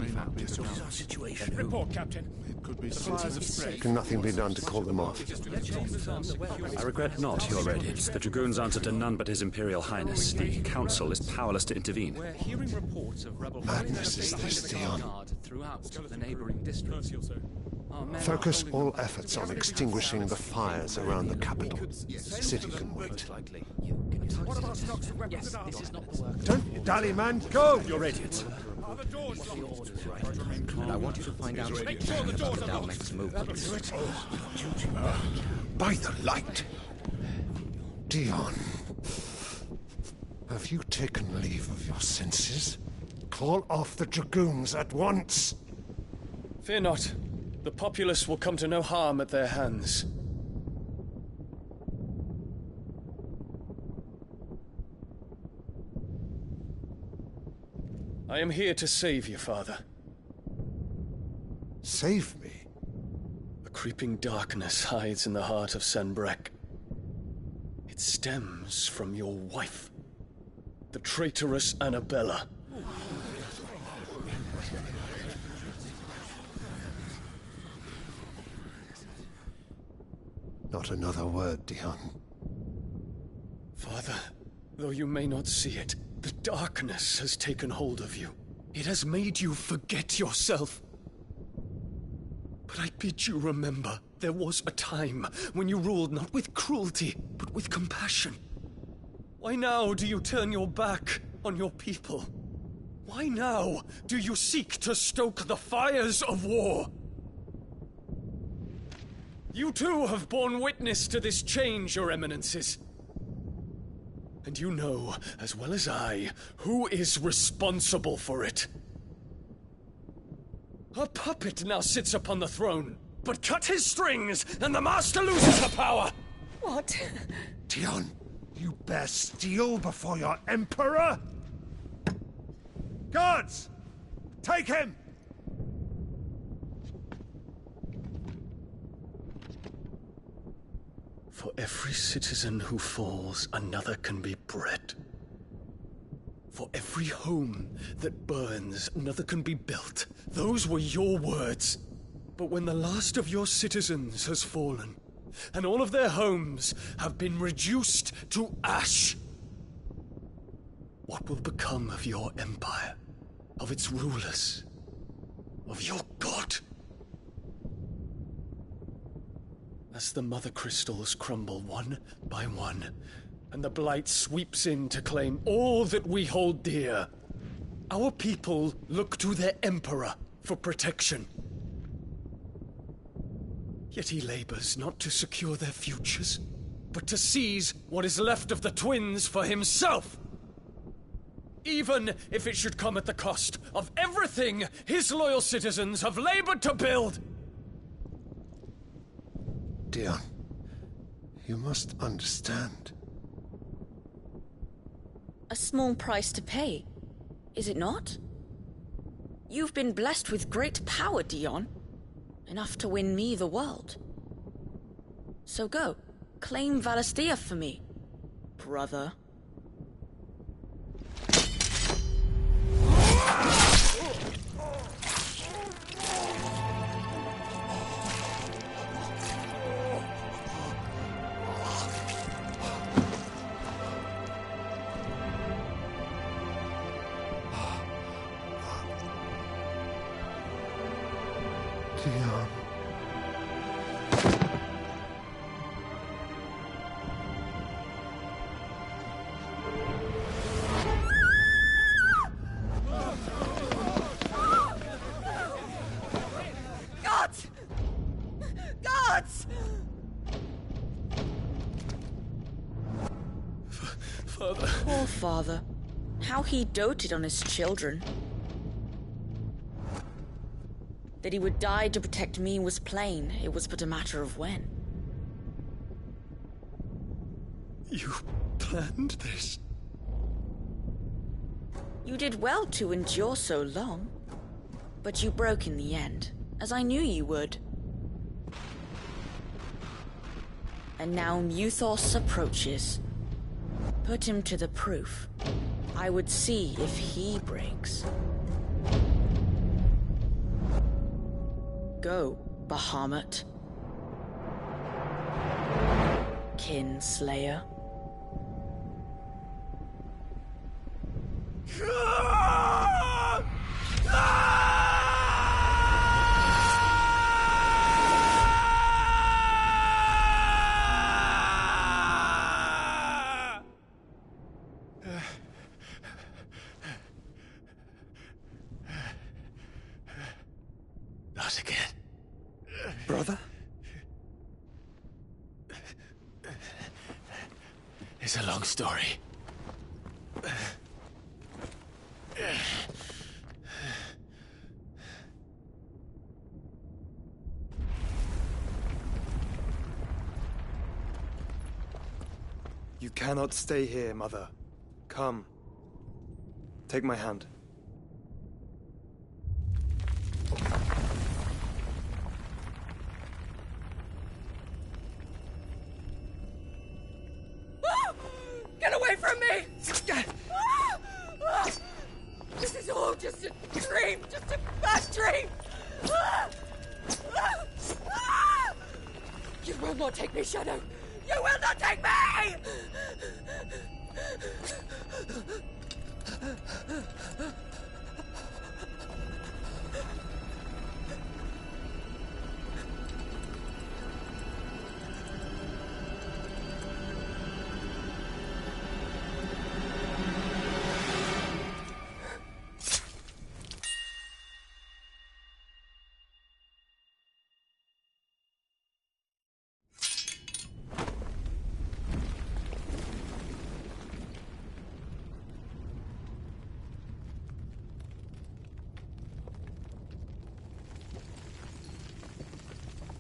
Situation. Report, Captain. It could be supplies of spray. Can nothing be done to call them off? I regret not, Your Radiance. The Dragoons answer to none but His Imperial Highness. The Council is powerless to intervene. We're hearing reports of rebel Madness is this, Dion. throughout the neighboring districts. Focus all efforts on extinguishing the fires around the capital. The city can wait. What about stocks of weapons and armor? Don't you dally, man. Go! Your Radiance. Are the doors locked? And I want you to find out Make sure the doors are locked. Dalmec's movements. By the light! Dion. Have you taken leave of your senses? Call off the Dragoons at once! Fear not. The populace will come to no harm at their hands. I am here to save you, Father. Save me? A creeping darkness hides in the heart of Sanbrek. It stems from your wife, the traitorous Annabella. Not another word, Dion. Father, though you may not see it, the darkness has taken hold of you. It has made you forget yourself. But I bid you remember, there was a time when you ruled not with cruelty, but with compassion. Why now do you turn your back on your people? Why now do you seek to stoke the fires of war? You too have borne witness to this change, Your Eminences. And you know, as well as I, who is responsible for it. A puppet now sits upon the throne, but cut his strings, and the master loses the power! What? Dion, you bear steel before your Emperor? Guards! Take him! For every citizen who falls, another can be bred. For every home that burns, another can be built. Those were your words. But when the last of your citizens has fallen, and all of their homes have been reduced to ash, what will become of your empire, of its rulers, of your god? As the Mother Crystals crumble one by one, and the Blight sweeps in to claim all that we hold dear, our people look to their Emperor for protection. Yet he labors not to secure their futures, but to seize what is left of the twins for himself. Even if it should come at the cost of everything his loyal citizens have labored to build. Dion, you must understand. A small price to pay, is it not? You've been blessed with great power, Dion. Enough to win me the world. So go, claim Valisthea for me, brother. Father. Poor father. How he doted on his children. That he would die to protect me was plain. It was but a matter of when. You planned this? You did well to endure so long. But you broke in the end, as I knew you would. And now Muthos approaches. Put him to the proof. I would see if he breaks. Go, Bahamut. Kinslayer. Not again. Brother? It's a long story. You cannot stay here, Mother. Come. Take my hand. Get away from me! This is all just a dream, just a bad dream! You will not take me, Shadow! You will not take me!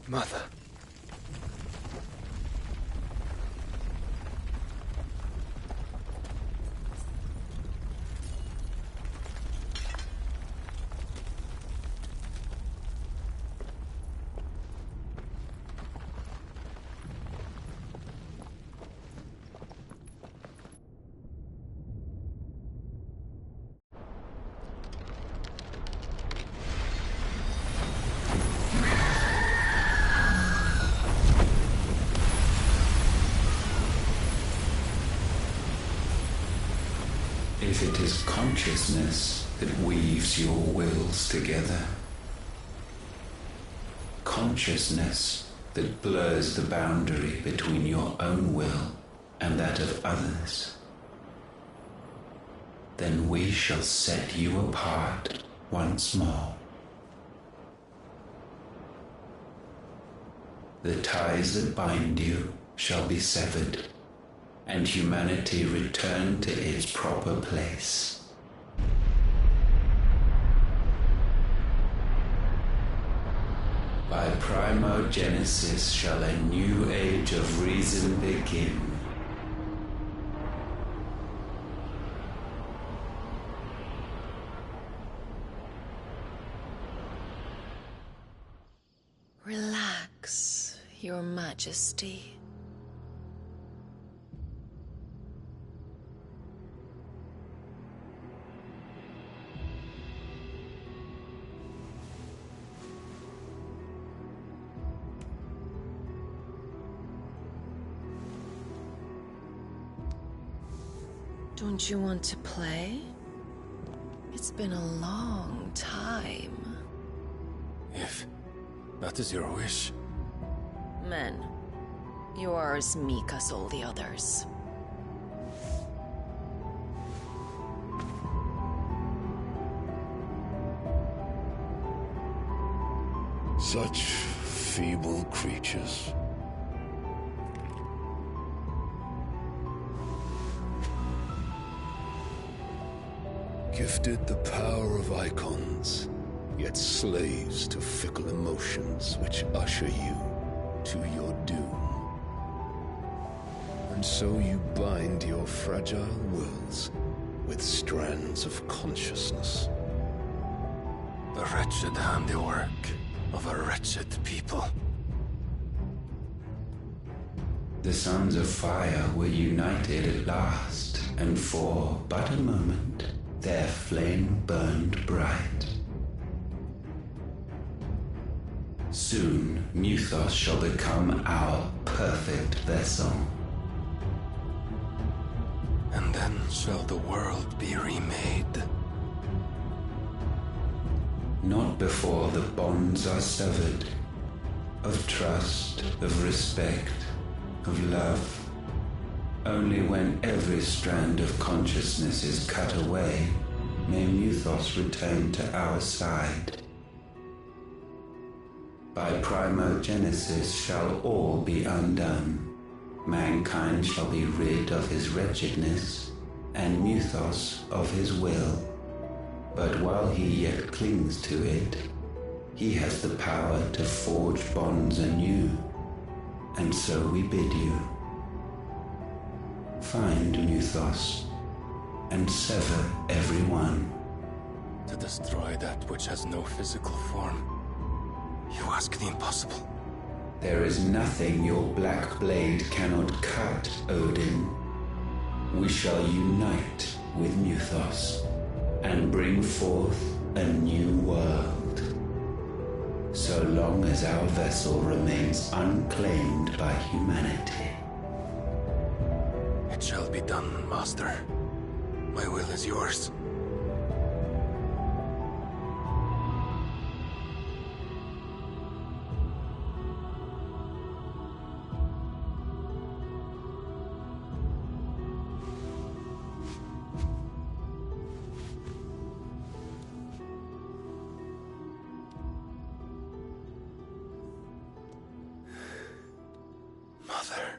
Mother. If it is consciousness that weaves your wills together, consciousness that blurs the boundary between your own will and that of others, then we shall set you apart once more. The ties that bind you shall be severed, and humanity return to its proper place. By primogenesis shall a new age of reason begin. Relax, Your Majesty. Don't you want to play? It's been a long time. If that is your wish. Men, you are as meek as all the others. Such feeble creatures. Gifted the power of icons, yet slaves to fickle emotions which usher you to your doom. And so you bind your fragile wills with strands of consciousness. The wretched handiwork of a wretched people. The Sons of Fire were united at last, and for but a moment their flame burned bright. Soon Muthos shall become our perfect vessel. And then shall the world be remade. Not before the bonds are severed, of trust, of respect, of love. Only when every strand of consciousness is cut away, may Muthos return to our side. By primogenesis shall all be undone. Mankind shall be rid of his wretchedness, and Muthos of his will. But while he yet clings to it, he has the power to forge bonds anew. And so we bid you, find Muthos, and sever every one. To destroy that which has no physical form. You ask the impossible. There is nothing your black blade cannot cut, Odin. We shall unite with Muthos, and bring forth a new world. So long as our vessel remains unclaimed by humanity. It shall be done, Master. My will is yours. Mother.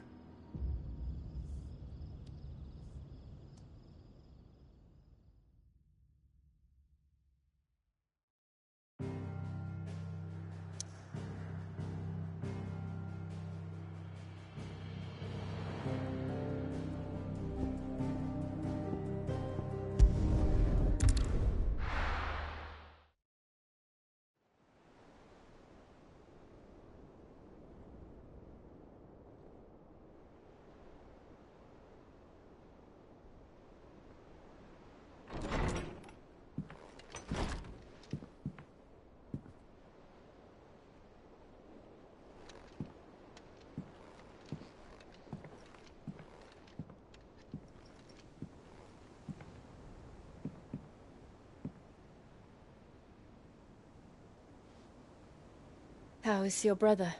How is your brother?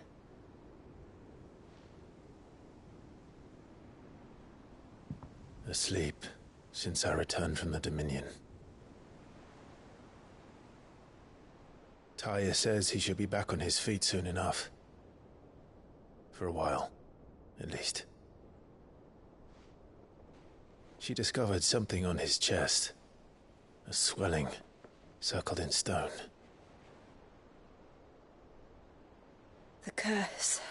Asleep, since I returned from the Dominion. Tyr says he should be back on his feet soon enough. For a while, at least. She discovered something on his chest. A swelling, circled in stone. The curse.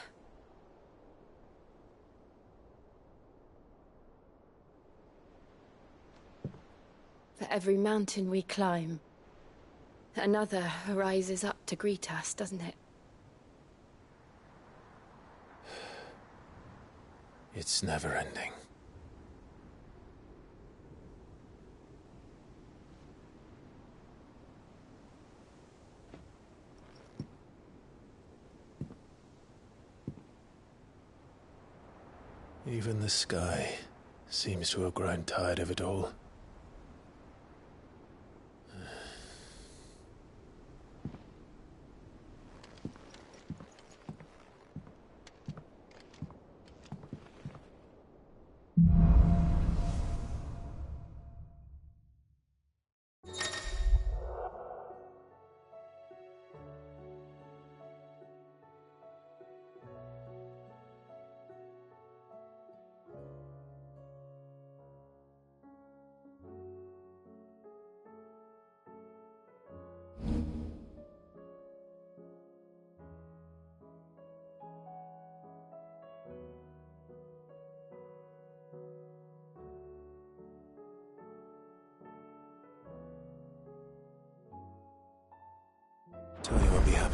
For every mountain we climb, another rises up to greet us, doesn't it? It's never ending. Even the sky seems to have grown tired of it all.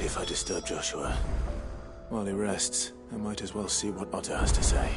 if I disturb Joshua. While he rests, I might as well see what Otter has to say.